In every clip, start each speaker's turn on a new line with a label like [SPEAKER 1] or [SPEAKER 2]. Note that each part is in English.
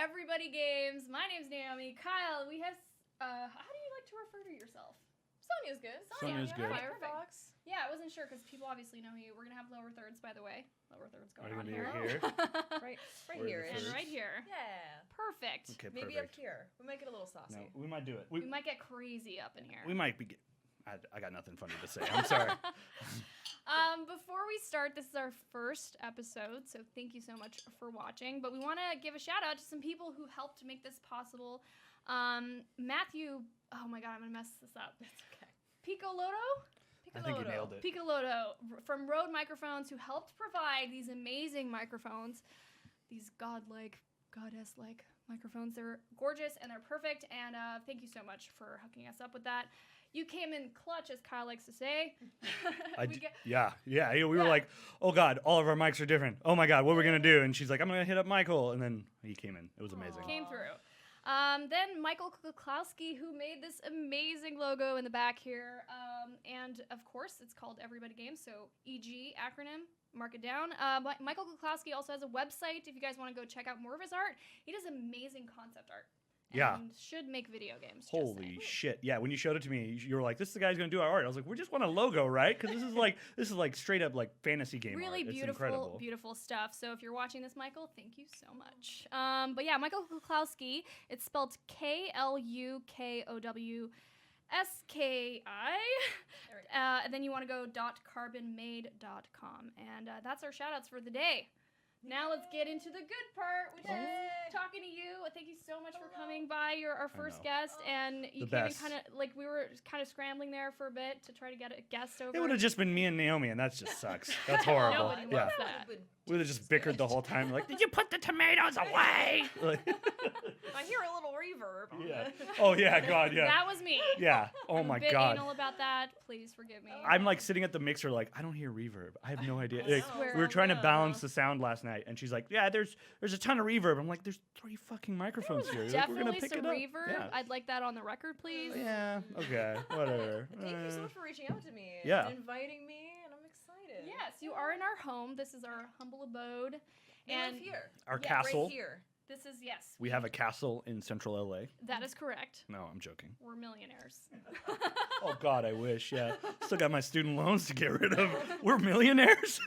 [SPEAKER 1] Everybody Games. My name's Naomi. Kyle, we have, how do you like to refer to yourself?
[SPEAKER 2] Sonya's good.
[SPEAKER 3] Sonya's good.
[SPEAKER 2] FireFoxx.
[SPEAKER 1] Yeah, I wasn't sure because people obviously know you. We're going to have lower thirds, by the way. Lower thirds going on
[SPEAKER 3] Are you
[SPEAKER 1] here.
[SPEAKER 3] gonna do it here?
[SPEAKER 2] Right
[SPEAKER 3] Where are
[SPEAKER 2] here.
[SPEAKER 3] the
[SPEAKER 1] And
[SPEAKER 3] thirds?
[SPEAKER 1] right here.
[SPEAKER 2] Yeah.
[SPEAKER 1] Perfect.
[SPEAKER 3] Okay,
[SPEAKER 2] Maybe
[SPEAKER 3] perfect.
[SPEAKER 2] up here. We'll make it a little saucy.
[SPEAKER 3] No, we might do it.
[SPEAKER 1] We might get crazy up in here.
[SPEAKER 3] We might be. I got nothing funny to say. I'm sorry.
[SPEAKER 1] Before we start, this is our first episode, so thank you so much for watching. But we want to give a shout out to some people who helped make this possible. Matthew, oh my god, I'm gonna mess this up.
[SPEAKER 2] That's okay.
[SPEAKER 1] Picoloto?
[SPEAKER 3] I think you nailed it.
[SPEAKER 1] Picoloto from Rode Microphones, who helped provide these amazing microphones, these godlike, goddess-like microphones. They're gorgeous and they're perfect. And thank you so much for hooking us up with that. You came in clutch, as Kyle likes to say.
[SPEAKER 3] We were like, oh god, all of our mics are different. Oh my god, what are we gonna do? And she's like, I'm gonna hit up Michael, and then he came in. It was amazing.
[SPEAKER 1] Came through. Then Michael Kuklowski, who made this amazing logo in the back here. And of course, it's called Everybody Games, so EG acronym, mark it down. Michael Kuklowski also has a website if you guys want to go check out more of his art. He does amazing concept art.
[SPEAKER 3] Yeah.
[SPEAKER 1] And should make video games.
[SPEAKER 3] Holy shit! Yeah, when you showed it to me, you were like, "This is the guy who's gonna do our art." I was like, "We just want a logo, right?" Because this is like straight up like fantasy game
[SPEAKER 1] really
[SPEAKER 3] art. It's
[SPEAKER 1] beautiful,
[SPEAKER 3] incredible.
[SPEAKER 1] beautiful stuff. So if you're watching this, Michael, thank you so much. But yeah, Michael Kuklowski. It's spelled KLUKOWSKI. And then you want to go .carbonmade.com, and that's our shout outs for the day. Now let's get into the good part, which is talking to you. Thank you so much for coming by. You're our first guest, and you came in kind of like we were kind of scrambling there for a bit to try to get a guest over.
[SPEAKER 3] It would have just been me and Naomi, and that just sucks. That's horrible.
[SPEAKER 1] Nobody wants that.
[SPEAKER 3] We would have just bickered the whole time. Like, did you put the tomatoes away? Like,
[SPEAKER 2] I hear a little reverb.
[SPEAKER 3] Yeah. Oh yeah, God, yeah.
[SPEAKER 1] That was me.
[SPEAKER 3] Yeah. Oh
[SPEAKER 1] I'm
[SPEAKER 3] my
[SPEAKER 1] a bit
[SPEAKER 3] God.
[SPEAKER 1] anal about that. Please forgive me.
[SPEAKER 3] I'm like sitting at the mixer, like I don't hear reverb. I have no idea.
[SPEAKER 2] I
[SPEAKER 3] Like,
[SPEAKER 1] swear.
[SPEAKER 3] we were trying to balance the sound last night, and she's like, "Yeah, there's a ton of reverb." I'm like, "There's 3 fucking microphones here. Like, we're gonna
[SPEAKER 1] Definitely
[SPEAKER 3] pick
[SPEAKER 1] some
[SPEAKER 3] it up."
[SPEAKER 1] reverb.
[SPEAKER 3] Yeah.
[SPEAKER 1] I'd like that on the record, please.
[SPEAKER 3] Yeah. Okay. Whatever.
[SPEAKER 2] Thank you so much for reaching out to me
[SPEAKER 3] Yeah.
[SPEAKER 2] and inviting me, and I'm excited.
[SPEAKER 1] Yes, you are in our home. This is our humble abode.
[SPEAKER 2] We
[SPEAKER 1] And
[SPEAKER 2] live here.
[SPEAKER 3] Our
[SPEAKER 1] Yeah,
[SPEAKER 3] castle.
[SPEAKER 2] Right here.
[SPEAKER 1] this is, yes,
[SPEAKER 3] We have a castle in central LA.
[SPEAKER 1] that is correct.
[SPEAKER 3] No, I'm joking.
[SPEAKER 1] We're millionaires.
[SPEAKER 3] Oh God, I wish. Yeah. Still got my student loans to get rid of. We're millionaires.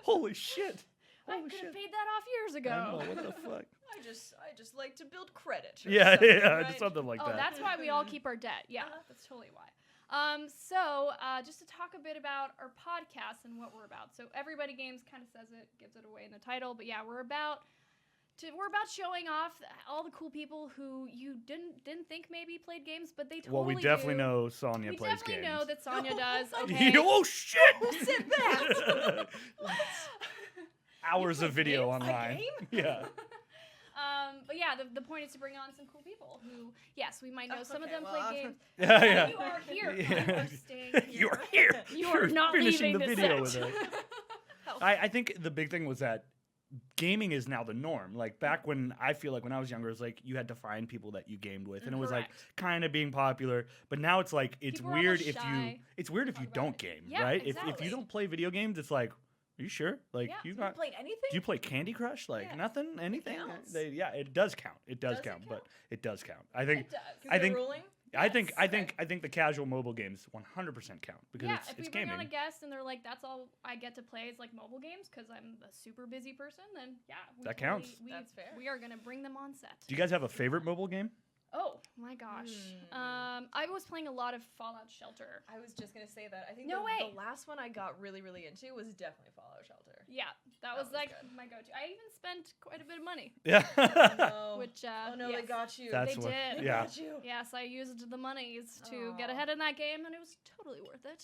[SPEAKER 3] Holy shit.
[SPEAKER 1] I
[SPEAKER 3] Holy
[SPEAKER 1] could have
[SPEAKER 3] shit.
[SPEAKER 1] paid that off years
[SPEAKER 3] I
[SPEAKER 1] ago.
[SPEAKER 3] know, what the fuck?
[SPEAKER 2] I just like to build credit. or
[SPEAKER 3] Yeah,
[SPEAKER 2] something,
[SPEAKER 3] yeah,
[SPEAKER 2] right?
[SPEAKER 3] just something like
[SPEAKER 1] Oh,
[SPEAKER 3] that.
[SPEAKER 1] that's why we all keep our debt. Yeah, that's totally why. Just to talk a bit about our podcast and what we're about. So Everybody Games kind of says it, gives it away in the title, but yeah, we're about showing off all the cool people who you didn't think maybe played games, but they totally
[SPEAKER 3] Well, we definitely
[SPEAKER 1] do.
[SPEAKER 3] know Sonya
[SPEAKER 1] We
[SPEAKER 3] plays
[SPEAKER 1] definitely
[SPEAKER 3] games.
[SPEAKER 1] know that Sonya does. Okay.
[SPEAKER 3] Oh shit!
[SPEAKER 2] Who said that?
[SPEAKER 3] Hours
[SPEAKER 2] play
[SPEAKER 3] of video
[SPEAKER 2] games? A
[SPEAKER 3] online.
[SPEAKER 2] game?
[SPEAKER 3] Yeah.
[SPEAKER 1] But yeah, the point is to bring on some cool people who, yes, we might know some of
[SPEAKER 2] Okay,
[SPEAKER 1] them
[SPEAKER 2] well,
[SPEAKER 1] play games.
[SPEAKER 3] Yeah, yeah.
[SPEAKER 1] You are here.
[SPEAKER 3] Yeah.
[SPEAKER 1] You are staying here.
[SPEAKER 3] You're here.
[SPEAKER 1] You are not
[SPEAKER 3] finishing
[SPEAKER 1] leaving
[SPEAKER 3] the
[SPEAKER 1] this
[SPEAKER 3] video
[SPEAKER 1] set.
[SPEAKER 3] with it. I think the big thing was that gaming is now the norm. Like back when I feel like when I was younger, it was like you had to find people that you gamed with, and it was like
[SPEAKER 1] Correct.
[SPEAKER 3] kind of being popular. But now it's like it's
[SPEAKER 1] People are
[SPEAKER 3] weird
[SPEAKER 1] almost
[SPEAKER 3] if
[SPEAKER 1] shy
[SPEAKER 3] you don't game,
[SPEAKER 1] Yeah,
[SPEAKER 3] right? If
[SPEAKER 1] exactly.
[SPEAKER 3] you don't play video games, it's like, are you sure? Like
[SPEAKER 1] Yeah.
[SPEAKER 3] you
[SPEAKER 2] You
[SPEAKER 3] got.
[SPEAKER 2] played anything?
[SPEAKER 3] Do you play Candy Crush? Like
[SPEAKER 2] Yeah.
[SPEAKER 3] nothing, anything?
[SPEAKER 2] counts.
[SPEAKER 3] Yeah, it does count. It does
[SPEAKER 2] Does it
[SPEAKER 3] count,
[SPEAKER 2] count?
[SPEAKER 3] but it does count. I think.
[SPEAKER 1] It does.
[SPEAKER 2] Is
[SPEAKER 3] I
[SPEAKER 2] there
[SPEAKER 3] think-
[SPEAKER 2] ruling?
[SPEAKER 3] I think
[SPEAKER 1] Yes.
[SPEAKER 3] the casual mobile games 100% count because
[SPEAKER 1] Yeah,
[SPEAKER 3] it's
[SPEAKER 1] if we
[SPEAKER 3] it's
[SPEAKER 1] bring
[SPEAKER 3] gaming.
[SPEAKER 1] on a guest and they're like, that's all I get to play is like mobile games because I'm a super busy person, then yeah.
[SPEAKER 3] That counts.
[SPEAKER 2] That's fair.
[SPEAKER 1] We are going to bring them on set.
[SPEAKER 3] Do you guys have a favorite mobile game?
[SPEAKER 1] Oh my gosh. I was playing a lot of Fallout Shelter.
[SPEAKER 2] I was just gonna say that. I think
[SPEAKER 1] No
[SPEAKER 2] the,
[SPEAKER 1] way.
[SPEAKER 2] the last one I got really into was definitely Fallout Shelter.
[SPEAKER 1] Yeah, that was
[SPEAKER 2] was
[SPEAKER 1] like
[SPEAKER 2] good.
[SPEAKER 1] my go-to. I even spent quite a bit of money,
[SPEAKER 3] Yeah.
[SPEAKER 2] No.
[SPEAKER 1] which
[SPEAKER 2] oh no,
[SPEAKER 1] yes.
[SPEAKER 2] they got you.
[SPEAKER 3] That's
[SPEAKER 1] They
[SPEAKER 3] what.
[SPEAKER 1] did.
[SPEAKER 2] They
[SPEAKER 3] Yeah.
[SPEAKER 2] got you.
[SPEAKER 1] Yes, I used the monies to get
[SPEAKER 2] Aw.
[SPEAKER 1] ahead in that game, and it was totally worth it.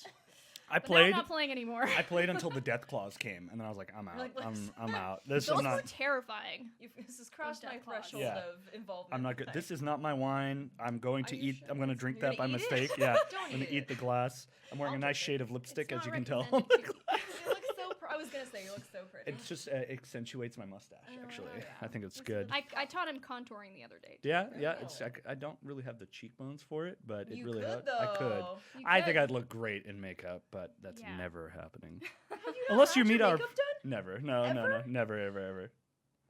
[SPEAKER 3] I
[SPEAKER 1] But now I'm
[SPEAKER 3] played.
[SPEAKER 1] not playing anymore.
[SPEAKER 3] I played until the death clause came, and then I was like, I'm out.
[SPEAKER 2] Like,
[SPEAKER 3] I'm out. This
[SPEAKER 1] Those
[SPEAKER 3] is not.
[SPEAKER 1] were terrifying.
[SPEAKER 2] This has crossed my
[SPEAKER 1] death claws.
[SPEAKER 2] threshold
[SPEAKER 3] Yeah.
[SPEAKER 2] of involvement.
[SPEAKER 3] I'm not good. This is not my wine. I'm going to
[SPEAKER 2] Are you
[SPEAKER 3] eat.
[SPEAKER 2] sure?
[SPEAKER 3] I'm going to drink
[SPEAKER 2] You're
[SPEAKER 3] that by
[SPEAKER 2] gonna eat it?
[SPEAKER 3] mistake. Yeah.
[SPEAKER 2] Don't
[SPEAKER 3] I'm going to
[SPEAKER 2] eat
[SPEAKER 3] eat the glass. I'm wearing a
[SPEAKER 2] I'll
[SPEAKER 3] nice
[SPEAKER 2] take
[SPEAKER 3] shade
[SPEAKER 2] it.
[SPEAKER 3] of lipstick,
[SPEAKER 1] It's
[SPEAKER 3] as you
[SPEAKER 1] not
[SPEAKER 3] can tell.
[SPEAKER 1] recommended to-
[SPEAKER 2] You look so. I was gonna say you look so pretty.
[SPEAKER 3] It just accentuates my mustache. Actually,
[SPEAKER 2] yeah.
[SPEAKER 3] I think it's
[SPEAKER 2] It's
[SPEAKER 3] good.
[SPEAKER 1] I taught him contouring the other day.
[SPEAKER 3] Yeah, yeah. It's.
[SPEAKER 2] Oh.
[SPEAKER 3] I don't really have the cheekbones for it, but it
[SPEAKER 2] you
[SPEAKER 3] really.
[SPEAKER 2] could
[SPEAKER 3] I could.
[SPEAKER 2] though.
[SPEAKER 1] You
[SPEAKER 3] I think
[SPEAKER 1] could.
[SPEAKER 3] I'd look great in makeup, but that's
[SPEAKER 1] Yeah.
[SPEAKER 3] never happening.
[SPEAKER 2] Have you
[SPEAKER 3] Unless
[SPEAKER 2] not
[SPEAKER 3] you
[SPEAKER 2] had
[SPEAKER 3] meet
[SPEAKER 2] your
[SPEAKER 3] our.
[SPEAKER 2] makeup done?
[SPEAKER 3] Never. No.
[SPEAKER 2] Ever?
[SPEAKER 3] Never. Ever. Ever.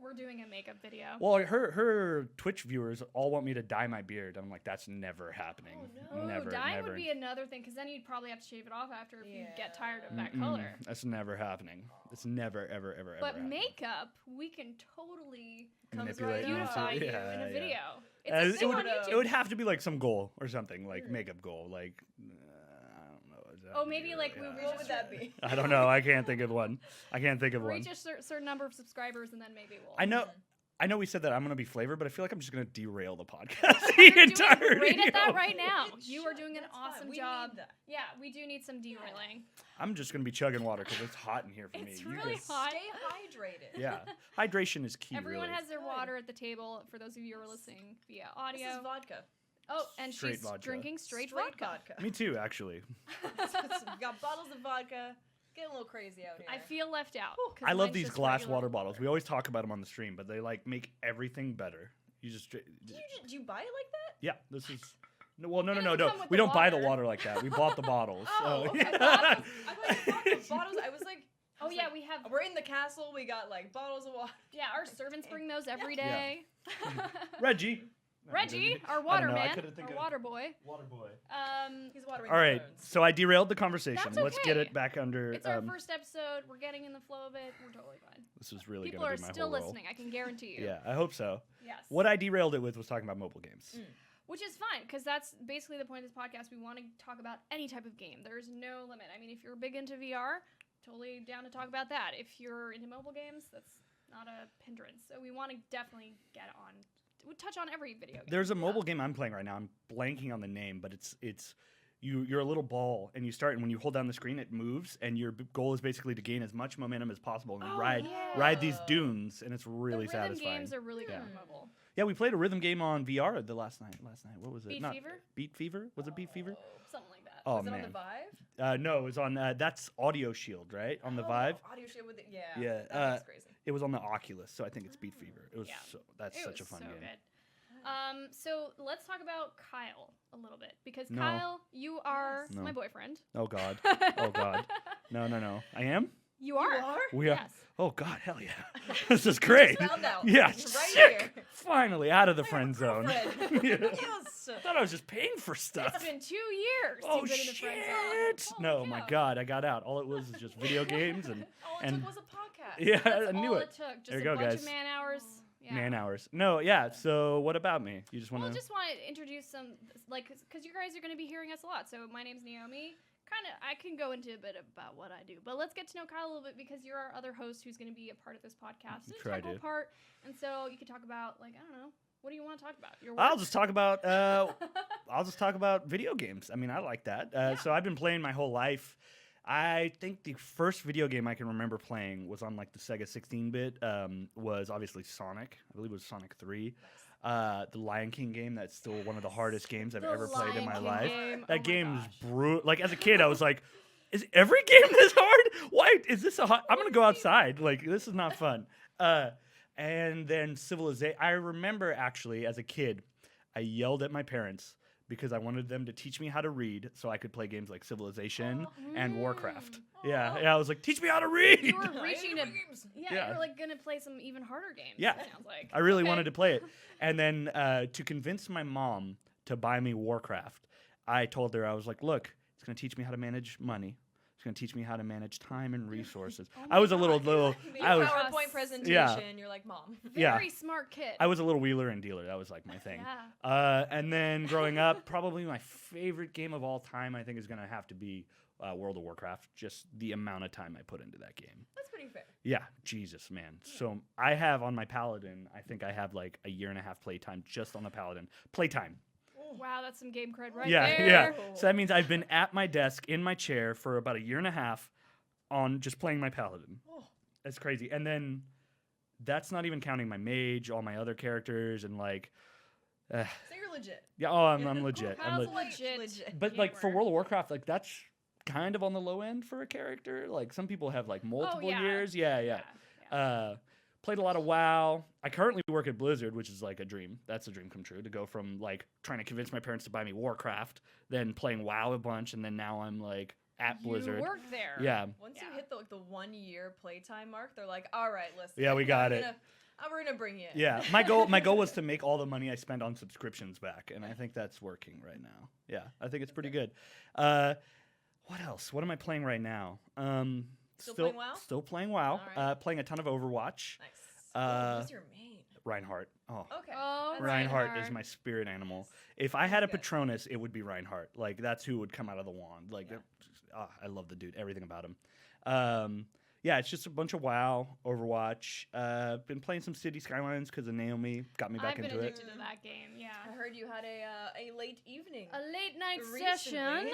[SPEAKER 1] We're doing a makeup video.
[SPEAKER 3] Well, her Twitch viewers all want me to dye my beard. I'm like, that's never happening.
[SPEAKER 2] Oh, no.
[SPEAKER 3] Never,
[SPEAKER 1] dyeing
[SPEAKER 3] never.
[SPEAKER 1] would be another thing, because then you'd probably have to shave it off after if you get tired of that
[SPEAKER 3] Mm-mm.
[SPEAKER 1] color.
[SPEAKER 3] That's never happening. It's never, ever, ever,
[SPEAKER 1] But
[SPEAKER 3] ever happening.
[SPEAKER 1] makeup, we can totally
[SPEAKER 3] Manipulate
[SPEAKER 2] right
[SPEAKER 1] beautify
[SPEAKER 2] off.
[SPEAKER 1] you
[SPEAKER 3] Yeah,
[SPEAKER 1] in a
[SPEAKER 3] yeah.
[SPEAKER 1] video.
[SPEAKER 3] Uh,
[SPEAKER 1] It's a thing on
[SPEAKER 2] would-
[SPEAKER 1] YouTube.
[SPEAKER 3] It would have to be like some goal or something, like makeup goal, like I don't know. Is that
[SPEAKER 1] Oh, maybe like we
[SPEAKER 3] yeah.
[SPEAKER 1] reach
[SPEAKER 2] What
[SPEAKER 1] a
[SPEAKER 2] would that be?
[SPEAKER 3] I don't know. I can't think of one.
[SPEAKER 1] reach a certain number of subscribers, and then maybe we'll.
[SPEAKER 3] I know we said that I'm gonna be Flavor, but I feel like I'm just gonna derail the podcast the
[SPEAKER 1] You're doing
[SPEAKER 3] entire
[SPEAKER 1] great at that
[SPEAKER 3] video.
[SPEAKER 1] right now.
[SPEAKER 2] It
[SPEAKER 1] You are
[SPEAKER 2] should.
[SPEAKER 1] doing an
[SPEAKER 2] That's fine.
[SPEAKER 1] awesome
[SPEAKER 2] We
[SPEAKER 1] job.
[SPEAKER 2] need that.
[SPEAKER 1] Yeah, we do need some derailing.
[SPEAKER 3] I'm just gonna be chugging water because it's hot in here for me.
[SPEAKER 1] It's
[SPEAKER 3] You
[SPEAKER 1] really
[SPEAKER 3] guys-
[SPEAKER 1] hot.
[SPEAKER 2] Stay hydrated.
[SPEAKER 3] Yeah, hydration is key.
[SPEAKER 1] Everyone
[SPEAKER 3] really.
[SPEAKER 1] has their
[SPEAKER 2] Good.
[SPEAKER 1] water at the table. For those of you who are listening via audio.
[SPEAKER 2] This is vodka.
[SPEAKER 1] Oh, and
[SPEAKER 3] Straight
[SPEAKER 1] she's
[SPEAKER 3] vodka.
[SPEAKER 1] drinking straight vodka.
[SPEAKER 3] Me too, actually.
[SPEAKER 2] We got bottles of vodka. Getting a little crazy out here.
[SPEAKER 1] I feel left out. 'cause
[SPEAKER 3] I love
[SPEAKER 1] mine's
[SPEAKER 3] these
[SPEAKER 1] just
[SPEAKER 3] glass
[SPEAKER 1] regular
[SPEAKER 3] water bottles. We always talk about them on the stream, but they like make everything better. You just
[SPEAKER 2] Did you buy it like that?
[SPEAKER 3] yeah. This is no. Well, no.
[SPEAKER 1] It doesn't come with
[SPEAKER 3] We
[SPEAKER 1] the
[SPEAKER 3] don't buy the
[SPEAKER 1] water.
[SPEAKER 3] water like that. We bought the bottles.
[SPEAKER 2] Oh,
[SPEAKER 3] so-
[SPEAKER 2] okay. I thought you bought the bottles. I was like,
[SPEAKER 1] Oh yeah, we have.
[SPEAKER 2] we're in the castle. We got like bottles of water.
[SPEAKER 1] Yeah, our servants bring those every
[SPEAKER 3] Yeah.
[SPEAKER 1] day.
[SPEAKER 3] Reggie.
[SPEAKER 1] Reggie, our
[SPEAKER 3] I don't
[SPEAKER 1] water
[SPEAKER 3] know, I
[SPEAKER 1] man,
[SPEAKER 3] couldn't think
[SPEAKER 1] our
[SPEAKER 3] of-
[SPEAKER 1] water boy.
[SPEAKER 3] Water boy.
[SPEAKER 2] He's watering
[SPEAKER 3] All right,
[SPEAKER 2] the
[SPEAKER 3] so I derailed the conversation.
[SPEAKER 1] That's
[SPEAKER 3] Let's get
[SPEAKER 1] okay.
[SPEAKER 3] it back under.
[SPEAKER 1] It's our first episode. We're getting in the flow of it. We're totally fine.
[SPEAKER 3] This is really
[SPEAKER 1] People
[SPEAKER 3] gonna
[SPEAKER 1] are
[SPEAKER 3] be my
[SPEAKER 1] still
[SPEAKER 3] whole role.
[SPEAKER 1] listening. I can guarantee you.
[SPEAKER 3] Yeah, I hope so.
[SPEAKER 1] Yes.
[SPEAKER 3] What I derailed it with was talking about mobile games.
[SPEAKER 1] Which is fine, because that's basically the point of this podcast. We want to talk about any type of game. There's no limit. I mean, if you're big into VR, totally down to talk about that. If you're into mobile games, that's not a hindrance. So we want to definitely get on. We touch on every video game.
[SPEAKER 3] There's a mobile game I'm playing right now. I'm blanking on the name, but it's you're a little ball and you start, and when you hold down the screen it moves, and your goal is basically to gain as much momentum as possible and ride these dunes, and it's really
[SPEAKER 1] the rhythm
[SPEAKER 3] satisfying.
[SPEAKER 1] games are really good
[SPEAKER 3] Yeah.
[SPEAKER 1] on mobile.
[SPEAKER 3] Yeah, we played a rhythm game on VR the last night. What was it?
[SPEAKER 1] Beat Fever?
[SPEAKER 3] Beat Fever? Was it Beat Fever?
[SPEAKER 1] Something like that.
[SPEAKER 3] Oh
[SPEAKER 2] Was it on
[SPEAKER 3] man.
[SPEAKER 2] the Vive?
[SPEAKER 3] No, it was on that's Audio Shield, right? On the
[SPEAKER 2] Oh,
[SPEAKER 3] Vive.
[SPEAKER 2] Audio shit with it. Yeah.
[SPEAKER 3] Yeah,
[SPEAKER 2] That's crazy.
[SPEAKER 3] It was on the Oculus, so I think it's Beat Fever. It was
[SPEAKER 1] Yeah.
[SPEAKER 3] that's
[SPEAKER 1] It
[SPEAKER 3] such a
[SPEAKER 1] was
[SPEAKER 3] fun
[SPEAKER 1] so
[SPEAKER 3] game.
[SPEAKER 1] good. So let's talk about Kyle a little bit, because
[SPEAKER 3] No.
[SPEAKER 1] Kyle, you are
[SPEAKER 3] No.
[SPEAKER 1] my boyfriend.
[SPEAKER 3] Oh god. Oh god. No. I am?
[SPEAKER 1] You are.
[SPEAKER 2] You are?
[SPEAKER 3] We are.
[SPEAKER 1] Yes.
[SPEAKER 3] Oh god, hell yeah. This is great.
[SPEAKER 2] Found out.
[SPEAKER 3] Yeah,
[SPEAKER 2] Right
[SPEAKER 3] sick.
[SPEAKER 2] here.
[SPEAKER 3] Finally out of the friend zone.
[SPEAKER 2] Girlfriend.
[SPEAKER 3] Yeah.
[SPEAKER 2] Yes.
[SPEAKER 3] I thought I was just paying for stuff.
[SPEAKER 1] It's been 2 years.
[SPEAKER 3] Oh
[SPEAKER 1] you've been in the friend
[SPEAKER 3] shit!
[SPEAKER 1] zone.
[SPEAKER 3] No,
[SPEAKER 1] Holy
[SPEAKER 3] my
[SPEAKER 1] cow.
[SPEAKER 3] god, I got out. All it was is just video games and
[SPEAKER 2] All it
[SPEAKER 3] And-
[SPEAKER 2] took was a podcast.
[SPEAKER 3] yeah,
[SPEAKER 1] That's
[SPEAKER 3] I knew
[SPEAKER 1] all
[SPEAKER 3] it.
[SPEAKER 1] took. Just
[SPEAKER 3] There you
[SPEAKER 1] a
[SPEAKER 3] go,
[SPEAKER 1] bunch
[SPEAKER 3] guys.
[SPEAKER 1] of man hours. Yeah.
[SPEAKER 3] Man hours. No, yeah. So what about me? You just want
[SPEAKER 1] Well,
[SPEAKER 3] to?
[SPEAKER 1] just want to introduce some, like, because you guys are going to be hearing us a lot. So my name's Naomi. I can go into a bit about what I do, but let's get to know Kyle a little bit, because you're our other host who's going to be a part of this podcast. An
[SPEAKER 3] Sure I
[SPEAKER 1] integral
[SPEAKER 3] do.
[SPEAKER 1] part, and so you can talk about, like, I don't know, what do you want to talk about? Your
[SPEAKER 3] I'll
[SPEAKER 1] work?
[SPEAKER 3] just talk about. I'll just talk about video games. I mean, I like that. So I've been playing my whole life. I think the first video game I can remember playing was on like the Sega 16-bit. Was obviously Sonic. I believe it was Sonic 3. The Lion King game. That's still one of the hardest games I've
[SPEAKER 1] The
[SPEAKER 3] ever played in my
[SPEAKER 1] Lion
[SPEAKER 3] life.
[SPEAKER 1] King game.
[SPEAKER 3] That
[SPEAKER 1] Oh my
[SPEAKER 3] game is
[SPEAKER 1] gosh.
[SPEAKER 3] brutal. Like as a kid, I was like, "Is every game this hard? Why is this I'm gonna go outside. Like this is not fun." And then Civilization. I remember actually as a kid, I yelled at my parents because I wanted them to teach me how to read so I could play games like Civilization and Warcraft. Yeah, I was like, teach me how to read.
[SPEAKER 1] You were reaching to,
[SPEAKER 3] Yeah.
[SPEAKER 1] you were like gonna play some even harder games.
[SPEAKER 3] Yeah.
[SPEAKER 1] it sounds like.
[SPEAKER 3] I really
[SPEAKER 1] Okay.
[SPEAKER 3] wanted to play it. And then to convince my mom to buy me Warcraft, I told her, I was like, look, it's going to teach me how to manage money. It's going to teach me how to manage time and resources.
[SPEAKER 1] Oh
[SPEAKER 3] I was a
[SPEAKER 1] my
[SPEAKER 3] little,
[SPEAKER 1] God.
[SPEAKER 3] I was,
[SPEAKER 2] PowerPoint presentation.
[SPEAKER 3] Yeah.
[SPEAKER 2] You're like, Mom.
[SPEAKER 3] yeah.
[SPEAKER 1] Very smart kid.
[SPEAKER 3] I was a little wheeler and dealer. That was like my thing.
[SPEAKER 1] Yeah.
[SPEAKER 3] And then growing up, probably my favorite game of all time, I think, is going to have to be World of Warcraft. Just the amount of time I put into that game.
[SPEAKER 2] That's pretty fair.
[SPEAKER 3] Yeah, Jesus, man. So I have on my Paladin, I think I have like a 1.5 year playtime just on the Paladin. Playtime.
[SPEAKER 1] Wow, that's some game cred right
[SPEAKER 3] Yeah,
[SPEAKER 1] there.
[SPEAKER 3] yeah. So that means I've been at my desk in my chair for about a 1.5 year on just playing my Paladin.
[SPEAKER 2] Oh.
[SPEAKER 3] That's crazy. And then that's not even counting my mage, all my other characters, and like,
[SPEAKER 2] So you're legit.
[SPEAKER 3] yeah. Oh, I'm legit. I'm
[SPEAKER 1] Kyle's
[SPEAKER 3] legit. But like for
[SPEAKER 1] gamer.
[SPEAKER 3] World of Warcraft, like that's kind of on the low end for a character. Like some people have like multiple
[SPEAKER 1] yeah.
[SPEAKER 3] years. Yeah. Played a lot of WoW. I currently work at Blizzard, which is like a dream. That's a dream come true to go from like trying to convince my parents to buy me Warcraft, then playing WoW a bunch, and then now I'm like at Blizzard.
[SPEAKER 1] You work there.
[SPEAKER 3] Yeah.
[SPEAKER 2] Once
[SPEAKER 1] Yeah.
[SPEAKER 2] you hit the 1 year playtime mark, they're like, all right, listen.
[SPEAKER 3] Yeah, we got
[SPEAKER 2] we're
[SPEAKER 3] it.
[SPEAKER 2] gonna- We're gonna bring you in.
[SPEAKER 3] Yeah, my goal was to make all the money I spent on subscriptions back, and I think that's working right now. Yeah, I think it's pretty good. What else? What am I playing right now?
[SPEAKER 2] Still playing WoW?
[SPEAKER 3] Still playing WoW.
[SPEAKER 2] All right.
[SPEAKER 3] Playing a ton of Overwatch.
[SPEAKER 2] Nice. Who's your main?
[SPEAKER 3] Reinhardt. Oh.
[SPEAKER 2] Okay.
[SPEAKER 1] Oh,
[SPEAKER 2] That's
[SPEAKER 3] Reinhardt is my spirit animal. If I had a Patronus, it would be Reinhardt. Like, that's who would come out of the wand. Like, I love the dude. Everything about him. Yeah, it's just a bunch of WoW, Overwatch. Been playing some City Skylines because of Naomi. Got me back into it.
[SPEAKER 1] I've been addicted to that game, yeah.
[SPEAKER 2] I heard you had a late evening.
[SPEAKER 1] A late night
[SPEAKER 2] recently.
[SPEAKER 1] session.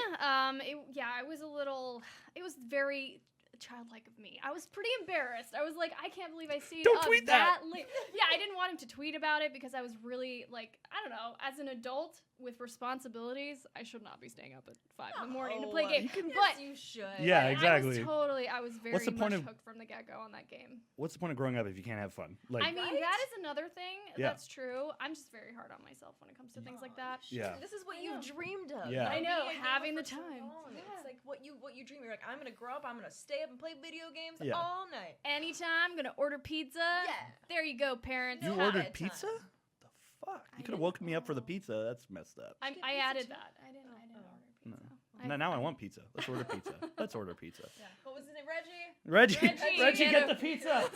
[SPEAKER 1] It was very childlike of me. I was pretty embarrassed. I was like, I can't believe I stayed
[SPEAKER 3] Don't
[SPEAKER 1] up
[SPEAKER 3] tweet
[SPEAKER 1] that late. Yeah, I didn't want him to tweet about it because I was really like, I don't know, as an adult with responsibilities, I should not be staying up at 5 in the morning to play games.
[SPEAKER 2] Yes, you should.
[SPEAKER 3] Yeah, exactly.
[SPEAKER 1] I was very
[SPEAKER 3] What's the point
[SPEAKER 1] much
[SPEAKER 3] of-
[SPEAKER 1] hooked from the get-go on that game.
[SPEAKER 3] What's the point of growing up if you can't have fun? Like,
[SPEAKER 1] I mean,
[SPEAKER 2] Right?
[SPEAKER 1] that is another thing.
[SPEAKER 3] Yeah.
[SPEAKER 1] That's true. I'm just very hard on myself when it comes to things like that.
[SPEAKER 3] Yeah.
[SPEAKER 2] This is what
[SPEAKER 1] I
[SPEAKER 2] you
[SPEAKER 1] know.
[SPEAKER 2] dreamed of.
[SPEAKER 3] Yeah.
[SPEAKER 1] I know,
[SPEAKER 2] Being a gamer
[SPEAKER 1] having
[SPEAKER 2] for
[SPEAKER 1] the
[SPEAKER 2] so
[SPEAKER 1] time.
[SPEAKER 2] long.
[SPEAKER 1] Yeah.
[SPEAKER 2] It's like what you dream. You're like, I'm gonna grow up. I'm gonna stay up and play video games
[SPEAKER 3] Yeah.
[SPEAKER 2] all night.
[SPEAKER 1] Anytime, gonna order pizza.
[SPEAKER 2] Yeah.
[SPEAKER 1] There you go, parents.
[SPEAKER 3] you
[SPEAKER 2] have
[SPEAKER 3] ordered
[SPEAKER 2] it
[SPEAKER 3] pizza?
[SPEAKER 2] time.
[SPEAKER 3] The fuck?
[SPEAKER 1] I
[SPEAKER 3] You could have
[SPEAKER 1] didn't-
[SPEAKER 3] woken me up for the pizza. That's messed up.
[SPEAKER 1] I
[SPEAKER 2] Get
[SPEAKER 1] I
[SPEAKER 2] pizza
[SPEAKER 1] added
[SPEAKER 2] too?
[SPEAKER 1] that. I didn't order
[SPEAKER 3] No.
[SPEAKER 1] pizza.
[SPEAKER 3] Now I want pizza. Let's order pizza. Let's order pizza.
[SPEAKER 2] Yeah. What was his name? Reggie.
[SPEAKER 3] Reggie,
[SPEAKER 1] Reggie,
[SPEAKER 3] get the pizza.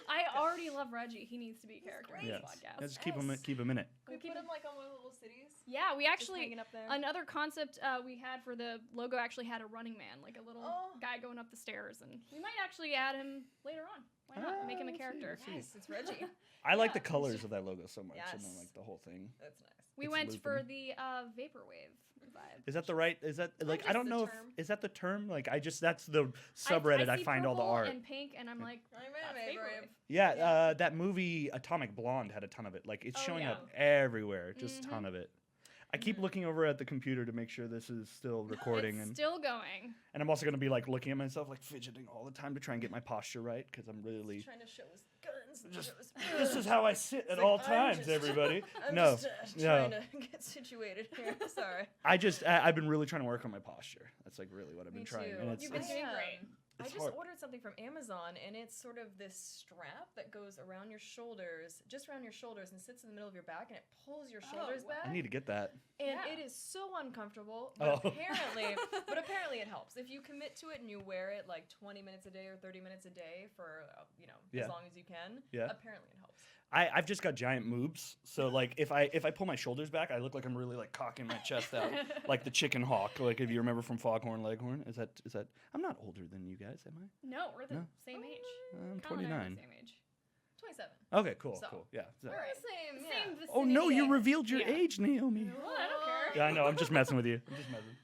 [SPEAKER 1] I already love Reggie. He needs to be a character in
[SPEAKER 3] Yeah.
[SPEAKER 1] this podcast.
[SPEAKER 3] Just
[SPEAKER 2] Yes.
[SPEAKER 3] keep him in it.
[SPEAKER 2] We
[SPEAKER 1] keep
[SPEAKER 2] put
[SPEAKER 1] him-
[SPEAKER 2] him like on one of the little cities.
[SPEAKER 1] Yeah, we
[SPEAKER 2] Just
[SPEAKER 1] actually
[SPEAKER 2] hanging up there.
[SPEAKER 1] another concept we had for the logo actually had a running man, like a little
[SPEAKER 2] Oh.
[SPEAKER 1] guy going up the stairs, and we might actually add him later on. Why not? Make him a
[SPEAKER 3] let's see,
[SPEAKER 1] character.
[SPEAKER 3] let's see.
[SPEAKER 2] Yes, it's Reggie.
[SPEAKER 3] I like the
[SPEAKER 1] Yeah.
[SPEAKER 3] colors of that logo so much, and then
[SPEAKER 2] Yes.
[SPEAKER 3] like the whole thing.
[SPEAKER 2] That's nice.
[SPEAKER 1] We
[SPEAKER 3] It's
[SPEAKER 1] went for
[SPEAKER 3] looping.
[SPEAKER 1] the vaporwave vibe.
[SPEAKER 3] Is that the right? Is that like I
[SPEAKER 2] just
[SPEAKER 3] don't
[SPEAKER 2] the
[SPEAKER 3] know
[SPEAKER 2] term.
[SPEAKER 3] if is that the term? Like that's the subreddit. I
[SPEAKER 1] see
[SPEAKER 3] find all the
[SPEAKER 1] purple
[SPEAKER 3] art.
[SPEAKER 1] and pink, and I'm like,
[SPEAKER 2] I'm
[SPEAKER 1] that's
[SPEAKER 2] in
[SPEAKER 1] vaporwave.
[SPEAKER 3] Yeah, that movie Atomic Blonde had a ton of it. Like it's
[SPEAKER 1] Oh,
[SPEAKER 3] showing
[SPEAKER 1] yeah.
[SPEAKER 3] up everywhere, just
[SPEAKER 1] Mhm.
[SPEAKER 3] ton of it. I keep looking over at the computer to make sure this is still recording,
[SPEAKER 1] It's
[SPEAKER 3] and
[SPEAKER 1] still going.
[SPEAKER 3] I'm also gonna be like looking at myself, like fidgeting all the time to try and get my posture right because I'm really.
[SPEAKER 2] Trying to show his guns. and
[SPEAKER 3] Just-
[SPEAKER 2] show his
[SPEAKER 3] This is how I sit at
[SPEAKER 2] It's
[SPEAKER 3] all
[SPEAKER 2] like, I'm
[SPEAKER 3] times,
[SPEAKER 2] just-
[SPEAKER 3] everybody.
[SPEAKER 2] I'm
[SPEAKER 3] No,
[SPEAKER 2] just
[SPEAKER 3] no.
[SPEAKER 2] trying to get situated here. Sorry.
[SPEAKER 3] I've been really trying to work on my posture. That's like really what I've been
[SPEAKER 2] Me
[SPEAKER 3] trying,
[SPEAKER 2] too.
[SPEAKER 3] and it's,
[SPEAKER 1] You've been
[SPEAKER 3] it's
[SPEAKER 1] doing great.
[SPEAKER 2] I
[SPEAKER 3] It's
[SPEAKER 2] just
[SPEAKER 3] hard.
[SPEAKER 2] ordered something from Amazon, and it's sort of this strap that goes around your shoulders, just around your shoulders, and sits in the middle of your back, and it pulls your shoulders
[SPEAKER 1] wow.
[SPEAKER 2] back.
[SPEAKER 3] I need to get that.
[SPEAKER 2] And
[SPEAKER 1] Yeah.
[SPEAKER 2] it is so uncomfortable,
[SPEAKER 3] Oh.
[SPEAKER 2] but apparently it helps. If you commit to it and you wear it like 20 minutes a day or 30 minutes a day for
[SPEAKER 3] Yeah.
[SPEAKER 2] as long as you can,
[SPEAKER 3] Yeah.
[SPEAKER 2] apparently it helps.
[SPEAKER 3] I've just got giant moobs, so like if I pull my shoulders back, I look like I'm really like cocking my chest out, like the chicken hawk. Like if you remember from Foghorn Leghorn, is that? I'm not older than you guys, am I?
[SPEAKER 1] No, we're the
[SPEAKER 3] No.
[SPEAKER 1] same age.
[SPEAKER 3] I'm
[SPEAKER 1] Colin and I are
[SPEAKER 3] 29.
[SPEAKER 1] the same age.
[SPEAKER 2] 27.
[SPEAKER 3] Okay, cool,
[SPEAKER 2] So.
[SPEAKER 3] cool, yeah. So-
[SPEAKER 2] We're
[SPEAKER 1] Alright.
[SPEAKER 2] the same. Yeah.
[SPEAKER 1] Same
[SPEAKER 3] Oh no,
[SPEAKER 1] vicinity.
[SPEAKER 3] you revealed your
[SPEAKER 1] Yeah.
[SPEAKER 3] age, Naomi.
[SPEAKER 1] Well, I don't care.
[SPEAKER 3] Yeah, I know. I'm just messing with you. I'm just messing.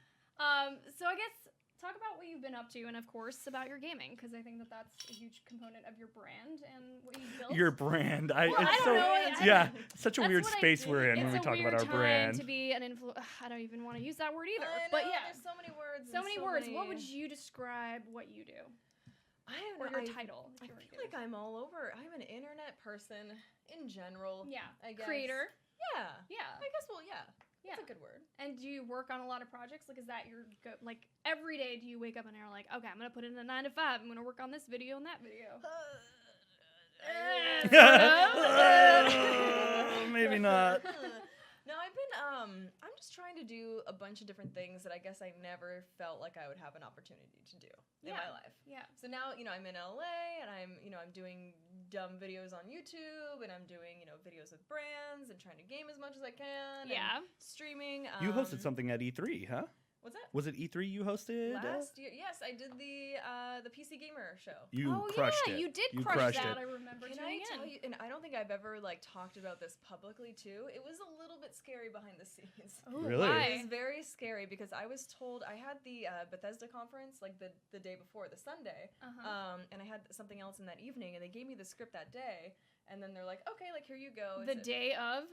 [SPEAKER 1] So I guess talk about what you've been up to, and of course about your gaming, because I think that that's a huge component of your brand and what you built.
[SPEAKER 3] Your brand.
[SPEAKER 1] Well,
[SPEAKER 3] it's
[SPEAKER 1] I don't
[SPEAKER 3] so
[SPEAKER 1] know,
[SPEAKER 3] yeah, such a
[SPEAKER 1] That's
[SPEAKER 3] weird
[SPEAKER 1] what I
[SPEAKER 3] space
[SPEAKER 1] do.
[SPEAKER 3] we're in
[SPEAKER 1] It's
[SPEAKER 3] when we
[SPEAKER 1] a
[SPEAKER 3] talk
[SPEAKER 1] weird
[SPEAKER 3] about our
[SPEAKER 1] time
[SPEAKER 3] brand.
[SPEAKER 1] to be an I don't even want to use that word either.
[SPEAKER 2] I
[SPEAKER 1] But
[SPEAKER 2] know,
[SPEAKER 1] yeah,
[SPEAKER 2] there's so many words.
[SPEAKER 1] so
[SPEAKER 2] and
[SPEAKER 1] many words. What would you describe what you do,
[SPEAKER 2] I don't
[SPEAKER 1] or
[SPEAKER 2] know.
[SPEAKER 1] your title?
[SPEAKER 2] I
[SPEAKER 1] if you were
[SPEAKER 2] feel
[SPEAKER 1] to
[SPEAKER 2] like
[SPEAKER 1] give it.
[SPEAKER 2] I'm all over. I'm an internet person in general.
[SPEAKER 1] Yeah,
[SPEAKER 2] I guess.
[SPEAKER 1] creator.
[SPEAKER 2] Yeah.
[SPEAKER 1] Yeah,
[SPEAKER 2] I guess. Well, yeah.
[SPEAKER 1] yeah.
[SPEAKER 2] That's a good word.
[SPEAKER 1] And do you work on a lot of projects? Like, is that your like every day? Do you wake up and you're like, okay, I'm gonna put in a 9 to 5. I'm gonna work on this video and that video.
[SPEAKER 3] Maybe not.
[SPEAKER 2] No, I've been I'm just trying to do a bunch of different things that I guess I never felt like I would have an opportunity to do in my life.
[SPEAKER 1] Yeah.
[SPEAKER 2] So now, I'm in LA and I'm doing dumb videos on YouTube and I'm doing, videos with brands and trying to game as much as I can.
[SPEAKER 1] Yeah.
[SPEAKER 2] And streaming.
[SPEAKER 3] You hosted something at E3, huh?
[SPEAKER 2] What's that?
[SPEAKER 3] Was it E3 you hosted?
[SPEAKER 2] Last year, yes, I did the PC Gamer show.
[SPEAKER 3] You
[SPEAKER 1] oh
[SPEAKER 3] crushed
[SPEAKER 1] yeah,
[SPEAKER 3] it.
[SPEAKER 1] you did
[SPEAKER 3] You
[SPEAKER 1] crush
[SPEAKER 3] crushed
[SPEAKER 1] that.
[SPEAKER 3] it.
[SPEAKER 1] I remember
[SPEAKER 2] Can
[SPEAKER 1] tuning
[SPEAKER 2] I tell
[SPEAKER 1] in.
[SPEAKER 2] you? And I don't think I've ever talked about this publicly too. It was a little bit scary behind the scenes.
[SPEAKER 1] Ooh,
[SPEAKER 3] Really?
[SPEAKER 1] why?
[SPEAKER 2] It was very scary because I was told I had the Bethesda conference like the day before, the Sunday, and I had something else in that evening, and they gave me the script that day, and then they're like, okay, like here you go.
[SPEAKER 1] The day of.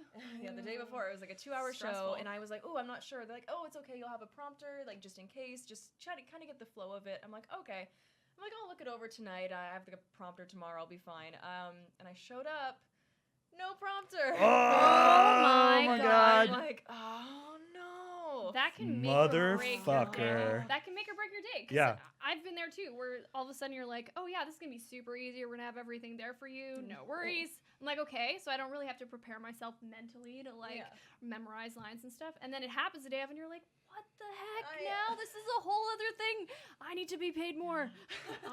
[SPEAKER 2] Yeah, the day before. It was like a 2-hour show,
[SPEAKER 1] Stressful.
[SPEAKER 2] and I was like, oh, I'm not sure. They're like, oh, it's okay. You'll have a prompter, like just in case. Just try to kind of get the flow of it. I'm like, okay. I'm like, I'll look it over tonight. I have the prompter tomorrow. I'll be fine. And I showed up, no prompter.
[SPEAKER 3] Oh,
[SPEAKER 1] my God.
[SPEAKER 2] I'm like, oh no.
[SPEAKER 1] That can make or break your
[SPEAKER 3] Motherfucker.
[SPEAKER 1] day. That can make or break your day. 'Cause
[SPEAKER 3] Yeah.
[SPEAKER 1] I've been there too, where all of a sudden you're like, oh yeah, this is gonna be super easy. We're gonna have everything there for you. No worries. I'm like, okay, so I don't really have to prepare myself mentally to like memorize lines and stuff. And then it happens the day of, and you're like, what the heck? Now this is a whole other thing. I need to be paid more.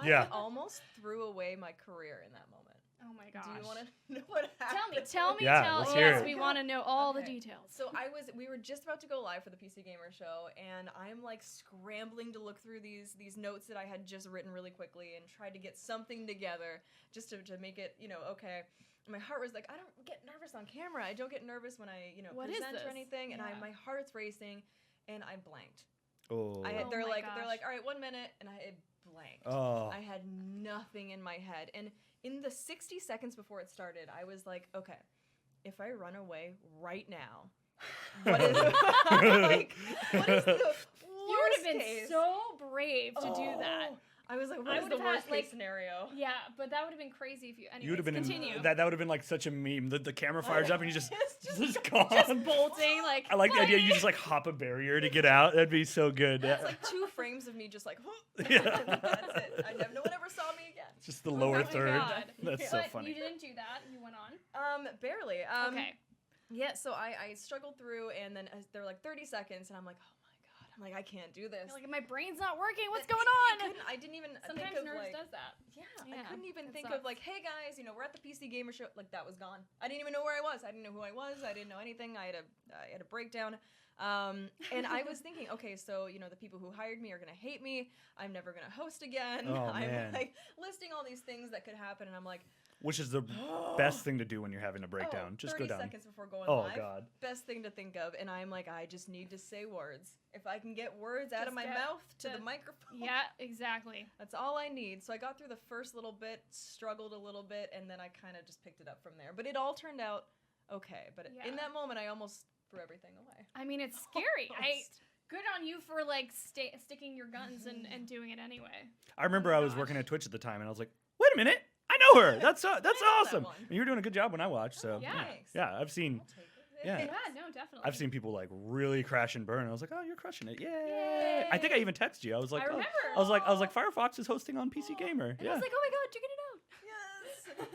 [SPEAKER 3] Yeah.
[SPEAKER 2] I almost threw away my career in that moment.
[SPEAKER 1] Oh my gosh.
[SPEAKER 2] Do you want to know what happened?
[SPEAKER 1] Tell me.
[SPEAKER 3] Yeah, let's hear
[SPEAKER 1] Yes,
[SPEAKER 3] it.
[SPEAKER 1] we want to know all the details.
[SPEAKER 2] So we were just about to go live for the PC Gamer Show, and I'm like scrambling to look through these notes that I had just written really quickly and tried to get something together just to make it, okay. And my heart was like, I don't get nervous on camera. I don't get nervous when I,
[SPEAKER 1] What is
[SPEAKER 2] present or
[SPEAKER 1] this?
[SPEAKER 2] anything. And my heart's racing, and I blanked.
[SPEAKER 3] Oh.
[SPEAKER 2] They're
[SPEAKER 1] my
[SPEAKER 2] like,
[SPEAKER 1] gosh.
[SPEAKER 2] all right, 1 minute, and I blanked.
[SPEAKER 3] Oh.
[SPEAKER 2] I had nothing in my head, and in the 60 seconds before it started, I was like, okay, if I run away right now, what is what is the worst
[SPEAKER 1] You would have been
[SPEAKER 2] case?
[SPEAKER 1] so brave to do that.
[SPEAKER 2] I was like,
[SPEAKER 1] I
[SPEAKER 2] what is the
[SPEAKER 1] would've had,
[SPEAKER 2] worst
[SPEAKER 1] like-
[SPEAKER 2] case scenario?
[SPEAKER 1] Yeah, but that would have been crazy if you. Anyways,
[SPEAKER 3] You would have been
[SPEAKER 1] continue.
[SPEAKER 3] that would have been like such a meme. The camera fires up and you just gone.
[SPEAKER 1] Just bolting like.
[SPEAKER 3] I like the idea you just like hop a barrier to get out. That'd be so good.
[SPEAKER 2] It's like 2 frames of me just like,
[SPEAKER 3] Yeah.
[SPEAKER 2] that's it. No one ever saw me again.
[SPEAKER 3] Just the lower
[SPEAKER 1] my
[SPEAKER 3] third.
[SPEAKER 1] God.
[SPEAKER 3] That's so
[SPEAKER 1] But
[SPEAKER 3] funny.
[SPEAKER 1] you didn't do that. You went on.
[SPEAKER 2] Barely.
[SPEAKER 1] Okay.
[SPEAKER 2] Yeah, so I struggled through, and then there were like 30 seconds, and I'm like, oh my god, I'm like, I can't do this.
[SPEAKER 1] You're like, my brain's not working. What's
[SPEAKER 2] But
[SPEAKER 1] going on?
[SPEAKER 2] I didn't even
[SPEAKER 1] Sometimes
[SPEAKER 2] think of
[SPEAKER 1] nerves
[SPEAKER 2] like,
[SPEAKER 1] does that.
[SPEAKER 2] yeah,
[SPEAKER 1] Yeah,
[SPEAKER 2] I couldn't even
[SPEAKER 1] it
[SPEAKER 2] think
[SPEAKER 1] sucks.
[SPEAKER 2] of like, hey guys, we're at the PC Gamer Show. Like that was gone. I didn't even know where I was. I didn't know who I was. I didn't know anything. I had a breakdown. And I was thinking, okay, so the people who hired me are gonna hate me. I'm never gonna host again.
[SPEAKER 3] Oh,
[SPEAKER 2] I'm
[SPEAKER 3] man.
[SPEAKER 2] like listing all these things that could happen, and I'm like,
[SPEAKER 3] Which is the best thing to do when you're having a breakdown. Just
[SPEAKER 2] 30
[SPEAKER 3] go down.
[SPEAKER 2] seconds before going
[SPEAKER 3] Oh
[SPEAKER 2] live.
[SPEAKER 3] God.
[SPEAKER 2] Best thing to think of, and I'm like, I just need to say words. If I can get words out of
[SPEAKER 1] Just
[SPEAKER 2] my
[SPEAKER 1] get
[SPEAKER 2] mouth to
[SPEAKER 1] the-
[SPEAKER 2] the microphone,
[SPEAKER 1] Yeah, exactly.
[SPEAKER 2] that's all I need. So I got through the first little bit, struggled a little bit, and then I kind of just picked it up from there. But it all turned out okay. But
[SPEAKER 1] Yeah.
[SPEAKER 2] in that moment, I almost threw everything away.
[SPEAKER 1] I mean, it's scary.
[SPEAKER 2] Almost.
[SPEAKER 1] Good on you for like sticking your guns and doing it anyway.
[SPEAKER 3] I remember
[SPEAKER 1] my
[SPEAKER 3] I was
[SPEAKER 1] gosh.
[SPEAKER 3] working at Twitch at the time, and I was like, "Wait a minute, I know her. That's
[SPEAKER 2] that
[SPEAKER 3] awesome."
[SPEAKER 2] one.
[SPEAKER 3] And you were doing a good job when I watched. So
[SPEAKER 1] yeah.
[SPEAKER 2] Thanks.
[SPEAKER 3] yeah, I've seen
[SPEAKER 2] I'll take it.
[SPEAKER 3] Yeah.
[SPEAKER 1] Yeah, no, definitely.
[SPEAKER 3] I've seen people like really crash and burn. I was like, "Oh, you're crushing it! Yay!"
[SPEAKER 1] Yay.
[SPEAKER 3] I think I even texted you. I was like,
[SPEAKER 1] I
[SPEAKER 3] oh.
[SPEAKER 1] remember.
[SPEAKER 3] I was like, "Firefox is hosting on PC Gamer."
[SPEAKER 1] And
[SPEAKER 3] Yeah.
[SPEAKER 1] I was like, oh my god, check it out.
[SPEAKER 2] Yes.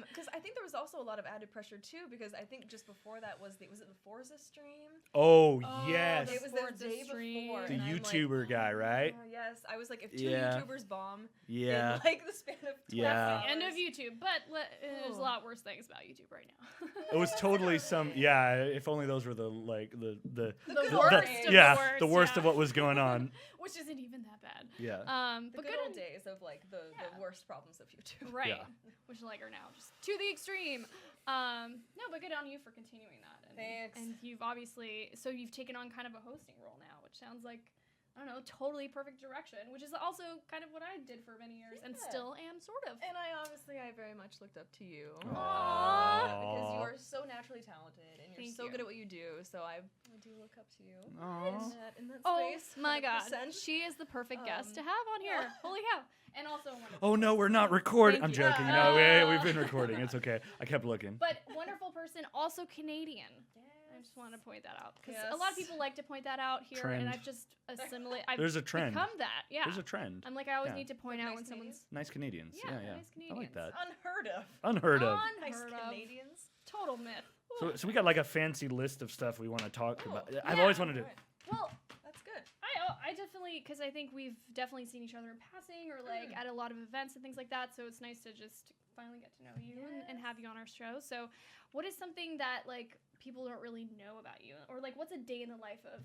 [SPEAKER 2] Because I think there was also a lot of added pressure too. Because I think just before that was it the Forza stream?
[SPEAKER 3] Oh
[SPEAKER 1] Oh,
[SPEAKER 3] yes.
[SPEAKER 1] the
[SPEAKER 2] It was
[SPEAKER 1] Forza
[SPEAKER 2] the day
[SPEAKER 1] stream.
[SPEAKER 2] before.
[SPEAKER 3] The
[SPEAKER 2] and I'm like,
[SPEAKER 3] YouTuber guy, right?
[SPEAKER 2] oh, yes. I was like, if 2
[SPEAKER 3] Yeah.
[SPEAKER 2] YouTubers bomb
[SPEAKER 3] Yeah.
[SPEAKER 2] in like the span of 12
[SPEAKER 3] Yeah.
[SPEAKER 1] End of
[SPEAKER 2] hours.
[SPEAKER 1] YouTube, but there's a
[SPEAKER 2] Oh.
[SPEAKER 1] lot worse things about YouTube right now.
[SPEAKER 3] It was totally some. Yeah. If only those were the
[SPEAKER 1] the
[SPEAKER 2] good
[SPEAKER 1] worst
[SPEAKER 2] old
[SPEAKER 1] of
[SPEAKER 2] days.
[SPEAKER 3] yeah,
[SPEAKER 1] the worst.
[SPEAKER 3] the worst
[SPEAKER 1] yeah.
[SPEAKER 3] of what was going on.
[SPEAKER 1] Which isn't even that bad.
[SPEAKER 3] Yeah.
[SPEAKER 2] The
[SPEAKER 1] But
[SPEAKER 2] good
[SPEAKER 1] good
[SPEAKER 2] old days of like the worst problems of YouTube.
[SPEAKER 1] Right.
[SPEAKER 3] Yeah.
[SPEAKER 1] Which like are now just to the extreme. No, but good on you for continuing that. And,
[SPEAKER 2] Thanks.
[SPEAKER 1] And you've obviously you've taken on kind of a hosting role now, which sounds like I don't know, totally perfect direction, which is also kind of what I did for many years and
[SPEAKER 2] Yeah.
[SPEAKER 1] still am sort of.
[SPEAKER 2] And I very much looked up to you.
[SPEAKER 3] Aww.
[SPEAKER 2] Because you are so naturally talented and you're
[SPEAKER 1] Thank
[SPEAKER 2] so
[SPEAKER 1] you.
[SPEAKER 2] good at what you do. So I do look up to you
[SPEAKER 3] Aw.
[SPEAKER 2] in that
[SPEAKER 1] Oh
[SPEAKER 2] space.
[SPEAKER 1] my god,
[SPEAKER 2] 100%.
[SPEAKER 1] she is the perfect guest to have on here. Holy cow! And also wonderful.
[SPEAKER 3] Oh no, we're not recording.
[SPEAKER 1] Thank
[SPEAKER 3] I'm
[SPEAKER 1] you.
[SPEAKER 3] joking.
[SPEAKER 1] Ah.
[SPEAKER 3] No, we've been recording. It's okay. I kept looking.
[SPEAKER 1] But wonderful person, also Canadian. I just want to point that out because a lot of
[SPEAKER 2] Yes.
[SPEAKER 1] people like to point that out here,
[SPEAKER 3] Trend.
[SPEAKER 1] and I've just assimilated. I've
[SPEAKER 3] There's a trend.
[SPEAKER 1] become that. Yeah.
[SPEAKER 3] There's a trend.
[SPEAKER 1] I'm like I always
[SPEAKER 3] Yeah.
[SPEAKER 1] need to point
[SPEAKER 2] Like
[SPEAKER 1] out
[SPEAKER 2] nice
[SPEAKER 1] when someone's
[SPEAKER 3] Nice Canadians.
[SPEAKER 1] Yeah,
[SPEAKER 3] Yeah,
[SPEAKER 1] nice
[SPEAKER 3] I like
[SPEAKER 1] Canadians.
[SPEAKER 3] that.
[SPEAKER 2] Unheard of.
[SPEAKER 3] Unheard of.
[SPEAKER 2] Nice
[SPEAKER 1] unheard of.
[SPEAKER 2] Canadians.
[SPEAKER 1] Total myth.
[SPEAKER 3] So we got like a fancy list of stuff we want to talk
[SPEAKER 2] Ooh.
[SPEAKER 3] about. I've
[SPEAKER 1] Yeah.
[SPEAKER 3] always wanted to.
[SPEAKER 2] Alright.
[SPEAKER 1] Well,
[SPEAKER 2] That's good.
[SPEAKER 1] I definitely because I think we've definitely seen each other in passing or like at a lot of events and things like that. So it's nice to just finally get to know you and have you on our show. So, what is something that like people don't really know about you, or like what's a day in the life of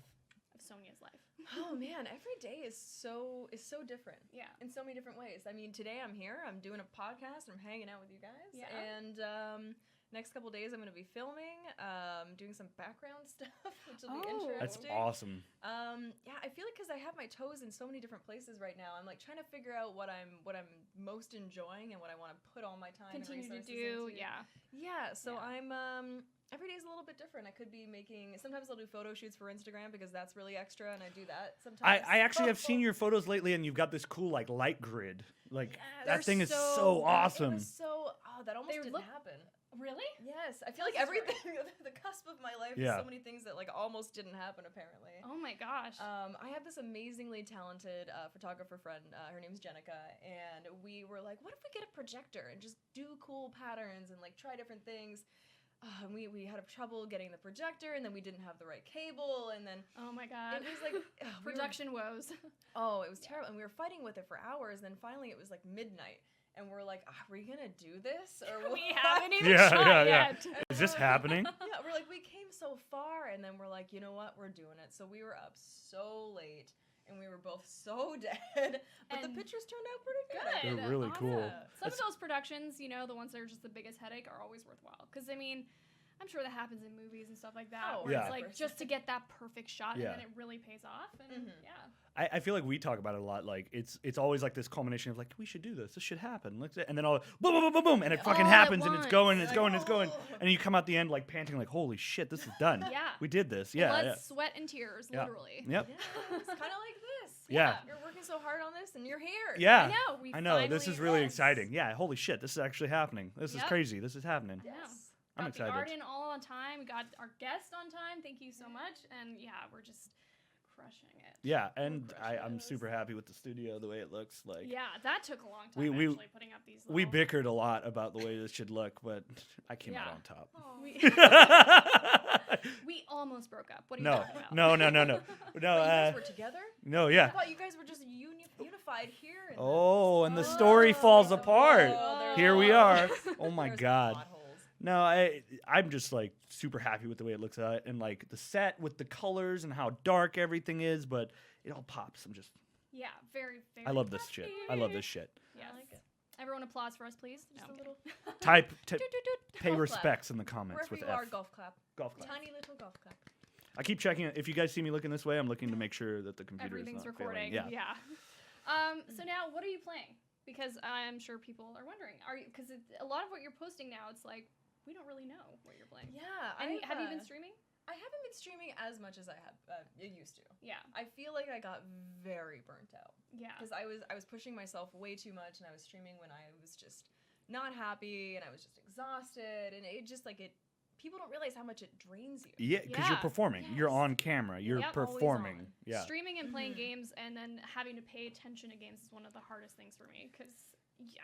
[SPEAKER 1] Sonia's life?
[SPEAKER 2] Oh man, every day is so different.
[SPEAKER 1] Yeah.
[SPEAKER 2] In so many different ways. I mean, today I'm here, I'm doing a podcast, I'm hanging out with you guys.
[SPEAKER 1] Yeah.
[SPEAKER 2] And next couple days I'm gonna be filming, doing some background stuff, which will be
[SPEAKER 1] Oh.
[SPEAKER 3] That's
[SPEAKER 2] interesting.
[SPEAKER 3] awesome.
[SPEAKER 2] Yeah, I feel like because I have my toes in so many different places right now, I'm like trying to figure out what I'm most enjoying and what I want to put all my time
[SPEAKER 1] Continue
[SPEAKER 2] and
[SPEAKER 1] to
[SPEAKER 2] resources
[SPEAKER 1] do.
[SPEAKER 2] into.
[SPEAKER 1] Yeah.
[SPEAKER 2] Yeah, so
[SPEAKER 1] Yeah.
[SPEAKER 2] I'm every day's a little bit different. I could be making sometimes I'll do photo shoots for Instagram because that's really extra and I do that sometimes.
[SPEAKER 3] I actually have seen your photos lately, and you've got this cool like light grid. Like
[SPEAKER 2] Yeah,
[SPEAKER 3] that
[SPEAKER 1] they're
[SPEAKER 3] thing is
[SPEAKER 1] so
[SPEAKER 3] so
[SPEAKER 1] good.
[SPEAKER 3] awesome.
[SPEAKER 2] It was so that almost
[SPEAKER 1] They
[SPEAKER 2] didn't
[SPEAKER 1] look-
[SPEAKER 2] happen.
[SPEAKER 1] Really?
[SPEAKER 2] Yes, I feel like
[SPEAKER 1] Tell us the
[SPEAKER 2] everything, the cusp of my life,
[SPEAKER 3] Yeah.
[SPEAKER 2] is so many things that like almost didn't happen apparently.
[SPEAKER 1] Oh my gosh.
[SPEAKER 2] I have this amazingly talented photographer friend. Her name's Jenica, and we were like, what if we get a projector and just do cool patterns and like try different things? And we had trouble getting the projector, and then we didn't have the right cable, and then
[SPEAKER 1] Oh my god.
[SPEAKER 2] it was like
[SPEAKER 1] Production woes.
[SPEAKER 2] it was terrible, and we were fighting with it for hours. Then finally, it was like midnight. And we're like, are we gonna do this? Or
[SPEAKER 1] We
[SPEAKER 2] what?
[SPEAKER 1] haven't even
[SPEAKER 3] Yeah,
[SPEAKER 1] tried
[SPEAKER 3] yeah, yeah.
[SPEAKER 1] yet.
[SPEAKER 3] Is this happening?
[SPEAKER 2] Yeah, we're like, we came so far, and then we're like, you know what? We're doing it. So we were up so late, and we were both so dead. But the
[SPEAKER 1] And
[SPEAKER 2] pictures turned out pretty good.
[SPEAKER 1] Good.
[SPEAKER 3] They're really cool.
[SPEAKER 1] Some of those productions, you know, the ones that are just the biggest headache, are always worthwhile. Because, I mean, I'm sure that happens in movies and stuff like that.
[SPEAKER 2] Oh,
[SPEAKER 1] where
[SPEAKER 3] yeah.
[SPEAKER 1] it's like just to get that perfect shot,
[SPEAKER 3] Yeah.
[SPEAKER 1] and then it really pays off. And yeah.
[SPEAKER 3] I feel like we talk about it a lot. Like it's always like this culmination of like we should do this. This should happen. Let's and then all boom boom boom boom boom and it fucking
[SPEAKER 1] All at
[SPEAKER 3] happens and it's
[SPEAKER 1] once.
[SPEAKER 3] going, it's
[SPEAKER 2] Like,
[SPEAKER 3] going, it's going,
[SPEAKER 2] oh.
[SPEAKER 3] and you come out the end like panting like holy shit, this is done.
[SPEAKER 1] Yeah.
[SPEAKER 3] We did this. Yeah.
[SPEAKER 1] Blood,
[SPEAKER 3] Yeah.
[SPEAKER 1] sweat, and tears,
[SPEAKER 3] Yeah.
[SPEAKER 1] literally.
[SPEAKER 3] Yep.
[SPEAKER 2] Yeah, it's kind of like this.
[SPEAKER 3] Yeah.
[SPEAKER 2] You're working so hard on this, and you're here.
[SPEAKER 3] Yeah.
[SPEAKER 1] I know. We
[SPEAKER 3] I know. This
[SPEAKER 1] finally-
[SPEAKER 3] is really
[SPEAKER 2] yes.
[SPEAKER 3] exciting. Yeah. Holy shit, this is actually happening. This is
[SPEAKER 1] Yep.
[SPEAKER 3] crazy. This is happening.
[SPEAKER 1] I know.
[SPEAKER 2] Yes.
[SPEAKER 3] I'm
[SPEAKER 1] Got
[SPEAKER 3] excited.
[SPEAKER 1] the art in all on time. We got our guest on time. Thank you so much. And yeah, we're just crushing it.
[SPEAKER 3] Yeah, and I'm
[SPEAKER 2] Precious.
[SPEAKER 3] super happy with the studio, the way it looks. Like
[SPEAKER 1] Yeah, that took a long time
[SPEAKER 3] We-
[SPEAKER 1] actually putting up these.
[SPEAKER 3] we
[SPEAKER 1] little-
[SPEAKER 3] bickered a lot about the way this should look, but I came out
[SPEAKER 1] Yeah.
[SPEAKER 3] on top.
[SPEAKER 2] Oh.
[SPEAKER 1] We, we almost broke up. What are you
[SPEAKER 3] No,
[SPEAKER 1] talking about?
[SPEAKER 3] no.
[SPEAKER 2] But you guys were together?
[SPEAKER 3] No,
[SPEAKER 2] I
[SPEAKER 3] yeah.
[SPEAKER 2] thought you guys were just unified here. And
[SPEAKER 3] Oh, and the story falls apart.
[SPEAKER 2] there's
[SPEAKER 3] Here we are.
[SPEAKER 2] potholes.
[SPEAKER 3] Oh my
[SPEAKER 2] There's
[SPEAKER 3] god.
[SPEAKER 2] potholes.
[SPEAKER 3] No, I'm just like super happy with the way it looks and like the set with the colors and how dark everything is, but it all pops. I'm just
[SPEAKER 1] Yeah, very, very.
[SPEAKER 3] I love this shit. I love this shit.
[SPEAKER 1] Yes.
[SPEAKER 2] I like it.
[SPEAKER 1] Everyone applause for us, please. No,
[SPEAKER 2] Just
[SPEAKER 1] I'm
[SPEAKER 2] a
[SPEAKER 1] kidding.
[SPEAKER 2] little
[SPEAKER 3] Type
[SPEAKER 1] Doot, doot, doot.
[SPEAKER 3] pay
[SPEAKER 2] Golf clap.
[SPEAKER 3] respects in the comments
[SPEAKER 2] wherever
[SPEAKER 3] with
[SPEAKER 2] you are,
[SPEAKER 3] F.
[SPEAKER 2] golf clap.
[SPEAKER 3] Golf clap.
[SPEAKER 2] Tiny little golf clap.
[SPEAKER 3] I keep checking it. If you guys see me looking this way, I'm looking to make sure that the computer
[SPEAKER 1] Everything's
[SPEAKER 3] is not
[SPEAKER 1] recording.
[SPEAKER 3] failing. Yeah.
[SPEAKER 1] So now, what are you playing? Because I'm sure people are wondering. Are you? Because a lot of what you're posting now, it's like we don't really know what you're playing.
[SPEAKER 2] Yeah.
[SPEAKER 1] And have you been streaming?
[SPEAKER 2] I haven't been streaming as much as I have used to.
[SPEAKER 1] Yeah.
[SPEAKER 2] I feel like I got very burnt out
[SPEAKER 1] Yeah.
[SPEAKER 2] because I was pushing myself way too much, and I was streaming when I was just not happy and I was just exhausted, and it just like it. People don't realize how much it drains you.
[SPEAKER 3] Yeah, because you're
[SPEAKER 1] Yeah.
[SPEAKER 3] performing. You're
[SPEAKER 2] Yes.
[SPEAKER 3] on camera. You're
[SPEAKER 1] Yep, always
[SPEAKER 3] performing.
[SPEAKER 2] on.
[SPEAKER 3] Yeah.
[SPEAKER 1] Streaming and playing
[SPEAKER 2] Mhm.
[SPEAKER 1] games and then having to pay attention to games is one of the hardest things for me. Because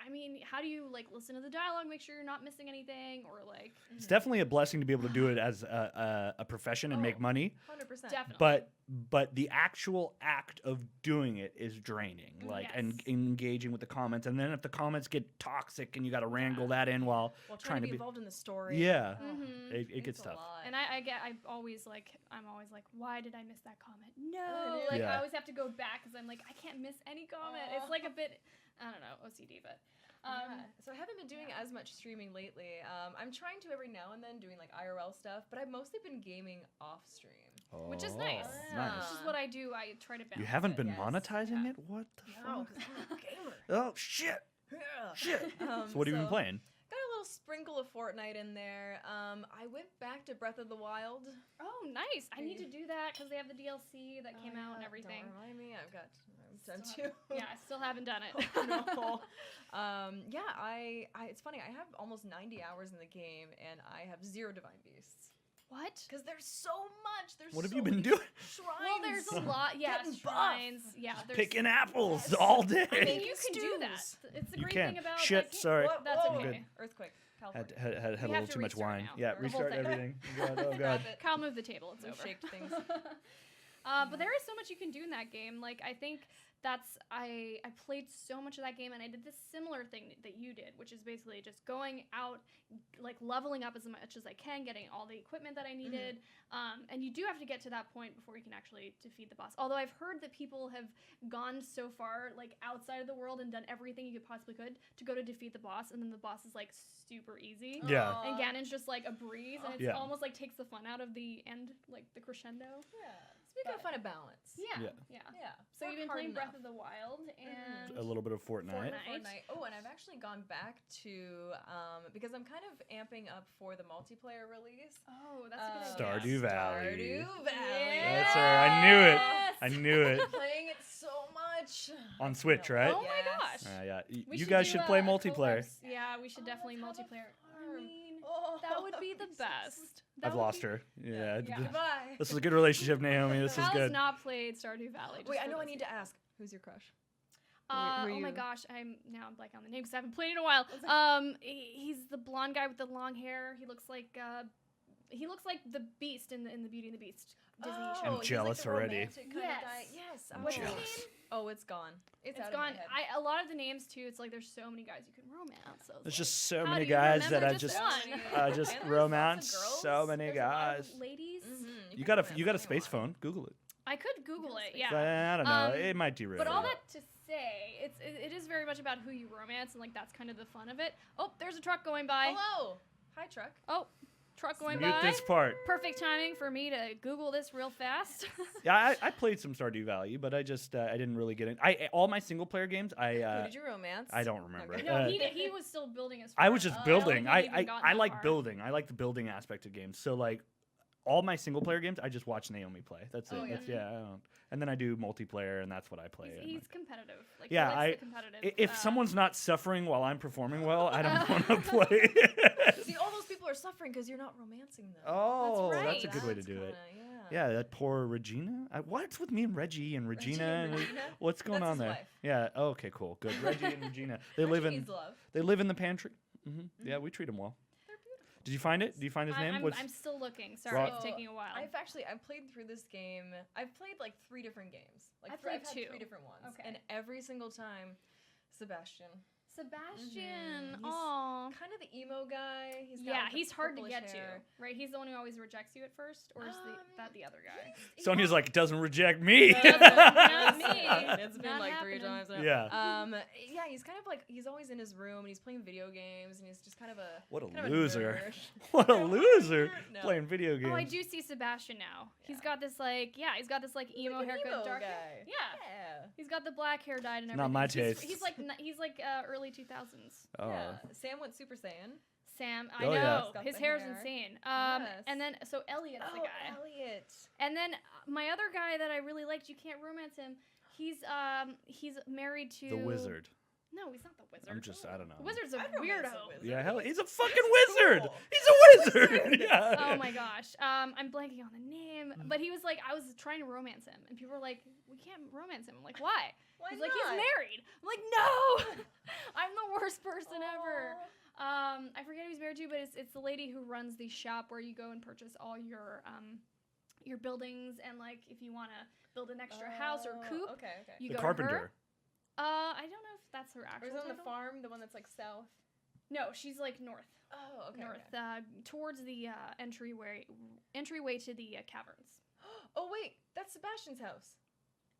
[SPEAKER 1] I mean, how do you like listen to the dialogue, make sure you're not missing anything, or like
[SPEAKER 3] It's definitely a blessing to be able to do it as a profession and make
[SPEAKER 2] Oh.
[SPEAKER 3] money.
[SPEAKER 2] 100%.
[SPEAKER 1] definitely.
[SPEAKER 3] But the actual act of doing it is draining. Like and
[SPEAKER 1] Yes.
[SPEAKER 3] engaging with the comments, and then if the comments get toxic and you got to wrangle that in while
[SPEAKER 2] While
[SPEAKER 3] trying
[SPEAKER 2] trying to
[SPEAKER 3] to
[SPEAKER 2] be
[SPEAKER 3] be-
[SPEAKER 2] involved in the story.
[SPEAKER 3] Yeah.
[SPEAKER 1] Mhm.
[SPEAKER 3] it
[SPEAKER 2] It's
[SPEAKER 3] gets
[SPEAKER 2] a
[SPEAKER 3] tough.
[SPEAKER 2] lot.
[SPEAKER 1] And I'm always like, why did I miss that comment? No,
[SPEAKER 2] Yeah.
[SPEAKER 1] like
[SPEAKER 3] Yeah.
[SPEAKER 1] I always have to go back because I'm like, I can't miss any comment. It's like a bit, I don't know, OCD, but
[SPEAKER 2] Yeah. So I haven't been doing as much streaming lately. I'm trying to every now and then doing like IRL stuff, but I've mostly been gaming off stream.
[SPEAKER 1] which is nice.
[SPEAKER 3] Oh,
[SPEAKER 2] Yeah.
[SPEAKER 1] Which is what I do. I try to balance.
[SPEAKER 3] You haven't
[SPEAKER 1] it.
[SPEAKER 3] been
[SPEAKER 2] yes.
[SPEAKER 3] monetizing
[SPEAKER 1] Yeah.
[SPEAKER 3] it? What the
[SPEAKER 2] No,
[SPEAKER 3] fuck?
[SPEAKER 2] because I'm a gamer.
[SPEAKER 3] Oh shit! Shit. So what have you been playing?
[SPEAKER 2] Got a little sprinkle of Fortnite in there. I went back to Breath of the Wild.
[SPEAKER 1] Oh, nice. I need to do that because they have the DLC that came out and everything.
[SPEAKER 2] Don't remind me. I've done too.
[SPEAKER 1] Yeah, I still haven't done it.
[SPEAKER 2] Oh, no. Yeah, I it's funny. I have almost 90 hours in the game, and I have 0 divine beasts.
[SPEAKER 1] What?
[SPEAKER 2] Because there's so much. There's
[SPEAKER 3] What have
[SPEAKER 2] so
[SPEAKER 3] you been
[SPEAKER 2] many
[SPEAKER 3] doing?
[SPEAKER 2] Shrines.
[SPEAKER 1] Well, there's a lot. Yeah,
[SPEAKER 2] Getting buff.
[SPEAKER 1] shrines. Yeah, there's.
[SPEAKER 3] Picking apples
[SPEAKER 2] Yes.
[SPEAKER 3] all day.
[SPEAKER 1] I mean,
[SPEAKER 2] Making
[SPEAKER 1] you can do that.
[SPEAKER 2] stews.
[SPEAKER 1] It's the
[SPEAKER 3] You
[SPEAKER 1] great
[SPEAKER 3] can.
[SPEAKER 1] thing about.
[SPEAKER 3] Shit,
[SPEAKER 1] like,
[SPEAKER 3] sorry.
[SPEAKER 1] That's
[SPEAKER 2] Whoa.
[SPEAKER 1] okay.
[SPEAKER 2] Earthquake. California.
[SPEAKER 3] Had a
[SPEAKER 1] We
[SPEAKER 3] little
[SPEAKER 1] have to
[SPEAKER 3] too much
[SPEAKER 1] restart
[SPEAKER 3] wine.
[SPEAKER 1] now.
[SPEAKER 3] Yeah,
[SPEAKER 1] The whole
[SPEAKER 3] restart
[SPEAKER 1] thing.
[SPEAKER 3] everything. God, oh god.
[SPEAKER 2] Grab it.
[SPEAKER 1] Kyle, move the table. It's
[SPEAKER 2] We
[SPEAKER 1] over.
[SPEAKER 2] shaked things.
[SPEAKER 1] But there is so much you can do in that game. Like I think I played so much of that game, and I did this similar thing that you did, which is basically just going out, like leveling up as much as I can, getting all the equipment that I needed. And you do have to get to that point before you can actually defeat the boss. Although I've heard that people have gone so far, like outside of the world, and done everything you possibly could to go to defeat the boss, and then the boss is like super easy.
[SPEAKER 3] Yeah.
[SPEAKER 1] And Ganon's just like a breeze, and it's
[SPEAKER 3] Yeah.
[SPEAKER 1] almost like takes the fun out of the end, like the crescendo.
[SPEAKER 2] Yeah. So we gotta find a balance.
[SPEAKER 1] Yeah.
[SPEAKER 3] Yeah.
[SPEAKER 2] Yeah.
[SPEAKER 1] So you've been
[SPEAKER 2] Work hard
[SPEAKER 1] playing Breath
[SPEAKER 2] enough.
[SPEAKER 1] of the Wild and
[SPEAKER 3] A little bit of Fortnite.
[SPEAKER 1] Fortnite.
[SPEAKER 2] Oh, and I've actually gone back to because I'm kind of amping up for the multiplayer release.
[SPEAKER 1] oh, that's a good idea.
[SPEAKER 3] Stardew Valley.
[SPEAKER 2] Stardew Valley.
[SPEAKER 3] That's right. I knew it.
[SPEAKER 1] Yes!
[SPEAKER 3] I knew it.
[SPEAKER 2] Playing it so much.
[SPEAKER 3] On Switch, right?
[SPEAKER 1] Oh my gosh.
[SPEAKER 3] Yeah.
[SPEAKER 1] We
[SPEAKER 3] You guys
[SPEAKER 1] do,
[SPEAKER 3] should play
[SPEAKER 1] a
[SPEAKER 3] multiplayer.
[SPEAKER 1] co-ops. Yeah, we should definitely
[SPEAKER 2] let's have a
[SPEAKER 1] multiplayer. I
[SPEAKER 2] farm.
[SPEAKER 1] mean,
[SPEAKER 2] Oh, Oh,
[SPEAKER 1] That would be the best. That
[SPEAKER 3] I've
[SPEAKER 1] would
[SPEAKER 3] lost
[SPEAKER 1] be-
[SPEAKER 3] her. Yeah.
[SPEAKER 1] Yeah.
[SPEAKER 2] Goodbay.
[SPEAKER 3] This is a good relationship, Naomi. This is
[SPEAKER 1] Hal's
[SPEAKER 3] good.
[SPEAKER 1] not played Stardew Valley. just
[SPEAKER 2] Wait, I
[SPEAKER 1] for
[SPEAKER 2] know I
[SPEAKER 1] those
[SPEAKER 2] need to ask. Who's your crush?
[SPEAKER 1] Oh
[SPEAKER 2] were
[SPEAKER 1] my
[SPEAKER 2] you-
[SPEAKER 1] gosh, I'm blanking on the name because I haven't played in a while. He's the blonde guy with the long hair. He looks like the Beast in the Beauty and the Beast Disney show.
[SPEAKER 3] I'm
[SPEAKER 2] he's
[SPEAKER 3] jealous
[SPEAKER 2] like the
[SPEAKER 3] already.
[SPEAKER 2] romantic kind of
[SPEAKER 1] Yes.
[SPEAKER 2] guy. Yes.
[SPEAKER 3] I'm
[SPEAKER 1] What's his
[SPEAKER 3] jealous.
[SPEAKER 1] name?
[SPEAKER 2] Oh, it's gone. It's out
[SPEAKER 1] gone.
[SPEAKER 2] Of my head.
[SPEAKER 1] A lot of the names too. It's like there's so many guys you can romance. So it's
[SPEAKER 3] There's
[SPEAKER 1] like,
[SPEAKER 3] just so
[SPEAKER 1] how
[SPEAKER 3] many
[SPEAKER 1] do you
[SPEAKER 3] guys that
[SPEAKER 1] remember
[SPEAKER 3] I
[SPEAKER 1] just
[SPEAKER 3] just
[SPEAKER 1] one?
[SPEAKER 3] I just
[SPEAKER 2] And there's lots of
[SPEAKER 3] romance.
[SPEAKER 2] girls.
[SPEAKER 3] So many
[SPEAKER 1] there's a lot
[SPEAKER 3] guys.
[SPEAKER 1] of ladies.
[SPEAKER 2] Mhm.
[SPEAKER 3] You
[SPEAKER 2] can
[SPEAKER 3] got a
[SPEAKER 2] romance
[SPEAKER 3] space
[SPEAKER 2] anyone.
[SPEAKER 3] phone. Google it.
[SPEAKER 1] I could Google it.
[SPEAKER 2] space
[SPEAKER 1] Yeah.
[SPEAKER 3] I don't know.
[SPEAKER 1] Um,
[SPEAKER 3] It might derail.
[SPEAKER 1] But all
[SPEAKER 3] you.
[SPEAKER 1] that to say, it is very much about who you romance, and like that's kind of the fun of it. Oh, there's a truck going by.
[SPEAKER 2] Hello. Hi, truck.
[SPEAKER 1] Oh, truck going
[SPEAKER 3] Mute
[SPEAKER 1] by.
[SPEAKER 3] this part.
[SPEAKER 1] Perfect timing for me to Google this real fast.
[SPEAKER 3] Yeah, I played some Stardew Valley, but I just I didn't really get in. All my single player games,
[SPEAKER 2] Who did you romance?
[SPEAKER 3] I don't remember.
[SPEAKER 2] Okay.
[SPEAKER 1] no, he was still building his.
[SPEAKER 3] I was
[SPEAKER 1] farm.
[SPEAKER 3] just
[SPEAKER 1] I don't
[SPEAKER 3] building.
[SPEAKER 1] think he'd even gotten
[SPEAKER 3] I
[SPEAKER 1] that
[SPEAKER 3] like
[SPEAKER 1] far.
[SPEAKER 3] building. I like the building aspect of games. So like all my single player games, I just watch Naomi play. That's it.
[SPEAKER 2] Oh, yeah.
[SPEAKER 3] That's, I don't. And then I do multiplayer, and that's what I play. And,
[SPEAKER 1] He's
[SPEAKER 3] like,
[SPEAKER 1] competitive. Like,
[SPEAKER 3] Yeah,
[SPEAKER 1] he likes the competitive.
[SPEAKER 3] if someone's not suffering while I'm performing well, I don't want to play.
[SPEAKER 2] See, all those people are suffering because you're not romancing them.
[SPEAKER 3] Oh,
[SPEAKER 1] That's
[SPEAKER 3] that's a
[SPEAKER 1] right.
[SPEAKER 3] good way to
[SPEAKER 2] That's
[SPEAKER 3] do it.
[SPEAKER 2] kinda-
[SPEAKER 3] Yeah, that poor Regina. What's with me and Reggie and Regina?
[SPEAKER 2] and Regina?
[SPEAKER 3] What's going
[SPEAKER 2] That's
[SPEAKER 3] on
[SPEAKER 2] his
[SPEAKER 3] there?
[SPEAKER 2] wife.
[SPEAKER 3] Yeah. Oh, okay. Cool. Good. Reggie and Regina. They
[SPEAKER 2] Reggie
[SPEAKER 3] live in.
[SPEAKER 2] needs love.
[SPEAKER 3] They live in the pantry. Yeah, we treat them well.
[SPEAKER 2] They're beautiful.
[SPEAKER 3] Did you find it? Did you find his name?
[SPEAKER 1] I'm still looking. Sorry,
[SPEAKER 3] Rock-
[SPEAKER 1] it's taking a while.
[SPEAKER 2] I've played through this game. I've played like 3 different games. Like
[SPEAKER 1] I've
[SPEAKER 2] I've
[SPEAKER 1] played
[SPEAKER 2] had
[SPEAKER 1] 2.
[SPEAKER 2] 3 different ones.
[SPEAKER 1] Okay.
[SPEAKER 2] And every single time, Sebastian.
[SPEAKER 1] Sebastian.
[SPEAKER 2] He's
[SPEAKER 1] Aw.
[SPEAKER 2] Kind of the emo guy. He's got,
[SPEAKER 1] Yeah,
[SPEAKER 2] like, the
[SPEAKER 1] he's hard to
[SPEAKER 2] purplish
[SPEAKER 1] get
[SPEAKER 2] hair.
[SPEAKER 1] to, right? He's the one who always rejects you at first, or is that the other guy?
[SPEAKER 3] Sonya's like, doesn't reject me.
[SPEAKER 1] Not me.
[SPEAKER 2] It's been
[SPEAKER 1] Not
[SPEAKER 2] like 3
[SPEAKER 1] happening.
[SPEAKER 2] times now.
[SPEAKER 3] Yeah.
[SPEAKER 2] Yeah, he's kind of like he's always in his room and he's playing video games and he's just kind of a
[SPEAKER 3] What a
[SPEAKER 2] kind of
[SPEAKER 3] loser.
[SPEAKER 2] nerd.
[SPEAKER 3] What a
[SPEAKER 2] Yeah,
[SPEAKER 3] loser
[SPEAKER 2] No.
[SPEAKER 3] playing video games.
[SPEAKER 1] Oh, I do see Sebastian now. He's
[SPEAKER 2] Yeah.
[SPEAKER 1] got this like emo
[SPEAKER 2] Like an
[SPEAKER 1] haircut,
[SPEAKER 2] emo
[SPEAKER 1] dark
[SPEAKER 2] guy.
[SPEAKER 1] hair. Yeah.
[SPEAKER 2] Yeah.
[SPEAKER 1] He's got the black hair dyed and everything.
[SPEAKER 3] Not my
[SPEAKER 1] He's-
[SPEAKER 3] taste.
[SPEAKER 1] He's like early 2000s.
[SPEAKER 3] Oh.
[SPEAKER 2] Yeah. Sam went Super Saiyan.
[SPEAKER 1] Sam, I
[SPEAKER 3] Oh, yeah.
[SPEAKER 1] know
[SPEAKER 2] He's got
[SPEAKER 1] his
[SPEAKER 2] the
[SPEAKER 1] hair's
[SPEAKER 2] hair.
[SPEAKER 1] insane.
[SPEAKER 2] Yes.
[SPEAKER 1] And then so Elliot's the guy.
[SPEAKER 2] Elliot.
[SPEAKER 1] And then my other guy that I really liked, you can't romance him. He's married to
[SPEAKER 3] The wizard.
[SPEAKER 1] No, he's not the wizard.
[SPEAKER 3] I don't know.
[SPEAKER 1] The wizard's a
[SPEAKER 2] I'd romance
[SPEAKER 1] weirdo.
[SPEAKER 2] a wizard.
[SPEAKER 3] Yeah, hell, he's a
[SPEAKER 2] He's
[SPEAKER 3] fucking
[SPEAKER 2] so
[SPEAKER 3] wizard.
[SPEAKER 2] cool.
[SPEAKER 3] He's a wizard. Yeah.
[SPEAKER 1] Oh my gosh. I'm blanking on the name, but he was like, I was trying to romance him, and people were like, we can't romance him. I'm like, why?
[SPEAKER 2] Why
[SPEAKER 1] He's
[SPEAKER 2] not?
[SPEAKER 1] like, he's married. I'm like, no, I'm the worst person ever. I forget who he's married to, but it's the lady who runs the shop where you go and purchase all your buildings, and like if you want to build an extra house or coop,
[SPEAKER 2] Okay.
[SPEAKER 1] you
[SPEAKER 3] The
[SPEAKER 1] go
[SPEAKER 3] carpenter.
[SPEAKER 1] to her. I don't know if that's her
[SPEAKER 2] Or
[SPEAKER 1] actual
[SPEAKER 2] is it on the
[SPEAKER 1] title.
[SPEAKER 2] farm, the one that's like south?
[SPEAKER 1] No, she's like north.
[SPEAKER 2] Oh, okay.
[SPEAKER 1] North,
[SPEAKER 2] okay.
[SPEAKER 1] towards the entryway to the caverns.
[SPEAKER 2] Oh wait, that's Sebastian's house.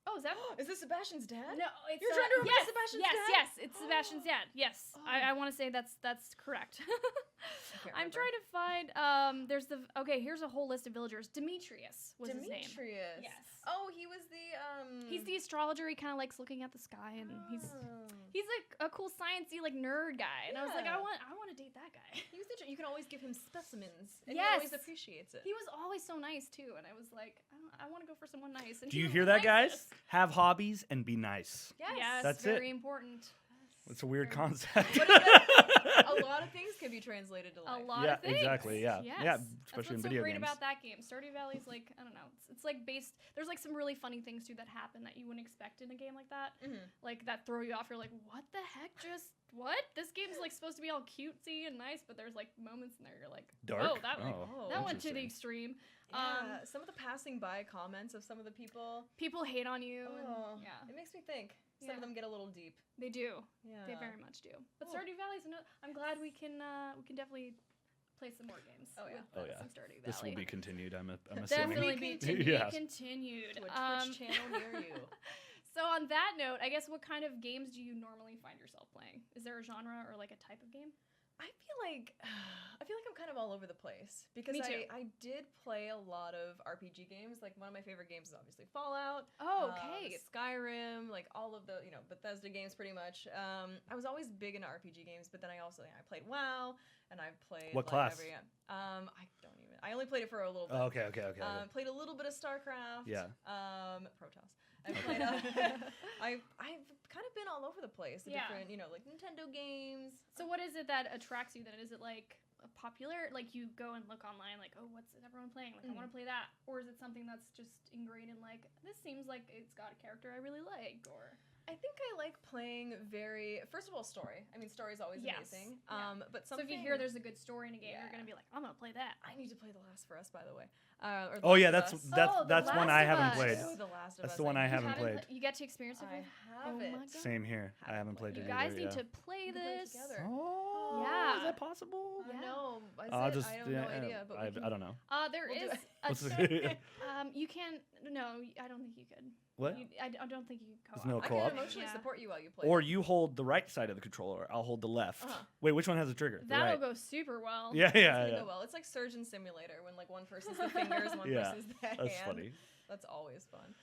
[SPEAKER 1] Oh, is that?
[SPEAKER 2] Is this Sebastian's dad?
[SPEAKER 1] No, it's
[SPEAKER 2] You're trying to remember
[SPEAKER 1] yes,
[SPEAKER 2] Sebastian's
[SPEAKER 1] yes,
[SPEAKER 2] dad?
[SPEAKER 1] yes, it's Sebastian's dad. Yes,
[SPEAKER 2] Oh.
[SPEAKER 1] I want to say that's correct.
[SPEAKER 2] can't
[SPEAKER 1] I'm
[SPEAKER 2] remember.
[SPEAKER 1] trying to find. Here's a whole list of villagers. Demetrius was his name.
[SPEAKER 2] Demetrius.
[SPEAKER 1] Yes.
[SPEAKER 2] Oh, he was the
[SPEAKER 1] He's the astrologer. He kind of likes looking at the sky, and he's a cool sciencey like nerd guy. And I was like,
[SPEAKER 2] Yeah.
[SPEAKER 1] I want to date that guy.
[SPEAKER 2] He was you can always give him specimens, and
[SPEAKER 1] Yes.
[SPEAKER 2] he always appreciates it.
[SPEAKER 1] He was always so nice too, and I was like, I want to go for someone nice. And
[SPEAKER 3] Do
[SPEAKER 1] he
[SPEAKER 3] you
[SPEAKER 1] was
[SPEAKER 3] hear
[SPEAKER 1] the
[SPEAKER 3] that, guys?
[SPEAKER 1] nicest.
[SPEAKER 3] Have hobbies and be nice.
[SPEAKER 1] Yes,
[SPEAKER 3] That's
[SPEAKER 1] very
[SPEAKER 3] it.
[SPEAKER 1] important.
[SPEAKER 3] It's a weird
[SPEAKER 2] Very-
[SPEAKER 3] concept.
[SPEAKER 2] But again, a lot of things can be translated to
[SPEAKER 1] A
[SPEAKER 2] life.
[SPEAKER 1] lot
[SPEAKER 3] Yeah,
[SPEAKER 1] of things.
[SPEAKER 3] exactly, yeah.
[SPEAKER 1] Yes.
[SPEAKER 3] Yeah,
[SPEAKER 1] That's
[SPEAKER 3] especially in
[SPEAKER 1] what's
[SPEAKER 3] video
[SPEAKER 1] so great
[SPEAKER 3] games.
[SPEAKER 1] about that game. Stardew Valley's like, I don't know. It's like based. There's like some really funny things too that happen that you wouldn't expect in a game like that.
[SPEAKER 2] Mhm.
[SPEAKER 1] Like that throw you off. You're like, what the heck? Just what? This game's like supposed to be all cutesy and nice, but there's like moments in there you're like,
[SPEAKER 3] Dark?
[SPEAKER 1] oh, that
[SPEAKER 3] Oh,
[SPEAKER 1] that went to the
[SPEAKER 3] interesting.
[SPEAKER 1] extreme.
[SPEAKER 2] Yeah, some of the passing by comments of some of the people.
[SPEAKER 1] People hate on you.
[SPEAKER 2] Oh,
[SPEAKER 1] And, yeah,
[SPEAKER 2] It makes me think. Some
[SPEAKER 1] Yeah.
[SPEAKER 2] of them get a little deep.
[SPEAKER 1] they do.
[SPEAKER 2] Yeah.
[SPEAKER 1] They very much do. But
[SPEAKER 2] Cool.
[SPEAKER 1] Stardew Valley's another. I'm glad we can definitely play some more games.
[SPEAKER 2] Oh, yeah.
[SPEAKER 1] with,
[SPEAKER 3] Oh, yeah.
[SPEAKER 1] some Stardew Valley.
[SPEAKER 3] This will be continued, I'm assuming.
[SPEAKER 1] Definitely be
[SPEAKER 2] Continued.
[SPEAKER 3] Yes.
[SPEAKER 1] continued.
[SPEAKER 2] To a Twitch channel near you.
[SPEAKER 1] So on that note, I guess what kind of games do you normally find yourself playing? Is there a genre or like a type of game?
[SPEAKER 2] I feel like I'm kind of all over the place because
[SPEAKER 1] Me too.
[SPEAKER 2] I did play a lot of RPG games. Like one of my favorite games is obviously Fallout.
[SPEAKER 1] Oh, okay.
[SPEAKER 2] Skyrim, like all of the Bethesda games pretty much. I was always big into RPG games, but then I also I played WoW and I played
[SPEAKER 3] What
[SPEAKER 2] like,
[SPEAKER 3] class?
[SPEAKER 2] I only played it for a little bit.
[SPEAKER 3] Oh, okay.
[SPEAKER 2] Played a little bit of StarCraft.
[SPEAKER 3] Yeah.
[SPEAKER 2] Protoss. I played. I've kind of been all over the place. The
[SPEAKER 1] Yeah.
[SPEAKER 2] different like Nintendo games.
[SPEAKER 1] So what is it that attracts you then? Is it like popular? Like you go and look online, like, oh, what's everyone playing? Like I want to play that, or is it something that's just ingrained in like this seems like it's got a character I really like, or
[SPEAKER 2] I think I like playing first of all, story. I mean, story is always amazing. But
[SPEAKER 1] so if you hear there's a good story in a game, you're gonna be like, I'm gonna play that.
[SPEAKER 2] I need to play The Last of Us, by the way.
[SPEAKER 3] Oh yeah, that's
[SPEAKER 1] The
[SPEAKER 3] that's one
[SPEAKER 1] Last
[SPEAKER 3] I
[SPEAKER 1] of
[SPEAKER 3] haven't
[SPEAKER 1] Us.
[SPEAKER 3] played.
[SPEAKER 2] The Last of
[SPEAKER 3] That's
[SPEAKER 2] Us.
[SPEAKER 3] the one I haven't played.
[SPEAKER 1] You get to experience it.
[SPEAKER 2] I
[SPEAKER 1] with?
[SPEAKER 2] have
[SPEAKER 1] Oh
[SPEAKER 2] it.
[SPEAKER 1] my God.
[SPEAKER 3] Same here. I haven't played
[SPEAKER 1] You
[SPEAKER 3] it
[SPEAKER 1] guys
[SPEAKER 3] either,
[SPEAKER 1] need
[SPEAKER 3] yeah.
[SPEAKER 1] to play
[SPEAKER 2] We can play
[SPEAKER 1] this.
[SPEAKER 2] together.
[SPEAKER 3] Oh,
[SPEAKER 1] Yeah.
[SPEAKER 3] is that possible?
[SPEAKER 1] Yeah.
[SPEAKER 2] No,
[SPEAKER 3] I'll just
[SPEAKER 2] I have no idea. But
[SPEAKER 3] I don't know.
[SPEAKER 1] There
[SPEAKER 2] We'll do
[SPEAKER 1] is
[SPEAKER 2] it.
[SPEAKER 1] you can no, I don't think you could.
[SPEAKER 3] What?
[SPEAKER 1] I don't think you can co-op.
[SPEAKER 3] There's no
[SPEAKER 2] I
[SPEAKER 3] co-op?
[SPEAKER 2] can emotionally
[SPEAKER 1] Yeah.
[SPEAKER 2] support you while you play.
[SPEAKER 3] Or you hold the right side of the controller. I'll hold the left.
[SPEAKER 2] Uh-huh.
[SPEAKER 3] Wait, which one has the trigger? The
[SPEAKER 1] That'll
[SPEAKER 3] right.
[SPEAKER 1] go super well.
[SPEAKER 3] Yeah,
[SPEAKER 2] It's
[SPEAKER 3] yeah,
[SPEAKER 2] gonna
[SPEAKER 3] yeah.
[SPEAKER 2] go well. It's like Surgeon Simulator when like one person's the fingers, and one
[SPEAKER 3] Yeah,
[SPEAKER 2] person's the hand.
[SPEAKER 3] That's funny.
[SPEAKER 2] That's always fun.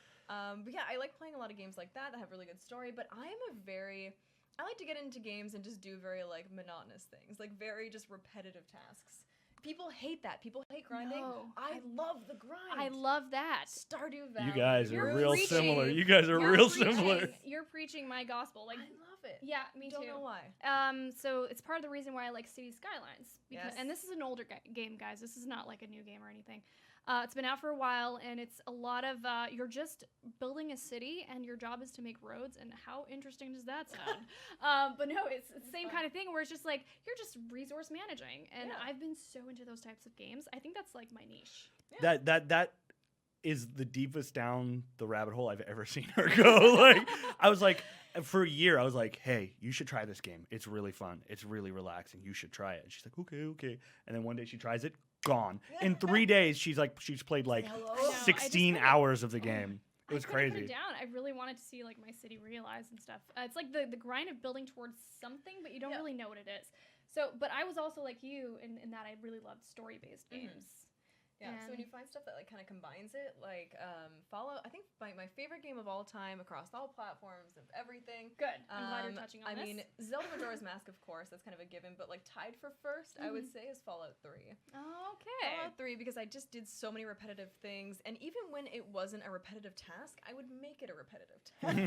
[SPEAKER 2] But yeah, I like playing a lot of games like that have really good story. But I like to get into games and just do very like monotonous things, like very just repetitive tasks. People hate that. People hate grinding.
[SPEAKER 1] No,
[SPEAKER 2] I love the grind.
[SPEAKER 1] I love that.
[SPEAKER 2] Stardew Valley.
[SPEAKER 3] You guys
[SPEAKER 1] You're
[SPEAKER 3] are real
[SPEAKER 1] preaching.
[SPEAKER 3] similar. You guys are
[SPEAKER 1] You're
[SPEAKER 3] real
[SPEAKER 1] preaching-
[SPEAKER 3] similar.
[SPEAKER 1] You're preaching my gospel. Like
[SPEAKER 2] I love it.
[SPEAKER 1] yeah, me
[SPEAKER 2] Don't
[SPEAKER 1] too.
[SPEAKER 2] know why.
[SPEAKER 1] So it's part of the reason why I like City Skylines.
[SPEAKER 2] Yes.
[SPEAKER 1] And this is an older game, guys. This is not like a new game or anything. It's been out for a while, and it's a lot of you're just building a city, and your job is to make roads. And how interesting does that sound? But no, it's the same kind of thing where it's just like you're just resource managing, and
[SPEAKER 2] Yeah.
[SPEAKER 1] I've been so into those types of games. I think that's like my niche.
[SPEAKER 2] Yeah.
[SPEAKER 3] That is the deepest down the rabbit hole I've ever seen her go. Like I was like, for a year, I was like, hey, you should try this game. It's really fun. It's really relaxing. You should try it. And she's like, okay. And then one day she tries it, gone. In 3 days, she's played like
[SPEAKER 2] Hello.
[SPEAKER 1] I know, I just
[SPEAKER 3] 16
[SPEAKER 1] couldn't-
[SPEAKER 3] hours of the game. It was
[SPEAKER 1] I couldn't put
[SPEAKER 3] crazy.
[SPEAKER 1] it down. I really wanted to see like my city realized and stuff. It's like the grind of building towards something, but you don't really know what it is. So, but I was also like you in that I really loved story-based games.
[SPEAKER 2] Yeah, so when you find stuff that like kind of combines it, like Fallout, I think my favorite game of all time across all platforms of everything.
[SPEAKER 1] Good. I'm glad you're touching on
[SPEAKER 2] I
[SPEAKER 1] this.
[SPEAKER 2] mean, Zelda Majora's Mask, of course, that's kind of a given, but like tied for first, I would say, is Fallout 3.
[SPEAKER 1] Okay.
[SPEAKER 2] Fallout 3 because I just did so many repetitive things, and even when it wasn't a repetitive task, I would make it a repetitive task.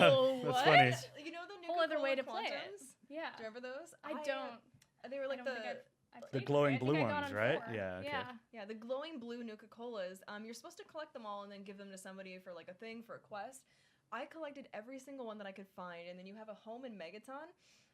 [SPEAKER 1] Oh,
[SPEAKER 3] That's
[SPEAKER 1] what?
[SPEAKER 3] funny.
[SPEAKER 2] You know the
[SPEAKER 1] Whole other way to
[SPEAKER 2] Nuka-Cola
[SPEAKER 1] play it.
[SPEAKER 2] Quantums?
[SPEAKER 1] Yeah.
[SPEAKER 2] Do you remember those?
[SPEAKER 1] I don't.
[SPEAKER 2] They were like
[SPEAKER 1] I don't think I've
[SPEAKER 3] The
[SPEAKER 1] played
[SPEAKER 3] glowing
[SPEAKER 1] it. I
[SPEAKER 3] blue
[SPEAKER 1] think I got
[SPEAKER 3] ones,
[SPEAKER 1] on
[SPEAKER 3] right?
[SPEAKER 1] 4.
[SPEAKER 3] Yeah, okay.
[SPEAKER 2] Yeah, the glowing blue Nuka-Colas. You're supposed to collect them all and then give them to somebody for like a thing, for a quest. I collected every single one that I could find, and then you have a home in Megaton,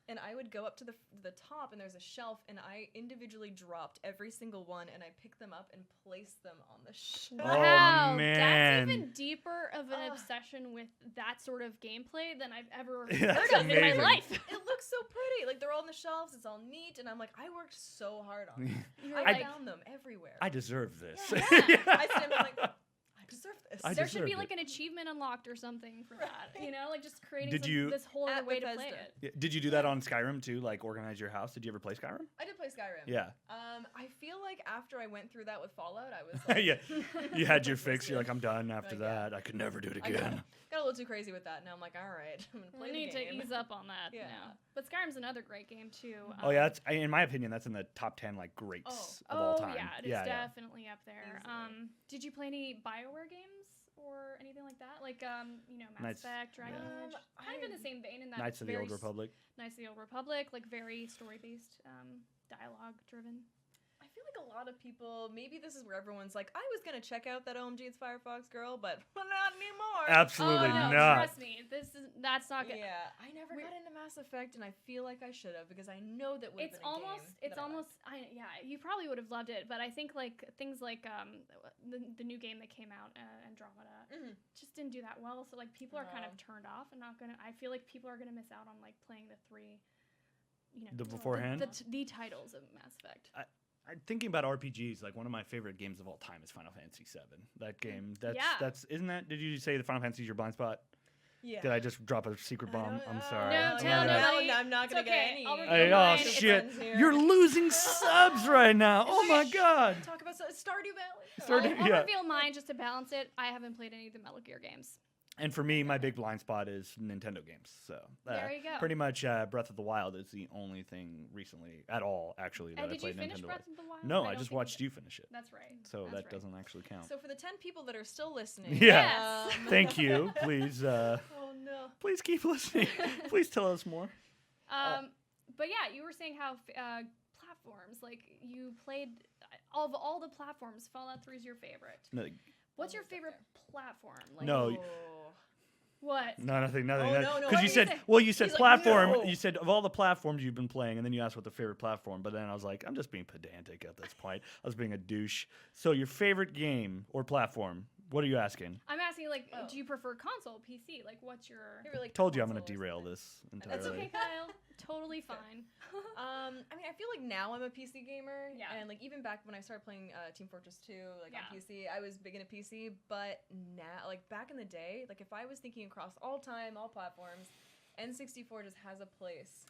[SPEAKER 2] and I would go up to the top, and there's a shelf, and I individually dropped every single one, and I picked them up and placed them on the shelf.
[SPEAKER 1] Wow,
[SPEAKER 3] man.
[SPEAKER 1] that's even deeper of an
[SPEAKER 2] Ugh.
[SPEAKER 1] obsession with that sort of gameplay than I've ever
[SPEAKER 3] Yeah,
[SPEAKER 1] heard
[SPEAKER 3] that's
[SPEAKER 1] of in my
[SPEAKER 3] amazing.
[SPEAKER 1] life.
[SPEAKER 2] It looks so pretty. Like, they're all on the shelves, it's all neat, and I'm like, I worked so hard on it.
[SPEAKER 1] You're
[SPEAKER 2] I
[SPEAKER 1] like,
[SPEAKER 2] found them everywhere.
[SPEAKER 3] I deserve this.
[SPEAKER 2] Yeah. I stand there like, I deserve this.
[SPEAKER 3] I
[SPEAKER 1] there should be
[SPEAKER 3] deserved
[SPEAKER 1] like an achievement unlocked or something for that. You know, like just creating
[SPEAKER 3] Did you-
[SPEAKER 1] this whole other
[SPEAKER 2] At
[SPEAKER 1] way to play
[SPEAKER 2] Bethesda.
[SPEAKER 1] it.
[SPEAKER 3] Yeah, did you do that on Skyrim too? Like organize your house? Did you ever play Skyrim?
[SPEAKER 2] I did play Skyrim.
[SPEAKER 3] Yeah.
[SPEAKER 2] I feel like after I went through that with Fallout, I was like,
[SPEAKER 3] Yeah. You had your fix. You're like, I'm done after
[SPEAKER 2] Like, yeah.
[SPEAKER 3] that. I could never do it
[SPEAKER 2] I
[SPEAKER 3] again.
[SPEAKER 2] got a little too crazy with that. Now I'm like, all right, I'm gonna play
[SPEAKER 1] I need
[SPEAKER 2] the game.
[SPEAKER 1] to ease up on that.
[SPEAKER 2] Yeah.
[SPEAKER 1] now. But Skyrim's another great game too.
[SPEAKER 3] Oh yeah, that's in my opinion, that's in the top 10 like greats of all time.
[SPEAKER 1] yeah, it is definitely up there.
[SPEAKER 2] Easily.
[SPEAKER 1] Did you play any BioWare games or anything like that? Like you know, Mass
[SPEAKER 3] Knights-
[SPEAKER 1] Effect, Dragon
[SPEAKER 3] yeah.
[SPEAKER 1] Age, kind of in the same vein in that
[SPEAKER 3] Knights of the
[SPEAKER 1] very
[SPEAKER 3] Old Republic.
[SPEAKER 1] Knights of the Old Republic, like very story-based, dialogue driven.
[SPEAKER 2] I feel like a lot of people, maybe this is where everyone's like, I was gonna check out that OMGItsFireFoxx girl, but not anymore.
[SPEAKER 3] Absolutely
[SPEAKER 1] Oh, no,
[SPEAKER 3] not.
[SPEAKER 1] trust me, that's not good.
[SPEAKER 2] Yeah, I never got into Mass Effect, and I feel like I should have because I know that would have
[SPEAKER 1] It's
[SPEAKER 2] been a
[SPEAKER 1] almost,
[SPEAKER 2] game that I liked.
[SPEAKER 1] yeah, you probably would have loved it, but I think like things like the new game that came out, Andromeda, just didn't do that well. So like people are kind of turned off and not gonna. I feel like people are gonna miss out on like playing the 3, you know,
[SPEAKER 3] The beforehand?
[SPEAKER 1] the titles of Mass Effect.
[SPEAKER 3] I'm thinking about RPGs. Like one of my favorite games of all time is Final Fantasy VII. That game.
[SPEAKER 1] Yeah.
[SPEAKER 3] That's isn't that? Did you say the Final Fantasy is your blind spot?
[SPEAKER 2] Yeah.
[SPEAKER 3] Did I just drop a secret bomb? I'm sorry.
[SPEAKER 1] No,
[SPEAKER 3] I'm
[SPEAKER 1] tell
[SPEAKER 3] gonna-
[SPEAKER 1] nobody.
[SPEAKER 2] I'm not
[SPEAKER 1] It's
[SPEAKER 2] gonna
[SPEAKER 1] okay.
[SPEAKER 2] get any.
[SPEAKER 1] I'll reveal
[SPEAKER 3] Hey, oh
[SPEAKER 1] mine.
[SPEAKER 3] shit!
[SPEAKER 2] Friends here.
[SPEAKER 3] You're losing subs right now. Oh my god.
[SPEAKER 2] Talk about Stardew Valley.
[SPEAKER 3] Stardew-
[SPEAKER 1] I'll
[SPEAKER 3] yeah.
[SPEAKER 1] reveal mine just to balance it. I haven't played any of the Metal Gear games.
[SPEAKER 3] And for me, my big blind spot is Nintendo games. So
[SPEAKER 1] There you go.
[SPEAKER 3] pretty much Breath of the Wild is the only thing recently at all actually that
[SPEAKER 1] And
[SPEAKER 3] I
[SPEAKER 1] did you
[SPEAKER 3] played
[SPEAKER 1] finish
[SPEAKER 3] Nintendo
[SPEAKER 1] Breath
[SPEAKER 3] with.
[SPEAKER 1] of the Wild?
[SPEAKER 3] No, I
[SPEAKER 1] don't
[SPEAKER 3] just
[SPEAKER 1] think
[SPEAKER 3] watched
[SPEAKER 1] you
[SPEAKER 3] you finish it.
[SPEAKER 1] That's right.
[SPEAKER 3] So
[SPEAKER 1] That's
[SPEAKER 3] that
[SPEAKER 1] right.
[SPEAKER 3] doesn't actually count.
[SPEAKER 2] So for the 10 people that are still listening,
[SPEAKER 3] Yeah.
[SPEAKER 1] Yes.
[SPEAKER 3] Thank you. Please,
[SPEAKER 2] Oh no.
[SPEAKER 3] please keep listening. Please tell us more.
[SPEAKER 1] But yeah, you were saying how platforms. Like you played of all the platforms, Fallout 3 is your favorite.
[SPEAKER 3] No,
[SPEAKER 1] What's your favorite platform? Like,
[SPEAKER 3] No.
[SPEAKER 1] What?
[SPEAKER 3] no, nothing.
[SPEAKER 2] Oh, no,
[SPEAKER 3] Because
[SPEAKER 2] what
[SPEAKER 3] you
[SPEAKER 2] did
[SPEAKER 3] said,
[SPEAKER 1] say?
[SPEAKER 3] well, you said
[SPEAKER 2] He's like,
[SPEAKER 3] platform.
[SPEAKER 2] no.
[SPEAKER 3] You said of all the platforms you've been playing, and then you asked what the favorite platform. But then I was like, I'm just being pedantic at this point. I was being a douche. So your favorite game or platform? What are you asking?
[SPEAKER 1] I'm asking, like,
[SPEAKER 2] Oh.
[SPEAKER 1] do you prefer console, PC? Like, what's your?
[SPEAKER 2] They were like
[SPEAKER 3] Told you I'm going to
[SPEAKER 2] consoles.
[SPEAKER 3] derail this entirely.
[SPEAKER 1] That's okay, Kyle. Totally fine.
[SPEAKER 2] I mean, I feel like now I'm a PC gamer,
[SPEAKER 1] Yeah.
[SPEAKER 2] and like even back when I started playing Team Fortress 2, like
[SPEAKER 1] Yeah.
[SPEAKER 2] on PC, I was big into PC. But now, like back in the day, like if I was thinking across all time, all platforms, N64 just has a place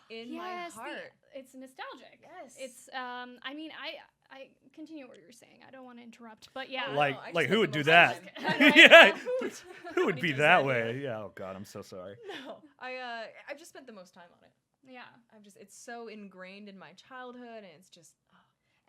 [SPEAKER 2] in my heart.
[SPEAKER 1] It's nostalgic.
[SPEAKER 2] Yes.
[SPEAKER 1] It's I mean, I continue what you're saying. I don't want to interrupt, but yeah.
[SPEAKER 2] Oh,
[SPEAKER 3] Like,
[SPEAKER 2] no, I just
[SPEAKER 3] like who
[SPEAKER 2] had
[SPEAKER 3] would
[SPEAKER 2] the
[SPEAKER 3] do
[SPEAKER 2] most
[SPEAKER 3] that?
[SPEAKER 2] fun.
[SPEAKER 1] Right?
[SPEAKER 3] Yeah. Who would
[SPEAKER 2] Nobody
[SPEAKER 3] be
[SPEAKER 2] does
[SPEAKER 3] that
[SPEAKER 2] that
[SPEAKER 3] way?
[SPEAKER 2] here.
[SPEAKER 3] Yeah. Oh God, I'm so sorry.
[SPEAKER 2] No, I've just spent the most time on it.
[SPEAKER 1] Yeah.
[SPEAKER 2] It's so ingrained in my childhood, and it's just.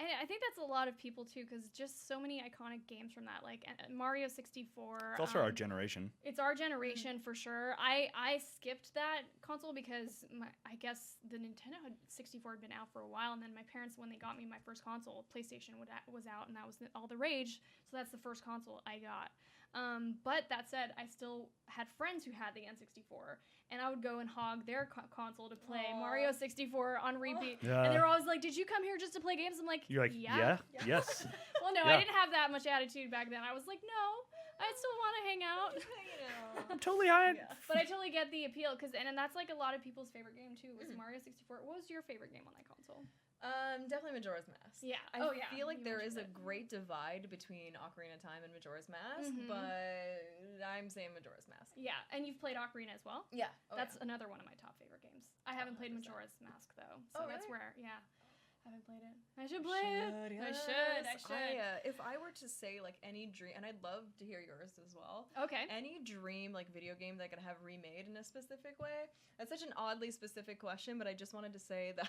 [SPEAKER 1] And I think that's a lot of people too, because just so many iconic games from that, like Mario 64.
[SPEAKER 3] It's also our generation.
[SPEAKER 1] It's our generation for sure. I skipped that console because I guess the Nintendo 64 had been out for a while, and then my parents, when they got me my first console, PlayStation was out, and that was all the rage. So that's the first console I got. But that said, I still had friends who had the N64, and I would go and hog their console to play
[SPEAKER 2] Aw.
[SPEAKER 1] Mario 64 on repeat.
[SPEAKER 3] Yeah.
[SPEAKER 1] And they were always like, "Did you come here just to play games?" I'm like,
[SPEAKER 3] You're like,
[SPEAKER 1] yeah.
[SPEAKER 3] yes.
[SPEAKER 1] Well, no,
[SPEAKER 3] Yeah.
[SPEAKER 1] I didn't have that much attitude back then. I was like, no, I still want to hang out.
[SPEAKER 3] I'm totally high.
[SPEAKER 2] Yeah.
[SPEAKER 1] But I totally get the appeal, and that's like a lot of people's favorite game too, was
[SPEAKER 2] Mhm.
[SPEAKER 1] Mario 64. What was your favorite game on that console?
[SPEAKER 2] Definitely Majora's Mask.
[SPEAKER 1] Yeah.
[SPEAKER 2] I
[SPEAKER 1] yeah.
[SPEAKER 2] feel like
[SPEAKER 1] You
[SPEAKER 2] there is
[SPEAKER 1] mentioned
[SPEAKER 2] a
[SPEAKER 1] it.
[SPEAKER 2] great divide between Ocarina of Time and Majora's Mask,
[SPEAKER 1] Mhm.
[SPEAKER 2] but I'm saying Majora's Mask.
[SPEAKER 1] Yeah, and you've played Ocarina as well.
[SPEAKER 2] Yeah.
[SPEAKER 1] That's another one of my top favorite games. I haven't played
[SPEAKER 2] 100%.
[SPEAKER 1] Majora's Mask though, so
[SPEAKER 2] Oh,
[SPEAKER 1] that's
[SPEAKER 2] really?
[SPEAKER 1] where I haven't played it. I should play it. I should.
[SPEAKER 2] If I were to say like any dream, and I'd love to hear yours as well.
[SPEAKER 1] Okay.
[SPEAKER 2] Any dream like video game that I could have remade in a specific way? That's such an oddly specific question, but I just wanted to say that.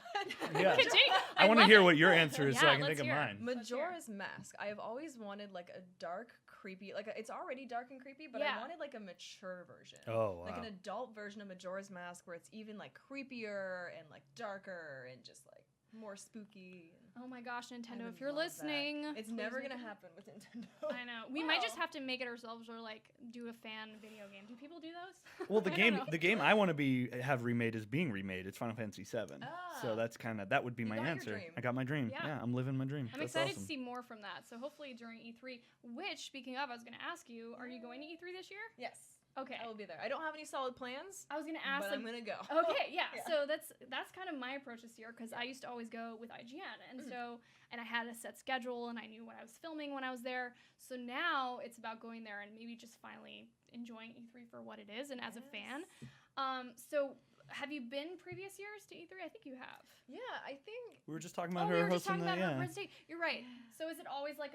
[SPEAKER 3] Yeah.
[SPEAKER 1] Continue.
[SPEAKER 3] I want to
[SPEAKER 1] love
[SPEAKER 3] hear
[SPEAKER 1] it.
[SPEAKER 3] what your answer is so
[SPEAKER 1] Yeah,
[SPEAKER 3] I can
[SPEAKER 1] let's
[SPEAKER 3] think of
[SPEAKER 1] hear it.
[SPEAKER 3] mine.
[SPEAKER 1] Let's hear it.
[SPEAKER 2] Majora's Mask. I have always wanted like a dark, creepy, like it's already dark and creepy, but
[SPEAKER 1] Yeah.
[SPEAKER 2] I wanted like a mature version.
[SPEAKER 3] Oh,
[SPEAKER 2] Like
[SPEAKER 3] wow.
[SPEAKER 2] an adult version of Majora's Mask where it's even like creepier and like darker and just like more spooky.
[SPEAKER 1] Oh my gosh, Nintendo,
[SPEAKER 2] would
[SPEAKER 1] if you're
[SPEAKER 2] love that.
[SPEAKER 1] listening,
[SPEAKER 2] It's
[SPEAKER 1] please
[SPEAKER 2] never
[SPEAKER 1] make
[SPEAKER 2] gonna
[SPEAKER 1] it.
[SPEAKER 2] happen with Nintendo.
[SPEAKER 1] I know. We might just
[SPEAKER 2] Wow.
[SPEAKER 1] have to make it ourselves, or like do a fan video game. Do people do those?
[SPEAKER 3] Well, the
[SPEAKER 1] I don't
[SPEAKER 3] game,
[SPEAKER 1] know.
[SPEAKER 3] the game I want to have remade is being remade. It's Final Fantasy VII. So
[SPEAKER 2] Ah.
[SPEAKER 3] that's that would be
[SPEAKER 2] You
[SPEAKER 3] my
[SPEAKER 2] got your
[SPEAKER 3] answer.
[SPEAKER 2] dream.
[SPEAKER 3] I got my dream.
[SPEAKER 1] Yeah.
[SPEAKER 3] Yeah, I'm living my dream.
[SPEAKER 1] I'm
[SPEAKER 3] That's
[SPEAKER 1] excited
[SPEAKER 3] awesome.
[SPEAKER 1] to see more from that. So hopefully during E3, which, speaking of, I was going to ask you, are you going to E3 this year?
[SPEAKER 2] Yes.
[SPEAKER 1] Okay.
[SPEAKER 2] I will be there. I don't have any solid plans,
[SPEAKER 1] I was going to ask,
[SPEAKER 2] but
[SPEAKER 1] like,
[SPEAKER 2] I'm gonna go.
[SPEAKER 1] okay, yeah.
[SPEAKER 2] Yeah.
[SPEAKER 1] So that's kind of my approach this year, because I used to always go with IGN, and
[SPEAKER 2] Mhm.
[SPEAKER 1] and I had a set schedule, and I knew what I was filming when I was there. So now it's about going there and maybe just finally enjoying E3 for what it is, and as a fan. So have you been previous years to E3? I think you have.
[SPEAKER 2] Yeah, I think.
[SPEAKER 3] We were just talking about
[SPEAKER 1] we
[SPEAKER 3] her
[SPEAKER 1] were just
[SPEAKER 3] hosting
[SPEAKER 1] talking
[SPEAKER 3] the
[SPEAKER 1] about Red State. You're right. So is it always like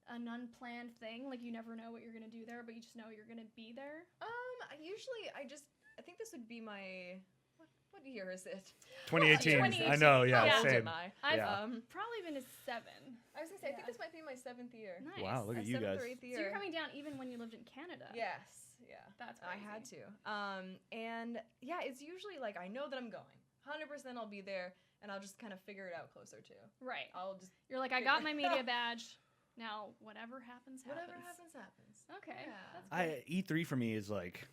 [SPEAKER 1] an unplanned thing? Like you never know what you're gonna do there, but you just know you're gonna be there?
[SPEAKER 2] I think this would be my. What year is it?
[SPEAKER 3] 2018.
[SPEAKER 1] 2018.
[SPEAKER 3] I know. Yeah.
[SPEAKER 1] Yeah.
[SPEAKER 2] How old
[SPEAKER 3] Same.
[SPEAKER 2] am I?
[SPEAKER 1] I've
[SPEAKER 3] Yeah.
[SPEAKER 1] probably been to 7.
[SPEAKER 2] I was gonna say, I think
[SPEAKER 1] Yeah.
[SPEAKER 2] this might be my 7th year.
[SPEAKER 1] Nice.
[SPEAKER 3] Wow. Look at you
[SPEAKER 2] 7th
[SPEAKER 3] guys.
[SPEAKER 2] or 8th
[SPEAKER 1] So
[SPEAKER 2] year.
[SPEAKER 1] you're coming down even when you lived in Canada.
[SPEAKER 2] Yes. Yeah.
[SPEAKER 1] That's
[SPEAKER 2] I
[SPEAKER 1] crazy.
[SPEAKER 2] had to. And yeah, it's usually like I know that I'm going. 100% I'll be there, and I'll just kind of figure it out closer to.
[SPEAKER 1] Right.
[SPEAKER 2] I'll just
[SPEAKER 1] You're like, I got my media badge. Now, whatever happens,
[SPEAKER 2] whatever
[SPEAKER 1] happens.
[SPEAKER 2] happens.
[SPEAKER 1] Okay.
[SPEAKER 2] Yeah.
[SPEAKER 1] That's great.
[SPEAKER 3] E3 for me is like,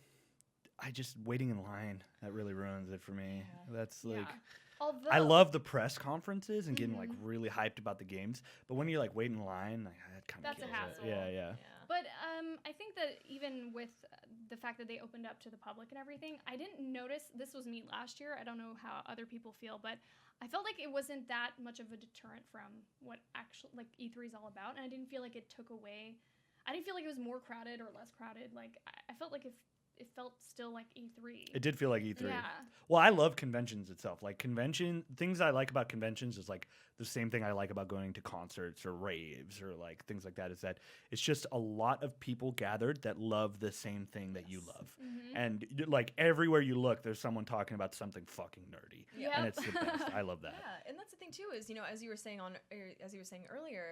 [SPEAKER 3] I just waiting in line. That really ruins it for me.
[SPEAKER 2] Yeah.
[SPEAKER 3] That's like.
[SPEAKER 1] Yeah. Although,
[SPEAKER 3] I love the press conferences and getting like
[SPEAKER 1] Mhm.
[SPEAKER 3] really hyped about the games, but when you're like waiting in line, like, that kind of
[SPEAKER 1] That's a
[SPEAKER 3] kills
[SPEAKER 1] hassle.
[SPEAKER 3] it. Yeah, yeah.
[SPEAKER 1] But I think that even with the fact that they opened up to the public and everything, I didn't notice, this was me last year, I don't know how other people feel, but I felt like it wasn't that much of a deterrent from what actually like E3 is all about, and I didn't feel like it took away, I didn't feel like it was more crowded or less crowded. Like I felt like it felt still like E3.
[SPEAKER 3] It did feel like E3.
[SPEAKER 1] Yeah.
[SPEAKER 3] Well, I love conventions itself. Like things I like about conventions is like the same thing I like about going to concerts or raves or like things like that is that it's just a lot of people gathered that love the same thing that you love. And like everywhere you look, there's someone talking about something fucking nerdy.
[SPEAKER 2] Yeah.
[SPEAKER 3] And it's the best. I love that.
[SPEAKER 2] Yeah, and that's the thing too is, as you were saying earlier,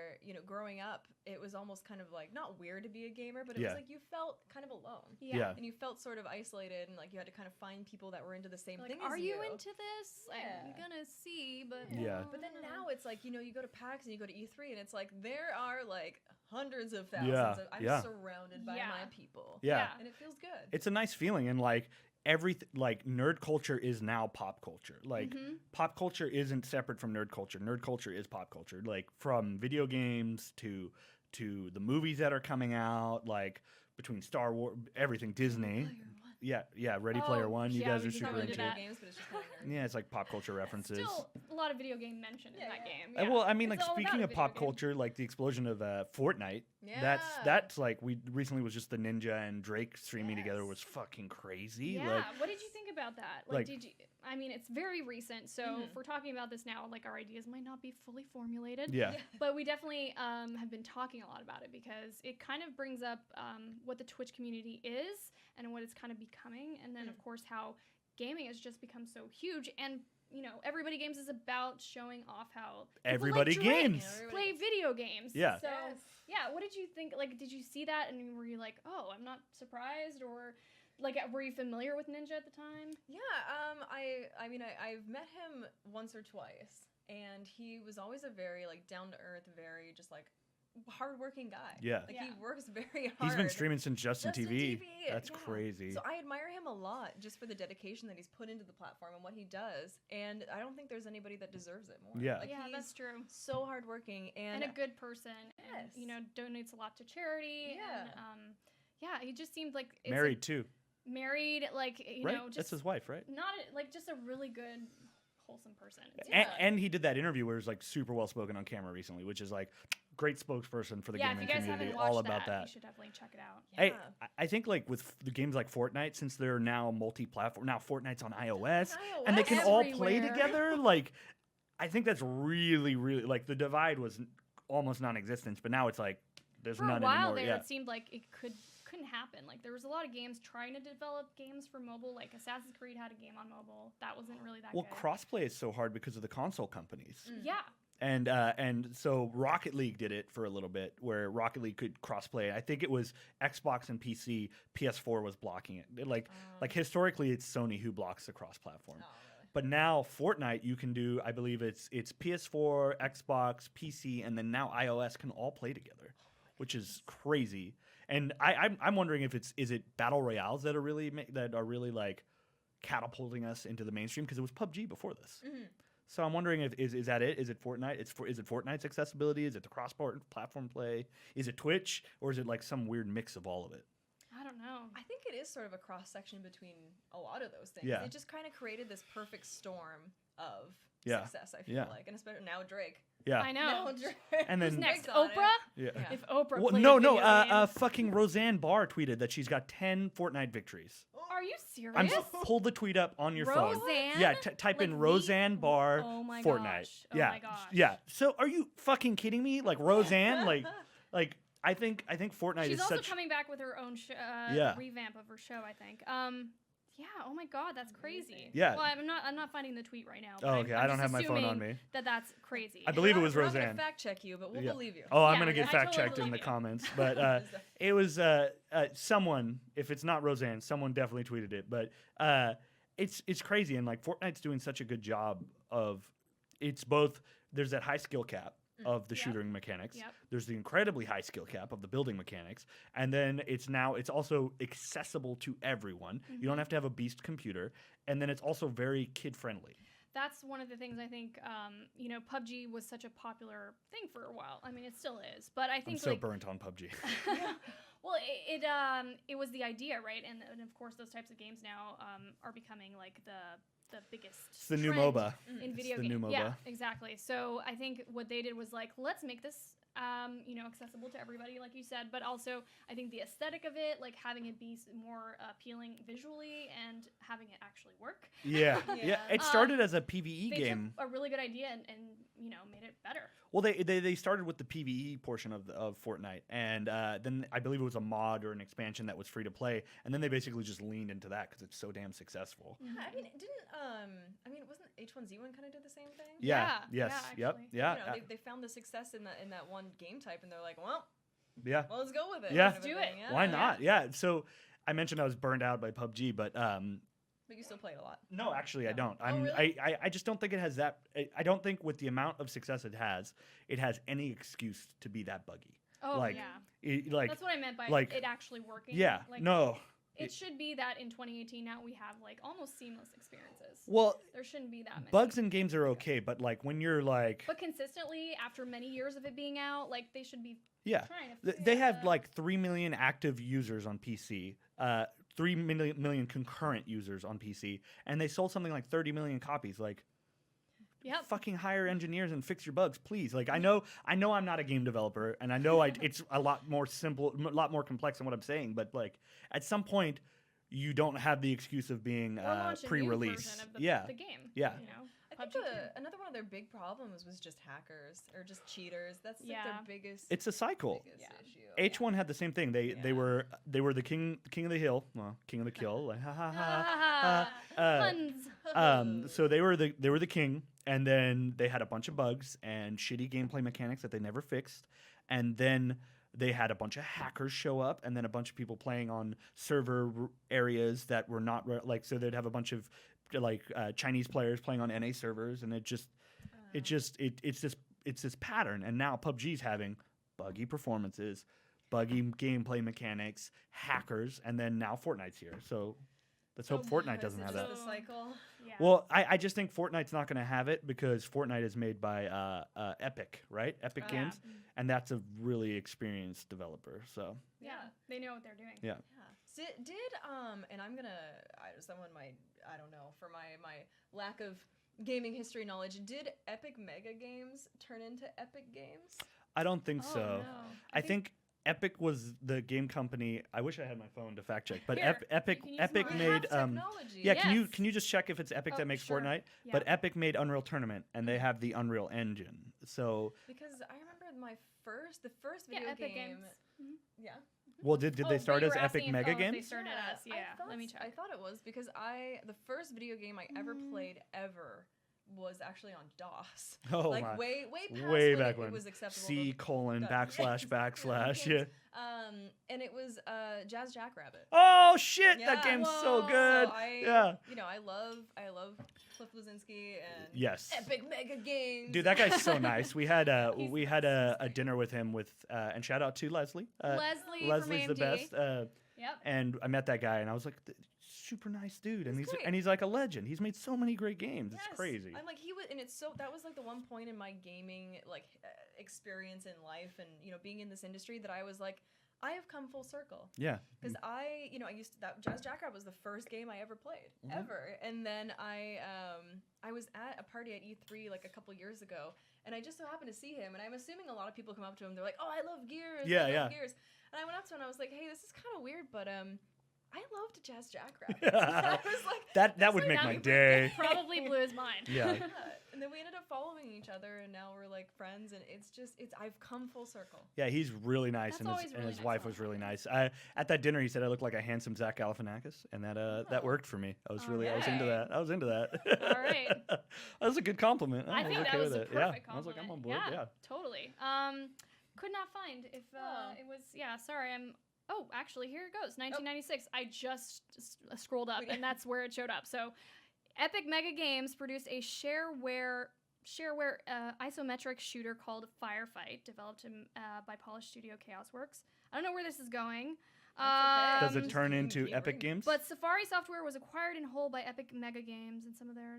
[SPEAKER 2] growing up, it was almost kind of like not weird to be a gamer, but it was like you felt kind of alone.
[SPEAKER 3] Yeah.
[SPEAKER 2] And you felt sort of isolated, and like you had to kind of find people that were into the same
[SPEAKER 1] Like,
[SPEAKER 2] thing
[SPEAKER 1] are
[SPEAKER 2] as
[SPEAKER 1] you
[SPEAKER 2] you.
[SPEAKER 1] into this? I'm gonna see, but
[SPEAKER 3] Yeah.
[SPEAKER 2] But then now it's like, you go to PAX and you go to E3, and it's like there are like hundreds of thousands of, I'm surrounded by my people.
[SPEAKER 3] Yeah.
[SPEAKER 2] And it feels good.
[SPEAKER 3] It's a nice feeling, and like everything, like nerd culture is now pop culture. Like pop culture isn't separate from nerd culture. Nerd culture is pop culture. Like from video games to the movies that are coming out, like between Star Wars, everything, Disney. Yeah, Ready Player One. You guys are super into it.
[SPEAKER 2] Games, but it's just kind of
[SPEAKER 3] Yeah, it's like pop culture references.
[SPEAKER 1] still a lot of video game mentioned in that game.
[SPEAKER 3] Well, I mean,
[SPEAKER 1] It's
[SPEAKER 3] like
[SPEAKER 1] all
[SPEAKER 3] speaking
[SPEAKER 1] about
[SPEAKER 3] of
[SPEAKER 1] video
[SPEAKER 3] pop
[SPEAKER 1] game.
[SPEAKER 3] culture, like the explosion of Fortnite.
[SPEAKER 2] Yeah.
[SPEAKER 3] That's like we recently was just the Ninja and Drake streaming together was fucking crazy.
[SPEAKER 1] Yeah.
[SPEAKER 3] Like,
[SPEAKER 1] What did you think about that?
[SPEAKER 3] like-
[SPEAKER 1] Did you? I mean, it's very recent, so if we're talking about this now, like our ideas might not be fully formulated.
[SPEAKER 3] yeah.
[SPEAKER 1] But we definitely have been talking a lot about it because it kind of brings up what the Twitch community is and what it's kind of becoming, and then of course how gaming has just become so huge. And Everybody Games is about showing off how people
[SPEAKER 3] Everybody
[SPEAKER 1] like Drake
[SPEAKER 3] games.
[SPEAKER 1] play video games.
[SPEAKER 3] Yeah.
[SPEAKER 1] So yeah, what did you think? Like, did you see that and were you like, oh, I'm not surprised, or like, were you familiar with Ninja at the time?
[SPEAKER 2] Yeah, I mean, I've met him once or twice, and he was always a very, like, down-to-earth, very just, like, hardworking guy.
[SPEAKER 3] Yeah.
[SPEAKER 2] Like, he works very hard.
[SPEAKER 3] He's been streaming since Justin
[SPEAKER 2] Justin
[SPEAKER 3] TV.
[SPEAKER 2] TV,
[SPEAKER 3] That's
[SPEAKER 2] yeah.
[SPEAKER 3] crazy.
[SPEAKER 2] So I admire him a lot just for the dedication that he's put into the platform and what he does, and I don't think there's anybody that deserves it more.
[SPEAKER 3] Yeah.
[SPEAKER 2] Like,
[SPEAKER 1] Yeah,
[SPEAKER 2] he's
[SPEAKER 1] that's true.
[SPEAKER 2] so hardworking,
[SPEAKER 1] And a good person,
[SPEAKER 2] Yes.
[SPEAKER 1] and donates a lot to charity.
[SPEAKER 2] Yeah.
[SPEAKER 1] And, he just seemed like
[SPEAKER 3] Married too,
[SPEAKER 1] married, like
[SPEAKER 3] right?
[SPEAKER 1] just
[SPEAKER 3] That's his wife, right?
[SPEAKER 1] not like just a really good, wholesome person.
[SPEAKER 3] And he did that interview where he was like super well spoken on camera recently, which is like great spokesperson for the
[SPEAKER 1] Yeah, if
[SPEAKER 3] gaming
[SPEAKER 1] you guys
[SPEAKER 3] community,
[SPEAKER 1] haven't watched
[SPEAKER 3] all about that.
[SPEAKER 1] you should definitely check it out.
[SPEAKER 3] Hey,
[SPEAKER 2] Yeah.
[SPEAKER 3] I think like with the games like Fortnite, since they're now multi-platform, now Fortnite's on iOS, and they can all play
[SPEAKER 1] Everywhere.
[SPEAKER 3] together. Like, I think that's really, really like the divide was almost non-existent, but now it's like there's
[SPEAKER 1] For a
[SPEAKER 3] none
[SPEAKER 1] while
[SPEAKER 3] anymore.
[SPEAKER 1] there,
[SPEAKER 3] Yeah.
[SPEAKER 1] it seemed like it couldn't happen. Like, there was a lot of games trying to develop games for mobile. Like Assassin's Creed had a game on mobile that wasn't really that
[SPEAKER 3] Well,
[SPEAKER 1] good.
[SPEAKER 3] crossplay is so hard because of the console companies.
[SPEAKER 1] Yeah.
[SPEAKER 3] And so Rocket League did it for a little bit, where Rocket League could crossplay. I think it was Xbox and PC. PS4 was blocking it. Like historically, it's Sony who blocks the cross-platform.
[SPEAKER 2] Oh, really?
[SPEAKER 3] But now Fortnite, you can do. I believe it's PS4, Xbox, PC, and then now iOS can all play together, which is crazy. And I'm wondering if is it battle royales that are really like catapulting us into the mainstream, because it was PUBG before this. So I'm wondering if is that it? Is it Fortnite? Is it Fortnite's accessibility? Is it the cross-platform play? Is it Twitch? Or is it like some weird mix of all of it?
[SPEAKER 1] I don't know.
[SPEAKER 2] I think it is sort of a cross section between a lot of those things.
[SPEAKER 3] Yeah.
[SPEAKER 2] It just kind of created this perfect storm of
[SPEAKER 3] Yeah.
[SPEAKER 2] success, I feel
[SPEAKER 3] Yeah.
[SPEAKER 2] like. And especially now Drake.
[SPEAKER 3] Yeah.
[SPEAKER 1] I know.
[SPEAKER 2] Now Drake.
[SPEAKER 3] And then
[SPEAKER 1] Who's next?
[SPEAKER 2] on it.
[SPEAKER 1] Oprah?
[SPEAKER 3] Yeah.
[SPEAKER 2] Yeah.
[SPEAKER 1] If Oprah
[SPEAKER 3] Well,
[SPEAKER 1] played
[SPEAKER 3] no,
[SPEAKER 1] a video game.
[SPEAKER 3] fucking Roseanne Barr tweeted that she's got 10 Fortnite victories.
[SPEAKER 1] Are you serious?
[SPEAKER 3] Pull the tweet up on your phone.
[SPEAKER 1] Roseanne?
[SPEAKER 3] Yeah, type in
[SPEAKER 1] Like
[SPEAKER 3] Roseanne Barr
[SPEAKER 1] Oh my
[SPEAKER 3] Fortnite.
[SPEAKER 1] gosh. Oh
[SPEAKER 3] yeah,
[SPEAKER 1] my gosh.
[SPEAKER 3] yeah. So are you fucking kidding me? Like Roseanne, like I think Fortnite
[SPEAKER 1] She's
[SPEAKER 3] is
[SPEAKER 1] also
[SPEAKER 3] such.
[SPEAKER 1] coming back with her own
[SPEAKER 3] Yeah.
[SPEAKER 1] revamp of her show, I think. Yeah. Oh my God, that's crazy.
[SPEAKER 3] Yeah.
[SPEAKER 1] Well, I'm not finding the tweet right now. But
[SPEAKER 3] Oh, okay.
[SPEAKER 1] I'm
[SPEAKER 3] I don't
[SPEAKER 1] just
[SPEAKER 3] have my phone on
[SPEAKER 1] assuming
[SPEAKER 3] me.
[SPEAKER 1] That's crazy.
[SPEAKER 3] I believe it was
[SPEAKER 2] We're not
[SPEAKER 3] Roseanne.
[SPEAKER 2] gonna fact check you, but we'll
[SPEAKER 3] Yeah.
[SPEAKER 2] believe you.
[SPEAKER 3] Oh, I'm
[SPEAKER 1] Yeah,
[SPEAKER 3] gonna get
[SPEAKER 1] I
[SPEAKER 3] fact
[SPEAKER 1] totally
[SPEAKER 3] checked in
[SPEAKER 1] believe
[SPEAKER 3] the
[SPEAKER 1] you.
[SPEAKER 3] comments, but it was someone. If it's not Roseanne, someone definitely tweeted it. But it's crazy, and like Fortnite's doing such a good job of. It's both. There's that high skill cap of the
[SPEAKER 1] Yep.
[SPEAKER 3] shooting mechanics.
[SPEAKER 1] Yep.
[SPEAKER 3] There's the incredibly high skill cap of the building mechanics, and then it's also accessible to everyone. You don't have to have a beast computer, and then it's also very kid friendly.
[SPEAKER 1] That's one of the things I think. PUBG was such a popular thing for a while. I mean, it still is, but I
[SPEAKER 3] I'm
[SPEAKER 1] think
[SPEAKER 3] so
[SPEAKER 1] like.
[SPEAKER 3] burnt on PUBG.
[SPEAKER 1] Well, it was the idea, right? And of course, those types of games now are becoming like the biggest.
[SPEAKER 3] It's the new
[SPEAKER 1] trend
[SPEAKER 3] MOBA.
[SPEAKER 1] in
[SPEAKER 3] It's
[SPEAKER 1] video
[SPEAKER 3] the
[SPEAKER 1] games.
[SPEAKER 3] new MOBA.
[SPEAKER 1] Yeah, exactly. So I think what they did was like, let's make this accessible to everybody, like you said, but also I think the aesthetic of it, like having it be more appealing visually and having it actually work.
[SPEAKER 3] Yeah.
[SPEAKER 2] Yeah.
[SPEAKER 3] It started as a PvE
[SPEAKER 1] They
[SPEAKER 3] game.
[SPEAKER 1] took a really good idea and made it better.
[SPEAKER 3] Well, they started with the PvE portion of Fortnite, and then I believe it was a mod or an expansion that was free to play, and then they basically just leaned into that because it's so damn successful.
[SPEAKER 2] Yeah, I mean, wasn't H1Z1 kind of did the same thing?
[SPEAKER 3] Yeah. Yes.
[SPEAKER 1] Yeah,
[SPEAKER 3] Yep.
[SPEAKER 1] actually.
[SPEAKER 3] Yeah.
[SPEAKER 2] They found the success in that one game type, and they're like, well,
[SPEAKER 3] Yeah.
[SPEAKER 2] let's go with it.
[SPEAKER 3] Yeah.
[SPEAKER 2] kind of a
[SPEAKER 1] Let's do
[SPEAKER 2] thing.
[SPEAKER 1] it.
[SPEAKER 2] Yeah.
[SPEAKER 3] Why not? Yeah. So I mentioned I was burned out by PUBG, but
[SPEAKER 2] But you still play it a lot.
[SPEAKER 3] no, actually I
[SPEAKER 2] No.
[SPEAKER 3] don't.
[SPEAKER 2] Oh, really?
[SPEAKER 3] I just don't think it has that. I don't think with the amount of success it has any excuse to be that buggy.
[SPEAKER 1] Oh,
[SPEAKER 3] Like,
[SPEAKER 1] yeah. That's what I meant by
[SPEAKER 3] like-
[SPEAKER 1] it actually working.
[SPEAKER 3] Yeah.
[SPEAKER 1] Like,
[SPEAKER 3] No.
[SPEAKER 1] It should be that in 2018 now we have like almost seamless experiences.
[SPEAKER 3] Well,
[SPEAKER 1] There shouldn't be that many.
[SPEAKER 3] bugs in games are okay, but like when you're like,
[SPEAKER 1] But consistently, after many years of it being out, like they should be
[SPEAKER 3] yeah,
[SPEAKER 1] trying to
[SPEAKER 3] they
[SPEAKER 1] figure
[SPEAKER 3] have
[SPEAKER 1] out
[SPEAKER 3] like 3 million active users on PC, 3 million concurrent users on PC, and they sold something like 30 million copies. Like,
[SPEAKER 1] Yep.
[SPEAKER 3] fucking hire engineers and fix your bugs, please. Like, I know I'm not a game developer, and I know it's a lot more simple, a lot more complex than what I'm saying. But like, at some point, you don't have the excuse of being
[SPEAKER 1] Or launch a new
[SPEAKER 3] pre-release.
[SPEAKER 1] version of the game.
[SPEAKER 3] Yeah.
[SPEAKER 1] You know?
[SPEAKER 2] I think
[SPEAKER 1] PUBG
[SPEAKER 2] another one of their big problems was just hackers or just cheaters. That's like
[SPEAKER 1] Yeah.
[SPEAKER 2] their biggest.
[SPEAKER 3] It's a cycle.
[SPEAKER 2] biggest
[SPEAKER 1] Yeah.
[SPEAKER 2] issue.
[SPEAKER 3] H1 had the same thing. They
[SPEAKER 2] Yeah.
[SPEAKER 3] were the king of the hill, well, king of the kill. Like, ha ha
[SPEAKER 1] Ah,
[SPEAKER 3] ha.
[SPEAKER 1] puns.
[SPEAKER 3] So they were the king, and then they had a bunch of bugs and shitty gameplay mechanics that they never fixed, and then they had a bunch of hackers show up, and then a bunch of people playing on server areas that were not so they'd have a bunch of Chinese players playing on NA servers, and it's this pattern. And now PUBG's having buggy performances, buggy gameplay mechanics, hackers, and then now Fortnite's here. So let's hope Fortnite doesn't have that.
[SPEAKER 2] The cycle.
[SPEAKER 1] Yeah.
[SPEAKER 3] Well, I just think Fortnite's not going to have it because Fortnite is made by Epic, right? Epic Games, and that's a really experienced developer. So
[SPEAKER 1] yeah, they know what they're doing.
[SPEAKER 3] yeah.
[SPEAKER 2] Yeah. And I'm gonna. Someone might. I don't know. For my lack of gaming history knowledge, did Epic Mega Games turn into Epic Games?
[SPEAKER 3] I don't think
[SPEAKER 1] Oh,
[SPEAKER 3] so.
[SPEAKER 1] no.
[SPEAKER 3] I think Epic was the game company. I wish I had my phone to fact check, but
[SPEAKER 1] Here,
[SPEAKER 3] Epic
[SPEAKER 1] you can use
[SPEAKER 3] Epic
[SPEAKER 1] mine.
[SPEAKER 2] We have
[SPEAKER 3] made
[SPEAKER 2] technology.
[SPEAKER 3] yeah.
[SPEAKER 1] Yes.
[SPEAKER 3] Can you just check if it's Epic
[SPEAKER 2] Oh,
[SPEAKER 3] that makes
[SPEAKER 2] sure.
[SPEAKER 3] Fortnite?
[SPEAKER 1] Yeah.
[SPEAKER 3] But Epic made Unreal Tournament, and they have the Unreal Engine. So
[SPEAKER 2] Because I remember the first
[SPEAKER 1] Yeah,
[SPEAKER 2] video
[SPEAKER 1] Epic
[SPEAKER 2] game.
[SPEAKER 1] Games. Mhm.
[SPEAKER 2] Yeah.
[SPEAKER 3] well, did
[SPEAKER 1] Oh,
[SPEAKER 3] they
[SPEAKER 1] but
[SPEAKER 3] start
[SPEAKER 1] you
[SPEAKER 3] as
[SPEAKER 1] were
[SPEAKER 3] Epic
[SPEAKER 1] asking
[SPEAKER 3] Mega
[SPEAKER 1] if they
[SPEAKER 3] Games?
[SPEAKER 1] started as, let me check.
[SPEAKER 2] I thought it was because the first video game I ever played ever was actually on DOS.
[SPEAKER 3] Oh
[SPEAKER 2] like
[SPEAKER 3] my.
[SPEAKER 2] way past
[SPEAKER 3] Way
[SPEAKER 2] when
[SPEAKER 3] back
[SPEAKER 2] it
[SPEAKER 3] when.
[SPEAKER 2] was acceptable.
[SPEAKER 3] C colon
[SPEAKER 2] Dot-
[SPEAKER 3] backslash backslash. Yeah.
[SPEAKER 2] games. And it was Jazz Jackrabbit.
[SPEAKER 3] Oh shit!
[SPEAKER 2] Yeah.
[SPEAKER 3] That game's so
[SPEAKER 1] Whoa.
[SPEAKER 3] good.
[SPEAKER 2] So
[SPEAKER 3] Yeah.
[SPEAKER 2] I love Cliff Bleszinski and
[SPEAKER 3] Yes.
[SPEAKER 2] Epic Mega Games.
[SPEAKER 3] Dude, that guy's so nice. We had
[SPEAKER 1] He's
[SPEAKER 3] a dinner with him and shout out to Leslie.
[SPEAKER 1] Leslie
[SPEAKER 3] Leslie's
[SPEAKER 1] from
[SPEAKER 3] the
[SPEAKER 1] AMD.
[SPEAKER 3] best.
[SPEAKER 1] Yep.
[SPEAKER 3] And I met that guy, and I was like, super nice dude, and
[SPEAKER 2] He's great.
[SPEAKER 3] he's like a legend. He's made so many great games.
[SPEAKER 2] Yes.
[SPEAKER 3] It's crazy.
[SPEAKER 2] I'm like that was like the one point in my gaming experience in life and being in this industry that I was like, I have come full circle.
[SPEAKER 3] Yeah.
[SPEAKER 2] Because I used to, that Jazz Jackrabbit was the first game I ever played, ever. And then I was at a party at E3 like a couple years ago, and I just so happened to see him, and I'm assuming a lot of people come up to him, they're like, oh, I love Gears,
[SPEAKER 3] Yeah,
[SPEAKER 2] I love
[SPEAKER 3] yeah.
[SPEAKER 2] Gears. And I went up to him and I was like, hey, this is kind of weird, but I loved Jazz Jackrabbit. I was like,
[SPEAKER 3] that would
[SPEAKER 2] like
[SPEAKER 3] make
[SPEAKER 1] that
[SPEAKER 3] my
[SPEAKER 1] would
[SPEAKER 3] day.
[SPEAKER 1] Probably blew his mind.
[SPEAKER 3] Yeah.
[SPEAKER 2] And then we ended up following each other, and now we're like friends, and I've come full circle.
[SPEAKER 3] Yeah, he's really nice,
[SPEAKER 1] That's
[SPEAKER 3] and
[SPEAKER 1] always
[SPEAKER 3] his,
[SPEAKER 1] really
[SPEAKER 3] his
[SPEAKER 1] nice
[SPEAKER 3] wife
[SPEAKER 1] when
[SPEAKER 3] was
[SPEAKER 1] that
[SPEAKER 3] really
[SPEAKER 1] happens.
[SPEAKER 3] nice. At that dinner, he said I looked like a handsome Zach Galifianakis, and that worked for me. I was into
[SPEAKER 1] Alright.
[SPEAKER 3] that. I was into that.
[SPEAKER 1] All right.
[SPEAKER 3] That was a good compliment.
[SPEAKER 1] I think
[SPEAKER 3] okay
[SPEAKER 1] that was
[SPEAKER 3] with
[SPEAKER 1] a
[SPEAKER 3] it.
[SPEAKER 1] perfect
[SPEAKER 3] Yeah, I was like, I'm on
[SPEAKER 1] compliment.
[SPEAKER 3] board. Yeah.
[SPEAKER 1] Totally. Could not find if
[SPEAKER 2] Oh.
[SPEAKER 1] it was. Yeah, sorry. Oh, actually, here it goes. 1996. I just scrolled up, and that's where it showed up. So, Epic Mega Games produced a shareware isometric shooter called Firefight, developed by Polish studio Chaosworks. I don't know where this is going.
[SPEAKER 2] That's okay.
[SPEAKER 3] Does it turn into
[SPEAKER 2] keep
[SPEAKER 3] Epic
[SPEAKER 2] reading.
[SPEAKER 3] Games?
[SPEAKER 1] But Safari Software was acquired in whole by Epic Mega Games, and some of their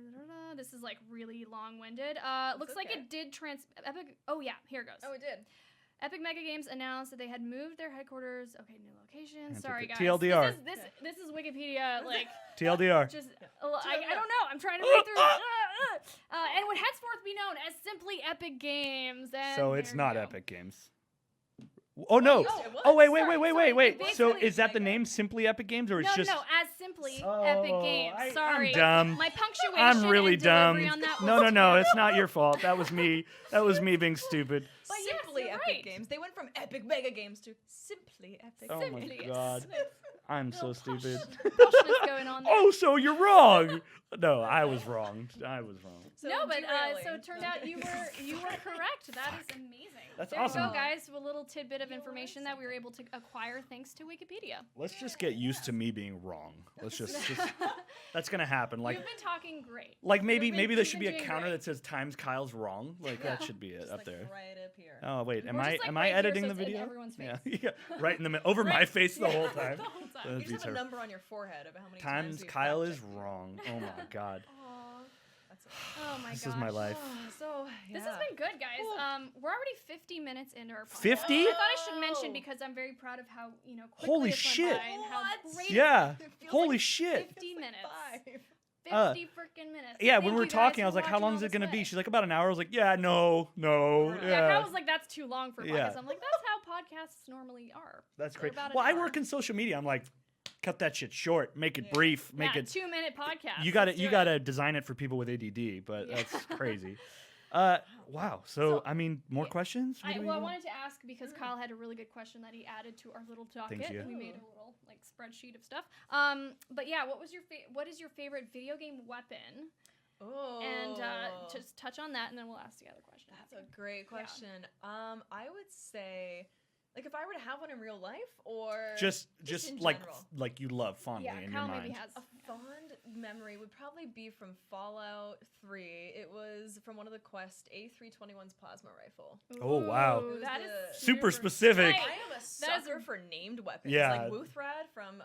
[SPEAKER 1] this is like really long-winded. Looks like
[SPEAKER 2] okay.
[SPEAKER 1] it did Epic. Oh yeah, here it goes.
[SPEAKER 2] Oh, it did.
[SPEAKER 1] Epic Mega Games announced that they had moved their headquarters. Okay, new location.
[SPEAKER 3] And
[SPEAKER 1] Sorry, guys.
[SPEAKER 3] TLDR.
[SPEAKER 1] This is Wikipedia. Like
[SPEAKER 3] TLDR.
[SPEAKER 1] just I don't know. I'm trying to read through. and would henceforth be known as simply Epic Games. And
[SPEAKER 3] So it's
[SPEAKER 1] there you
[SPEAKER 3] not
[SPEAKER 1] go.
[SPEAKER 3] Epic Games. Oh no!
[SPEAKER 2] Yes, it was.
[SPEAKER 3] Oh wait!
[SPEAKER 1] Sorry,
[SPEAKER 3] So
[SPEAKER 1] basically-
[SPEAKER 3] is that the name, Simply Epic Games, or it's
[SPEAKER 1] No,
[SPEAKER 3] just?
[SPEAKER 1] no, as simply
[SPEAKER 3] Oh,
[SPEAKER 1] Epic Games.
[SPEAKER 3] I'm
[SPEAKER 1] Sorry.
[SPEAKER 3] dumb.
[SPEAKER 1] My punctuation
[SPEAKER 3] I'm really
[SPEAKER 1] and delivery
[SPEAKER 3] dumb.
[SPEAKER 1] on that
[SPEAKER 3] No,
[SPEAKER 1] was
[SPEAKER 3] no, it's not your fault. That was me. That was me being stupid.
[SPEAKER 1] But yes,
[SPEAKER 2] Simply
[SPEAKER 1] you're
[SPEAKER 2] Epic
[SPEAKER 1] right.
[SPEAKER 2] Games. They went from Epic Mega Games to Simply Epic.
[SPEAKER 3] Oh my
[SPEAKER 1] Simply,
[SPEAKER 3] God. I'm so
[SPEAKER 1] Little
[SPEAKER 3] stupid.
[SPEAKER 1] Pushness going on there.
[SPEAKER 3] Oh, so you're wrong. No, I was wrong. I was wrong.
[SPEAKER 2] So
[SPEAKER 1] No, but
[SPEAKER 2] derailing.
[SPEAKER 1] so it turned out you were correct. That is amazing.
[SPEAKER 3] That's
[SPEAKER 1] there
[SPEAKER 3] awesome.
[SPEAKER 1] you go, guys. A little tidbit of information that we were able to acquire thanks to Wikipedia.
[SPEAKER 3] Let's just get used to me being wrong. Let's just that's gonna happen. Like
[SPEAKER 1] You've been talking great.
[SPEAKER 3] maybe
[SPEAKER 1] you've been-
[SPEAKER 3] maybe there
[SPEAKER 1] you've
[SPEAKER 3] should
[SPEAKER 1] been
[SPEAKER 3] be a
[SPEAKER 1] doing
[SPEAKER 3] counter
[SPEAKER 1] great.
[SPEAKER 3] that says times Kyle's wrong. Like that should be it
[SPEAKER 2] Just
[SPEAKER 3] up
[SPEAKER 2] like
[SPEAKER 3] there.
[SPEAKER 2] right up here.
[SPEAKER 3] Oh wait, am
[SPEAKER 1] Or
[SPEAKER 3] I
[SPEAKER 1] just, like,
[SPEAKER 3] am
[SPEAKER 1] right
[SPEAKER 3] I
[SPEAKER 1] here,
[SPEAKER 3] editing
[SPEAKER 1] so
[SPEAKER 3] the
[SPEAKER 1] it's in
[SPEAKER 3] video?
[SPEAKER 1] everyone's face.
[SPEAKER 3] Yeah, right in the middle, over my
[SPEAKER 1] Right.
[SPEAKER 3] face the whole time.
[SPEAKER 1] The whole time.
[SPEAKER 3] That'd
[SPEAKER 2] You
[SPEAKER 3] be
[SPEAKER 2] just have a
[SPEAKER 3] terrible.
[SPEAKER 2] number on your forehead of how many
[SPEAKER 3] Times
[SPEAKER 2] we
[SPEAKER 3] Kyle
[SPEAKER 2] fact
[SPEAKER 3] is
[SPEAKER 2] checked you.
[SPEAKER 3] wrong. Oh my God.
[SPEAKER 2] Aw, that's it.
[SPEAKER 1] Oh my
[SPEAKER 3] This
[SPEAKER 1] gosh.
[SPEAKER 3] is my life.
[SPEAKER 2] So
[SPEAKER 1] This
[SPEAKER 2] yeah.
[SPEAKER 1] has been good, guys.
[SPEAKER 2] Cool.
[SPEAKER 1] We're already 50 minutes into our podcast.
[SPEAKER 3] 50?
[SPEAKER 1] I thought I should mention
[SPEAKER 2] Whoa.
[SPEAKER 1] because I'm very proud of how quickly
[SPEAKER 3] Holy
[SPEAKER 1] this went
[SPEAKER 3] shit.
[SPEAKER 1] by and how
[SPEAKER 2] What?
[SPEAKER 1] great.
[SPEAKER 3] Yeah.
[SPEAKER 2] It feels
[SPEAKER 3] Holy
[SPEAKER 2] like
[SPEAKER 3] shit.
[SPEAKER 1] 50 minutes.
[SPEAKER 2] 5.
[SPEAKER 1] 50 freaking minutes.
[SPEAKER 3] Yeah,
[SPEAKER 1] Thank
[SPEAKER 3] when we were
[SPEAKER 1] you guys
[SPEAKER 3] talking, I
[SPEAKER 1] for
[SPEAKER 3] was like, how
[SPEAKER 1] watching
[SPEAKER 3] long
[SPEAKER 1] all
[SPEAKER 3] is it
[SPEAKER 1] this
[SPEAKER 3] gonna be?
[SPEAKER 1] way.
[SPEAKER 3] She's like, about an hour. I was like, yeah, no.
[SPEAKER 1] Yeah,
[SPEAKER 3] Yeah.
[SPEAKER 1] Kyle was like, that's too long for podcasts.
[SPEAKER 3] Yeah.
[SPEAKER 1] I'm like, that's how podcasts normally are.
[SPEAKER 3] That's
[SPEAKER 1] They're
[SPEAKER 3] great.
[SPEAKER 1] about an
[SPEAKER 3] Well, I
[SPEAKER 1] hour.
[SPEAKER 3] work in social media. I'm like, cut that shit short, make it
[SPEAKER 2] Yeah.
[SPEAKER 3] brief, make
[SPEAKER 1] Yeah,
[SPEAKER 3] it
[SPEAKER 1] 2-minute podcast.
[SPEAKER 3] You got
[SPEAKER 1] Let's
[SPEAKER 3] to you
[SPEAKER 1] do
[SPEAKER 3] got
[SPEAKER 1] it.
[SPEAKER 3] to design it for people with ADD, but
[SPEAKER 1] Yeah.
[SPEAKER 3] that's crazy. Wow. So, I mean, more
[SPEAKER 1] yeah.
[SPEAKER 3] questions? What do we
[SPEAKER 1] I
[SPEAKER 3] want?
[SPEAKER 1] wanted to ask because Kyle had a really good question that he added to our little docket.
[SPEAKER 3] you.
[SPEAKER 1] We made a little like spreadsheet of stuff. But yeah, what is your favorite video game weapon?
[SPEAKER 2] Oh.
[SPEAKER 1] And just touch on that, and then we'll ask the other question.
[SPEAKER 2] That's a great question. I would say, like, if I were to have one in real life, or
[SPEAKER 3] Just
[SPEAKER 2] in
[SPEAKER 3] like
[SPEAKER 2] general.
[SPEAKER 3] like you love fondly
[SPEAKER 1] Yeah,
[SPEAKER 3] in
[SPEAKER 1] Kyle
[SPEAKER 3] your
[SPEAKER 1] maybe
[SPEAKER 3] mind.
[SPEAKER 1] has.
[SPEAKER 2] A fond memory would probably be from Fallout 3. It was from one of the Quest A321's plasma rifle.
[SPEAKER 3] Oh, wow.
[SPEAKER 1] Ooh, that is
[SPEAKER 2] The-
[SPEAKER 3] Super specific.
[SPEAKER 1] tight.
[SPEAKER 2] I am a
[SPEAKER 1] That is
[SPEAKER 2] sucker
[SPEAKER 1] a-
[SPEAKER 2] for named weapons.
[SPEAKER 3] Yeah.
[SPEAKER 2] Like Wuthrad from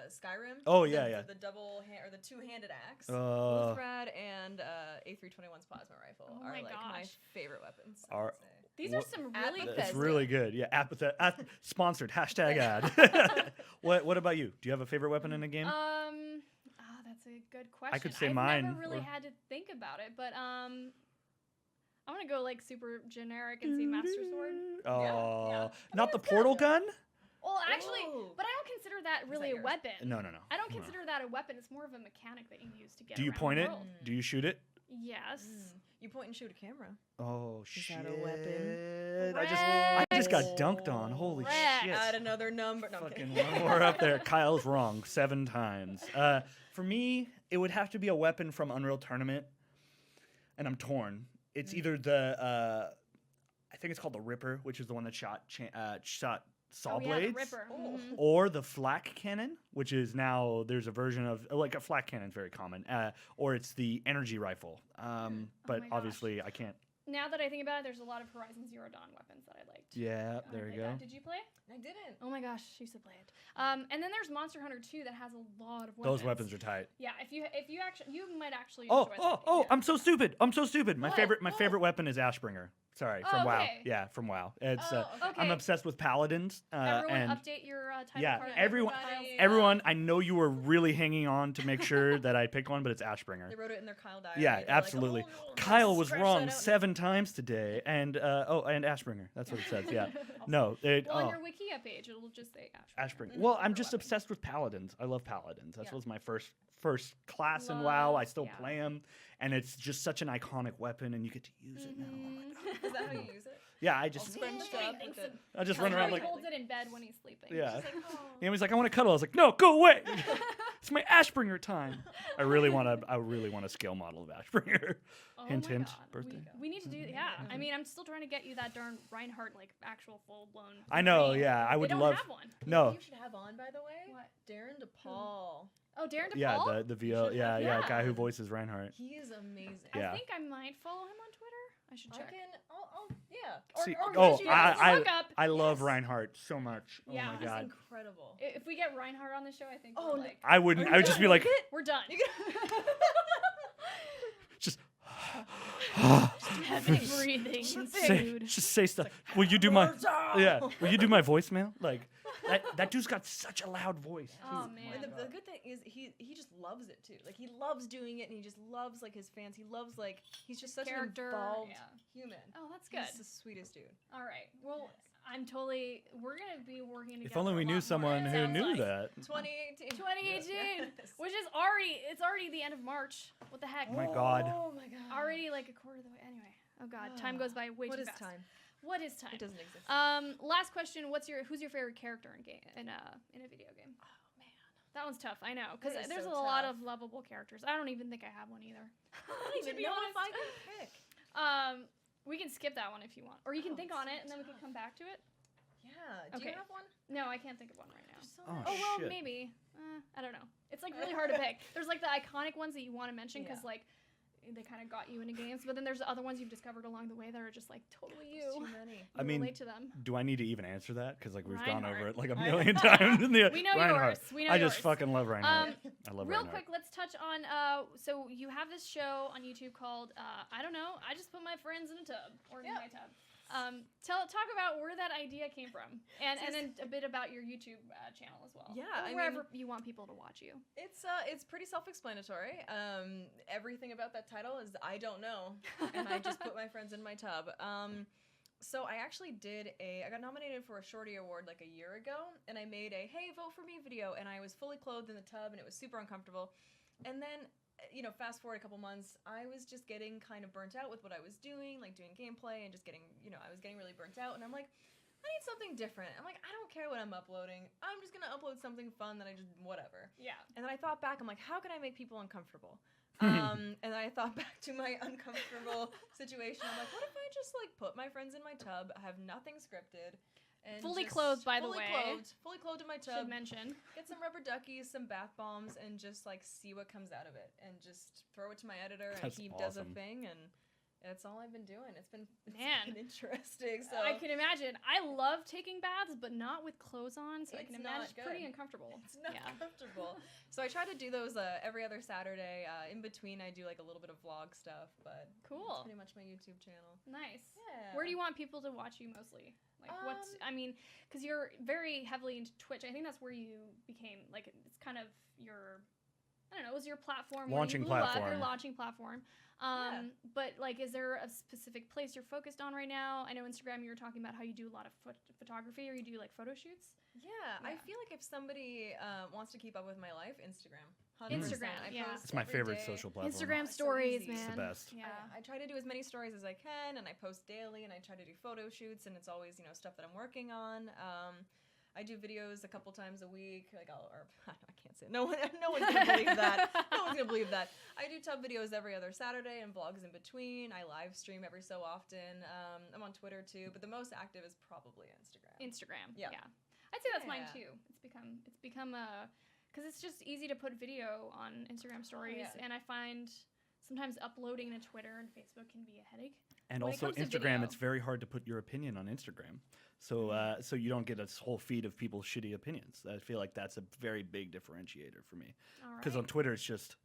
[SPEAKER 2] Skyrim.
[SPEAKER 3] Oh, yeah, yeah.
[SPEAKER 2] The double hand or the two-handed axe.
[SPEAKER 3] Uh,
[SPEAKER 2] Wuthrad and A321's plasma rifle
[SPEAKER 1] Oh
[SPEAKER 2] are
[SPEAKER 1] my
[SPEAKER 2] like my
[SPEAKER 1] gosh.
[SPEAKER 2] favorite weapons. I
[SPEAKER 3] Are-
[SPEAKER 2] would say.
[SPEAKER 1] These
[SPEAKER 3] What-
[SPEAKER 1] are some
[SPEAKER 2] At
[SPEAKER 1] really.
[SPEAKER 2] the
[SPEAKER 3] that's
[SPEAKER 2] Bethesda.
[SPEAKER 3] really good. Yeah, sponsored hashtag ad. What about you? Do you have a favorite weapon in a game?
[SPEAKER 1] That's a good question.
[SPEAKER 3] could say
[SPEAKER 1] I've
[SPEAKER 3] mine,
[SPEAKER 1] never really
[SPEAKER 3] or-
[SPEAKER 1] had to think about it, but I'm gonna go like super generic and say Master Sword.
[SPEAKER 3] Oh,
[SPEAKER 2] yeah.
[SPEAKER 3] not the portal gun?
[SPEAKER 1] Well, actually,
[SPEAKER 2] Ooh.
[SPEAKER 1] but I don't consider that really
[SPEAKER 2] that
[SPEAKER 1] a
[SPEAKER 2] yours?
[SPEAKER 1] weapon.
[SPEAKER 3] No.
[SPEAKER 1] I don't
[SPEAKER 3] No.
[SPEAKER 1] consider that a weapon. It's more of a mechanic that you use to get.
[SPEAKER 3] Do you
[SPEAKER 1] around
[SPEAKER 3] point
[SPEAKER 1] the
[SPEAKER 3] it?
[SPEAKER 1] world.
[SPEAKER 3] Do you shoot it?
[SPEAKER 1] Yes.
[SPEAKER 2] You point and shoot a camera.
[SPEAKER 3] Oh
[SPEAKER 2] Is
[SPEAKER 3] shit!
[SPEAKER 2] that a weapon?
[SPEAKER 3] I just got
[SPEAKER 1] Correct.
[SPEAKER 3] dunked on. Holy
[SPEAKER 1] Correct.
[SPEAKER 3] shit!
[SPEAKER 2] Add another number. No, I'm
[SPEAKER 3] Fucking
[SPEAKER 2] kidding.
[SPEAKER 3] one more up there. Kyle's wrong 7 times. For me, it would have to be a weapon from Unreal Tournament, and I'm torn. It's either the I think it's called the Ripper, which is the one that shot saw
[SPEAKER 1] Oh, yeah,
[SPEAKER 3] blades,
[SPEAKER 1] the Ripper.
[SPEAKER 2] Oh.
[SPEAKER 1] Mhm.
[SPEAKER 3] or the flak cannon, which is now there's a version of like a flak cannon is very common, or it's the energy rifle. But
[SPEAKER 1] Oh my gosh.
[SPEAKER 3] obviously I can't.
[SPEAKER 1] Now that I think about it, there's a lot of Horizon Zero Dawn weapons that I liked.
[SPEAKER 3] Yeah,
[SPEAKER 1] I
[SPEAKER 3] there you
[SPEAKER 1] played
[SPEAKER 3] go.
[SPEAKER 1] that. Did you play?
[SPEAKER 2] I didn't.
[SPEAKER 1] Oh my gosh, she used to play it. And then there's Monster Hunter 2 that has a lot of weapons.
[SPEAKER 3] Those weapons are tight.
[SPEAKER 1] Yeah, if you actually you might actually
[SPEAKER 3] Oh,
[SPEAKER 1] enjoy
[SPEAKER 3] oh,
[SPEAKER 1] that
[SPEAKER 3] oh!
[SPEAKER 1] game.
[SPEAKER 3] I'm so stupid. I'm so stupid. My
[SPEAKER 1] What?
[SPEAKER 3] favorite weapon is Ashbringer. Sorry,
[SPEAKER 1] Oh,
[SPEAKER 3] from WoW.
[SPEAKER 1] okay.
[SPEAKER 3] Yeah, from WoW. It's
[SPEAKER 2] Oh, okay.
[SPEAKER 1] Okay.
[SPEAKER 3] I'm obsessed with paladins.
[SPEAKER 1] Everyone
[SPEAKER 3] and
[SPEAKER 1] update your title
[SPEAKER 3] yeah,
[SPEAKER 1] card.
[SPEAKER 3] everyone-
[SPEAKER 1] Kyle's-
[SPEAKER 3] everyone, I know you were really hanging on to make sure that I picked one, but it's Ashbringer.
[SPEAKER 2] They wrote it in their Kyle diary.
[SPEAKER 3] Yeah,
[SPEAKER 2] They're like,
[SPEAKER 3] absolutely.
[SPEAKER 2] "Oh, no,
[SPEAKER 3] Kyle
[SPEAKER 2] let's
[SPEAKER 3] was
[SPEAKER 2] scratch
[SPEAKER 3] wrong
[SPEAKER 2] that out."
[SPEAKER 3] 7 times today, and and Ashbringer. That's what it says. Yeah, no, it.
[SPEAKER 1] Well, on
[SPEAKER 3] Oh,
[SPEAKER 1] your Wikia page, it'll just say Ashbringer.
[SPEAKER 3] Ashbringer. Well, I'm
[SPEAKER 1] Favorite
[SPEAKER 3] just
[SPEAKER 1] weapon.
[SPEAKER 3] obsessed with paladins. I love paladins. That
[SPEAKER 2] Yeah.
[SPEAKER 3] was my first class in WoW. I
[SPEAKER 1] Love,
[SPEAKER 3] still
[SPEAKER 1] yeah.
[SPEAKER 3] play them, and it's just such an iconic weapon, and you get to use it now. Oh my
[SPEAKER 1] Mhm.
[SPEAKER 3] God.
[SPEAKER 2] Is that how you use it?
[SPEAKER 3] Yeah, I
[SPEAKER 2] All
[SPEAKER 3] just
[SPEAKER 2] scrunched
[SPEAKER 1] Yeah,
[SPEAKER 2] up
[SPEAKER 1] thanks.
[SPEAKER 2] with it.
[SPEAKER 3] I just
[SPEAKER 1] That's
[SPEAKER 3] run
[SPEAKER 1] how
[SPEAKER 3] around
[SPEAKER 1] he
[SPEAKER 3] like
[SPEAKER 1] holds it in bed when he's sleeping.
[SPEAKER 3] Yeah.
[SPEAKER 1] He's just like, "Oh."
[SPEAKER 3] Naomi's like, I want a cuddle. I was like, no, go away. It's my Ashbringer time. I really want a scale model of Ashbringer.
[SPEAKER 1] Oh
[SPEAKER 3] Hint,
[SPEAKER 1] my
[SPEAKER 3] hint,
[SPEAKER 1] God.
[SPEAKER 3] birthday.
[SPEAKER 1] We need to do. Yeah, I mean, I'm still trying to get you that darn Reinhardt like actual full blown.
[SPEAKER 3] I know, yeah, I would
[SPEAKER 1] they don't
[SPEAKER 3] love.
[SPEAKER 1] have one.
[SPEAKER 3] No,
[SPEAKER 2] You should have on, by the way.
[SPEAKER 1] What?
[SPEAKER 2] Darren DePaul.
[SPEAKER 1] Oh, Darren DePaul.
[SPEAKER 3] yeah, the VO,
[SPEAKER 2] should
[SPEAKER 3] yeah,
[SPEAKER 2] have
[SPEAKER 3] yeah,
[SPEAKER 1] that.
[SPEAKER 3] guy who voices Reinhardt.
[SPEAKER 2] He is amazing.
[SPEAKER 3] Yeah.
[SPEAKER 1] I think I might follow him on Twitter. I should
[SPEAKER 2] I
[SPEAKER 1] check.
[SPEAKER 2] can. I'll yeah.
[SPEAKER 3] See-
[SPEAKER 2] Or
[SPEAKER 3] oh,
[SPEAKER 2] just
[SPEAKER 3] I-
[SPEAKER 1] look up.
[SPEAKER 3] I love
[SPEAKER 2] Yes.
[SPEAKER 3] Reinhardt so much. Oh
[SPEAKER 1] Yeah,
[SPEAKER 3] my
[SPEAKER 1] he's
[SPEAKER 3] god.
[SPEAKER 2] incredible.
[SPEAKER 1] If we get Reinhardt on the show, I think
[SPEAKER 2] Oh,
[SPEAKER 1] we're
[SPEAKER 2] no.
[SPEAKER 1] like,
[SPEAKER 3] I wouldn't. I would just be like,
[SPEAKER 1] we're done.
[SPEAKER 3] just
[SPEAKER 1] Heavy breathing
[SPEAKER 3] say,
[SPEAKER 1] ensued.
[SPEAKER 3] just say stuff. Will you do my? Yeah. Will you do my voicemail? Like, that dude's got such a loud voice. Too.
[SPEAKER 1] Oh,
[SPEAKER 3] My
[SPEAKER 1] man.
[SPEAKER 2] And the
[SPEAKER 3] God.
[SPEAKER 2] good thing is he just loves it too. Like he loves doing it, and he just loves like his fans. He loves like he's just such
[SPEAKER 1] Character,
[SPEAKER 2] an involved
[SPEAKER 1] yeah.
[SPEAKER 2] human.
[SPEAKER 1] Oh, that's good.
[SPEAKER 2] He's the sweetest dude.
[SPEAKER 1] All right. Well,
[SPEAKER 2] Yes.
[SPEAKER 1] we're going to be working together.
[SPEAKER 3] If only
[SPEAKER 1] a
[SPEAKER 3] we
[SPEAKER 1] lot
[SPEAKER 3] knew
[SPEAKER 1] more,
[SPEAKER 3] someone
[SPEAKER 1] it
[SPEAKER 3] who
[SPEAKER 1] sounds
[SPEAKER 3] knew
[SPEAKER 1] like.
[SPEAKER 3] that.
[SPEAKER 2] 2018.
[SPEAKER 1] 2018,
[SPEAKER 2] Yes.
[SPEAKER 1] which is it's already the end of March. What the heck?
[SPEAKER 3] Oh my God.
[SPEAKER 2] Oh my god.
[SPEAKER 1] Already like a quarter of the way. Anyway. Oh God, time goes by way
[SPEAKER 2] What
[SPEAKER 1] too
[SPEAKER 2] is
[SPEAKER 1] fast.
[SPEAKER 2] time?
[SPEAKER 1] What is time?
[SPEAKER 2] It doesn't exist.
[SPEAKER 1] Last question. Who's your favorite character in a video game?
[SPEAKER 2] Oh man.
[SPEAKER 1] That one's tough. I know because
[SPEAKER 2] That is
[SPEAKER 1] there's
[SPEAKER 2] so
[SPEAKER 1] a lot
[SPEAKER 2] tough.
[SPEAKER 1] of lovable characters. I don't even think I have one either.
[SPEAKER 2] I don't
[SPEAKER 1] To
[SPEAKER 2] even
[SPEAKER 1] be
[SPEAKER 2] know
[SPEAKER 1] honest.
[SPEAKER 2] if I can pick.
[SPEAKER 1] We can skip that one if you want, or you can
[SPEAKER 2] Oh,
[SPEAKER 1] think
[SPEAKER 2] it's
[SPEAKER 1] on
[SPEAKER 2] so
[SPEAKER 1] it and then we can
[SPEAKER 2] tough.
[SPEAKER 1] come back to it.
[SPEAKER 2] Yeah. Do
[SPEAKER 1] Okay.
[SPEAKER 2] you have one?
[SPEAKER 1] No, I can't think of one right now.
[SPEAKER 2] There's so
[SPEAKER 3] Oh,
[SPEAKER 2] many.
[SPEAKER 1] Oh well,
[SPEAKER 3] shit.
[SPEAKER 1] maybe. I don't know. It's like really hard to pick. There's like the iconic ones that you want to mention because
[SPEAKER 2] Yeah.
[SPEAKER 1] like they kind of got you into games, but then there's the other ones you've discovered along the way that are just like totally you.
[SPEAKER 2] There's too many.
[SPEAKER 3] I mean,
[SPEAKER 1] relate to them.
[SPEAKER 3] Do I need to even answer that? Because like we've gone
[SPEAKER 1] Reinhardt.
[SPEAKER 3] over it like a
[SPEAKER 2] I know.
[SPEAKER 3] million times. In the
[SPEAKER 1] We know
[SPEAKER 3] Reinhardt.
[SPEAKER 1] yours. We know
[SPEAKER 3] I
[SPEAKER 1] yours.
[SPEAKER 3] just fucking love Reinhardt. I love
[SPEAKER 1] Real
[SPEAKER 3] Reinhardt.
[SPEAKER 1] quick, let's touch on. So you have this show on YouTube called I don't know. I just put my friends in a tub or in
[SPEAKER 2] Yep.
[SPEAKER 1] my tub. Talk about where that idea came from, and then a bit about your YouTube channel as well.
[SPEAKER 2] Yeah,
[SPEAKER 1] Or
[SPEAKER 2] I
[SPEAKER 1] wherever
[SPEAKER 2] mean-
[SPEAKER 1] you want people to watch you.
[SPEAKER 2] It's pretty self-explanatory. Everything about that title is I don't know, and I just put my friends in my tub. So I actually I got nominated for a Shorty Award like a year ago, and I made a "Hey, vote for me" video, and I was fully clothed in the tub, and it was super uncomfortable. And then, fast forward a couple months, I was just getting kind of burnt out with what I was doing, like doing gameplay and just getting, I was getting really burnt out, and I'm like, I need something different. I'm like, I don't care what I'm uploading. I'm just gonna upload something fun that I just whatever.
[SPEAKER 1] Yeah.
[SPEAKER 2] And then I thought back, I'm like, how can I make people uncomfortable? And I thought back to my uncomfortable situation. I'm like, what if I just like put my friends in my tub, have nothing scripted, and
[SPEAKER 1] Fully
[SPEAKER 2] just
[SPEAKER 1] clothed, by the way.
[SPEAKER 2] fully clothed in my
[SPEAKER 1] Should
[SPEAKER 2] tub.
[SPEAKER 1] mention.
[SPEAKER 2] Get some rubber duckies, some bath bombs, and just like see what comes out of it, and just throw it to my editor, and
[SPEAKER 3] That's
[SPEAKER 2] he does a
[SPEAKER 3] awesome.
[SPEAKER 2] thing, and that's all I've been doing. It's been
[SPEAKER 1] Man.
[SPEAKER 2] interesting. So
[SPEAKER 1] I can imagine. I love taking baths, but not with clothes on, so I can
[SPEAKER 2] It's
[SPEAKER 1] imagine
[SPEAKER 2] not
[SPEAKER 1] it's pretty
[SPEAKER 2] good.
[SPEAKER 1] uncomfortable.
[SPEAKER 2] it's not
[SPEAKER 1] Yeah.
[SPEAKER 2] comfortable. So I try to do those every other Saturday. In between, I do like a little bit of vlog stuff, but
[SPEAKER 1] Cool.
[SPEAKER 2] that's pretty much my YouTube channel.
[SPEAKER 1] Nice.
[SPEAKER 2] Yeah.
[SPEAKER 1] Where do you want people to watch you mostly? Like what's because you're very heavily into Twitch. I think that's where you became like it's kind of your I don't know, it was your platform where
[SPEAKER 3] Launching
[SPEAKER 1] you blew up,
[SPEAKER 3] platform.
[SPEAKER 1] your launching platform.
[SPEAKER 2] Yeah.
[SPEAKER 1] But like is there a specific place you're focused on right now? I know Instagram you were talking about how you do a lot of photography or you do like photo shoots.
[SPEAKER 2] Yeah,
[SPEAKER 1] Yeah.
[SPEAKER 2] I feel like if somebody wants to keep up with my life, Instagram. 100%.
[SPEAKER 1] Instagram,
[SPEAKER 2] I
[SPEAKER 1] yeah.
[SPEAKER 2] post
[SPEAKER 3] It's my
[SPEAKER 2] every
[SPEAKER 3] favorite
[SPEAKER 2] day.
[SPEAKER 3] social platform.
[SPEAKER 1] Instagram
[SPEAKER 2] Oh, it's so
[SPEAKER 1] stories,
[SPEAKER 2] easy.
[SPEAKER 1] man.
[SPEAKER 2] It's
[SPEAKER 3] the best.
[SPEAKER 1] Yeah.
[SPEAKER 2] I try to do as many stories as I can, and I post daily, and I try to do photo shoots, and it's always stuff that I'm working on. I do videos a couple times a week. Like I can't say it. No one's gonna believe that. No one's gonna believe that. I do tub videos every other Saturday and vlogs in between. I live stream every so often. I'm on Twitter too, but the most active is probably Instagram.
[SPEAKER 1] Instagram.
[SPEAKER 2] Yeah.
[SPEAKER 1] I'd say that's mine
[SPEAKER 2] Yeah.
[SPEAKER 1] too. It's become because it's just easy to put video on Instagram stories,
[SPEAKER 2] yeah.
[SPEAKER 1] and I find sometimes uploading to Twitter and Facebook can be a headache.
[SPEAKER 3] And
[SPEAKER 1] When it
[SPEAKER 3] also
[SPEAKER 1] comes to
[SPEAKER 3] Instagram,
[SPEAKER 1] video.
[SPEAKER 3] it's very hard to put your opinion on Instagram. So so you don't get a whole feed of people's shitty opinions. I feel like that's a very big differentiator for me.
[SPEAKER 1] All
[SPEAKER 3] Because
[SPEAKER 1] right.
[SPEAKER 3] on Twitter, it's just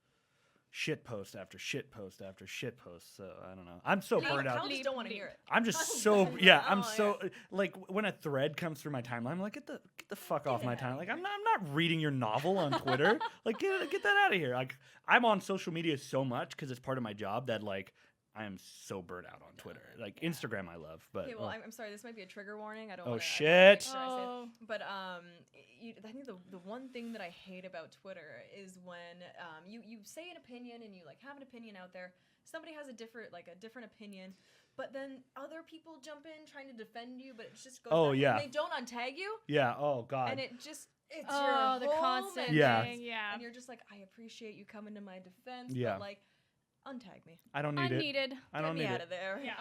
[SPEAKER 3] shit post after shit post after shit post. So I don't know. I'm so burnt out.
[SPEAKER 2] I just don't want to hear it.
[SPEAKER 3] I'm just
[SPEAKER 2] I'm
[SPEAKER 3] so
[SPEAKER 2] done.
[SPEAKER 3] I'm
[SPEAKER 2] Oh,
[SPEAKER 3] so like when a thread comes through my timeline, I'm like get the fuck off my timeline. Like I'm not reading your novel on Twitter. Like get that out of here. Like I'm on social media so much because it's part of my job that like I am so burnt out on Twitter. Like Instagram, I love, but
[SPEAKER 2] Okay, well, I'm sorry. This might be a trigger warning. I don't.
[SPEAKER 3] Oh,
[SPEAKER 2] wanna,
[SPEAKER 3] shit.
[SPEAKER 2] I don't wanna make sure I say it.
[SPEAKER 1] Oh.
[SPEAKER 2] But I think the one thing that I hate about Twitter is when you say an opinion and you like have an opinion out there. Somebody has a different opinion, but then other people jump in trying to defend you, but it just goes.
[SPEAKER 3] Oh,
[SPEAKER 2] back,
[SPEAKER 3] yeah.
[SPEAKER 2] And they don't untag you,
[SPEAKER 3] yeah. Oh god.
[SPEAKER 2] and it's
[SPEAKER 1] Oh,
[SPEAKER 2] your
[SPEAKER 1] the
[SPEAKER 2] whole
[SPEAKER 1] constant
[SPEAKER 3] Yeah.
[SPEAKER 1] thing. Yeah.
[SPEAKER 2] and you're just like, I appreciate you coming to my defense,
[SPEAKER 3] Yeah.
[SPEAKER 2] but like, untag me.
[SPEAKER 3] I don't need it.
[SPEAKER 1] Unneeded.
[SPEAKER 3] I don't
[SPEAKER 2] Get me
[SPEAKER 3] need
[SPEAKER 2] out
[SPEAKER 3] it.
[SPEAKER 2] of there.
[SPEAKER 1] Yeah.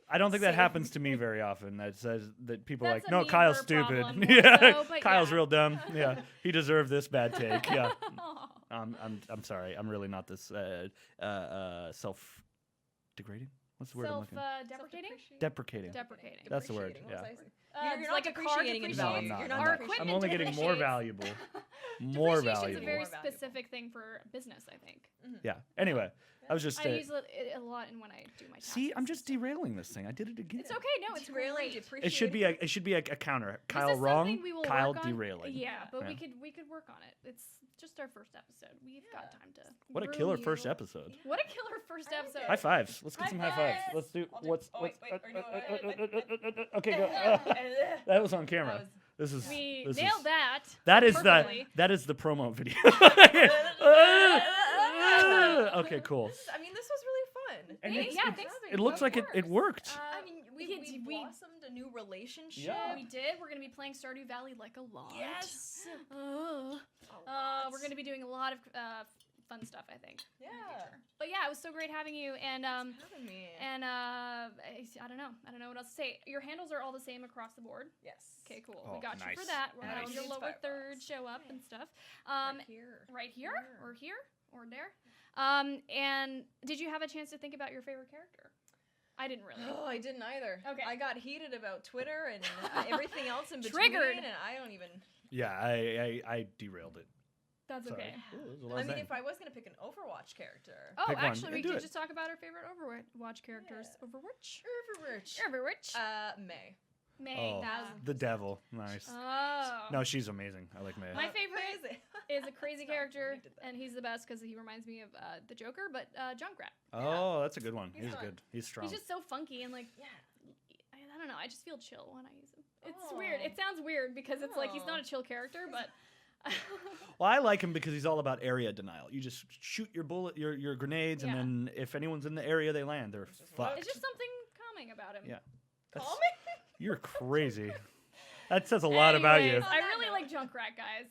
[SPEAKER 3] I don't think that
[SPEAKER 2] Save
[SPEAKER 3] happens to me very often. That says that people are
[SPEAKER 1] That's
[SPEAKER 3] like,
[SPEAKER 1] a
[SPEAKER 3] no, Kyle's
[SPEAKER 1] me-ver
[SPEAKER 3] stupid.
[SPEAKER 1] problem more
[SPEAKER 3] Yeah,
[SPEAKER 1] so, but
[SPEAKER 3] Kyle's
[SPEAKER 1] yeah.
[SPEAKER 3] real dumb. Yeah, he deserved this bad take. Yeah.
[SPEAKER 1] Aw.
[SPEAKER 3] I'm sorry. I'm really not this self-degrading. What's the word I'm looking?
[SPEAKER 1] Deprecating.
[SPEAKER 3] Deprecating.
[SPEAKER 1] Deprecating.
[SPEAKER 3] That's the word,
[SPEAKER 2] Depreciating, what was
[SPEAKER 3] yeah.
[SPEAKER 2] I saying?
[SPEAKER 1] It's
[SPEAKER 2] You're not
[SPEAKER 1] like a car
[SPEAKER 2] depreciating in
[SPEAKER 3] No,
[SPEAKER 2] value.
[SPEAKER 3] I'm not.
[SPEAKER 2] You're
[SPEAKER 3] I'm
[SPEAKER 2] not
[SPEAKER 1] Our
[SPEAKER 3] not.
[SPEAKER 1] equipment
[SPEAKER 3] I'm only getting more
[SPEAKER 1] depreciates.
[SPEAKER 3] valuable. More
[SPEAKER 1] Depreciation's
[SPEAKER 3] valuable.
[SPEAKER 1] a very
[SPEAKER 2] More valuable.
[SPEAKER 1] specific thing for business, I think.
[SPEAKER 3] Yeah. Anyway, I was just.
[SPEAKER 1] I use it a lot in when I do my tasks.
[SPEAKER 3] See, I'm just
[SPEAKER 1] and stuff.
[SPEAKER 3] derailing this thing. I did it again.
[SPEAKER 1] It's okay. No, it's
[SPEAKER 2] Derailing,
[SPEAKER 1] great.
[SPEAKER 3] It should be a counter.
[SPEAKER 1] This
[SPEAKER 3] Kyle
[SPEAKER 1] is
[SPEAKER 3] wrong.
[SPEAKER 1] something we will
[SPEAKER 3] Kyle
[SPEAKER 1] work on.
[SPEAKER 3] derailing.
[SPEAKER 1] Yeah, but
[SPEAKER 3] Yeah.
[SPEAKER 1] we could work on it. It's just our first episode. We've got time to.
[SPEAKER 3] What a
[SPEAKER 1] groom
[SPEAKER 3] killer
[SPEAKER 1] you.
[SPEAKER 3] first episode.
[SPEAKER 1] What a killer first
[SPEAKER 2] I like
[SPEAKER 1] episode.
[SPEAKER 2] it.
[SPEAKER 3] High fives. Let's get
[SPEAKER 2] High
[SPEAKER 3] some high fives.
[SPEAKER 2] fives.
[SPEAKER 3] Let's do
[SPEAKER 2] I'll do-
[SPEAKER 3] what's
[SPEAKER 2] oh,
[SPEAKER 3] what's.
[SPEAKER 2] wait, or no,
[SPEAKER 3] Okay, go. That was on camera.
[SPEAKER 2] That
[SPEAKER 3] This is.
[SPEAKER 1] We
[SPEAKER 3] this
[SPEAKER 1] nailed
[SPEAKER 3] is,
[SPEAKER 1] that.
[SPEAKER 3] That is
[SPEAKER 1] perfectly.
[SPEAKER 3] that is the promo video. Okay, cool.
[SPEAKER 2] I mean, this was really fun.
[SPEAKER 3] And
[SPEAKER 1] Thanks.
[SPEAKER 3] it's-
[SPEAKER 1] Yeah,
[SPEAKER 3] it's-
[SPEAKER 1] thanks.
[SPEAKER 3] It looks like it
[SPEAKER 1] course.
[SPEAKER 3] worked.
[SPEAKER 2] I mean, we
[SPEAKER 1] we-
[SPEAKER 2] blossomed a new relationship.
[SPEAKER 3] Yeah.
[SPEAKER 1] We did. We're gonna be playing Stardew Valley like a lot.
[SPEAKER 2] Yes.
[SPEAKER 1] We're gonna be doing a lot of fun stuff, I think. in the
[SPEAKER 2] Yeah.
[SPEAKER 1] future. But yeah, it was so great having you. And
[SPEAKER 2] Thanks for having me.
[SPEAKER 1] I don't know. I don't know what else to say. Your handles are all the same across the board.
[SPEAKER 2] Yes.
[SPEAKER 1] Okay, cool.
[SPEAKER 3] Oh,
[SPEAKER 1] We got you for
[SPEAKER 3] nice.
[SPEAKER 1] that. We're
[SPEAKER 3] Nice.
[SPEAKER 1] having your lower third show up and stuff. Right here, or here, or there. And did you have a chance to think about your favorite character? I didn't really.
[SPEAKER 2] Oh, I didn't either.
[SPEAKER 1] Okay.
[SPEAKER 2] I got heated about Twitter and everything else in between.
[SPEAKER 1] Triggered.
[SPEAKER 2] And I don't even.
[SPEAKER 3] Yeah, I derailed it.
[SPEAKER 1] That's
[SPEAKER 3] Sorry.
[SPEAKER 1] okay.
[SPEAKER 3] Ooh, that was a lot
[SPEAKER 2] I
[SPEAKER 3] of
[SPEAKER 2] mean,
[SPEAKER 3] thing.
[SPEAKER 2] if I was gonna pick an Overwatch character.
[SPEAKER 1] Oh,
[SPEAKER 3] Pick one.
[SPEAKER 1] actually, we
[SPEAKER 3] Do
[SPEAKER 1] could
[SPEAKER 3] it.
[SPEAKER 1] just talk about our favorite Overwatch characters.
[SPEAKER 2] Yeah.
[SPEAKER 1] Overwatch?
[SPEAKER 2] Overwatch.
[SPEAKER 1] Overwatch?
[SPEAKER 2] May.
[SPEAKER 1] May.
[SPEAKER 3] Oh,
[SPEAKER 1] yeah.
[SPEAKER 3] the devil. Nice.
[SPEAKER 1] Oh.
[SPEAKER 3] No, she's amazing. I like May.
[SPEAKER 1] My favorite
[SPEAKER 2] Amazing.
[SPEAKER 1] is a crazy
[SPEAKER 2] Stop,
[SPEAKER 1] character,
[SPEAKER 2] we did that.
[SPEAKER 1] and he's the best because he reminds me of the Joker, but Junkrat.
[SPEAKER 3] Oh, that's a good one.
[SPEAKER 2] He's
[SPEAKER 3] He's
[SPEAKER 2] fun.
[SPEAKER 3] good. He's strong.
[SPEAKER 1] He's just so funky and like
[SPEAKER 2] Yeah.
[SPEAKER 1] I don't know. I just feel chill when I use him. It's
[SPEAKER 2] Aw.
[SPEAKER 1] weird. It sounds weird because it's like he's
[SPEAKER 2] Aw.
[SPEAKER 1] not a chill character, but
[SPEAKER 3] Well, I like him because he's all about area denial. You just shoot your your grenades,
[SPEAKER 1] Yeah.
[SPEAKER 3] and then if anyone's in the area they land, they're
[SPEAKER 2] It's just
[SPEAKER 3] fucked.
[SPEAKER 1] it's just something calming about him.
[SPEAKER 3] Yeah. That's-
[SPEAKER 2] Call me.
[SPEAKER 3] You're crazy. That says a lot about you.
[SPEAKER 1] Anyways, I
[SPEAKER 2] On that
[SPEAKER 1] really
[SPEAKER 2] note.
[SPEAKER 1] like Junkrat, guys.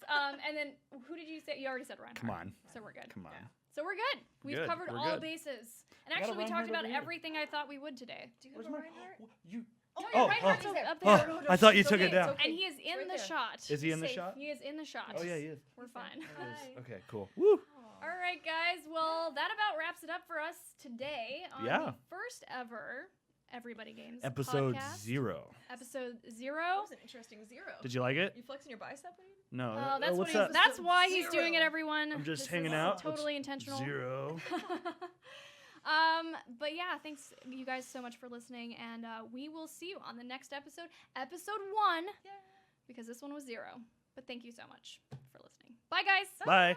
[SPEAKER 1] And then who did you say? You already said Reinhardt.
[SPEAKER 3] Come on.
[SPEAKER 1] So we're good.
[SPEAKER 3] Come on.
[SPEAKER 2] Yeah.
[SPEAKER 1] So we're good. We've
[SPEAKER 3] Good.
[SPEAKER 1] covered
[SPEAKER 3] We're
[SPEAKER 1] all
[SPEAKER 3] good.
[SPEAKER 1] bases. And
[SPEAKER 3] I got a
[SPEAKER 1] actually, we talked
[SPEAKER 3] Reinhardt
[SPEAKER 1] about
[SPEAKER 3] over here.
[SPEAKER 1] everything I thought we would today.
[SPEAKER 2] Do you have
[SPEAKER 3] Where's
[SPEAKER 2] a
[SPEAKER 3] my?
[SPEAKER 2] Reinhardt?
[SPEAKER 3] You.
[SPEAKER 1] Oh,
[SPEAKER 3] Oh,
[SPEAKER 1] yeah, Reinhardt's
[SPEAKER 2] oh.
[SPEAKER 1] up
[SPEAKER 3] Oh,
[SPEAKER 1] there.
[SPEAKER 3] I thought you
[SPEAKER 2] It's
[SPEAKER 3] took
[SPEAKER 2] okay,
[SPEAKER 3] it down.
[SPEAKER 2] it's okay.
[SPEAKER 1] And he is in
[SPEAKER 2] right
[SPEAKER 1] the
[SPEAKER 2] there.
[SPEAKER 1] shot.
[SPEAKER 3] Is he in the
[SPEAKER 2] Safe.
[SPEAKER 3] shot?
[SPEAKER 1] He is in the shot.
[SPEAKER 3] Oh yeah, he is.
[SPEAKER 1] We're fine.
[SPEAKER 2] Hi.
[SPEAKER 3] Okay, cool. Woo.
[SPEAKER 1] All right, guys. Well, that about wraps it up for us today on
[SPEAKER 3] Yeah.
[SPEAKER 1] the first ever Everybody Games
[SPEAKER 3] Episode
[SPEAKER 1] podcast.
[SPEAKER 3] 0.
[SPEAKER 1] Episode
[SPEAKER 2] That
[SPEAKER 1] 0.
[SPEAKER 2] was an interesting 0.
[SPEAKER 3] Did you like it?
[SPEAKER 2] You flexing your bicep? Wade?
[SPEAKER 3] No.
[SPEAKER 1] Oh, that's what
[SPEAKER 3] what's
[SPEAKER 1] he's.
[SPEAKER 3] that?
[SPEAKER 1] That's why he's
[SPEAKER 2] 0.
[SPEAKER 1] doing it, everyone.
[SPEAKER 3] I'm just
[SPEAKER 1] This
[SPEAKER 3] hanging
[SPEAKER 1] is
[SPEAKER 3] out.
[SPEAKER 1] Totally intentional.
[SPEAKER 3] 0.
[SPEAKER 1] But yeah, thanks you guys so much for listening, and we will see you on the next episode, episode 1,
[SPEAKER 2] Yeah.
[SPEAKER 1] because this one was 0. But thank you so much for listening. Bye, guys.
[SPEAKER 3] Bye.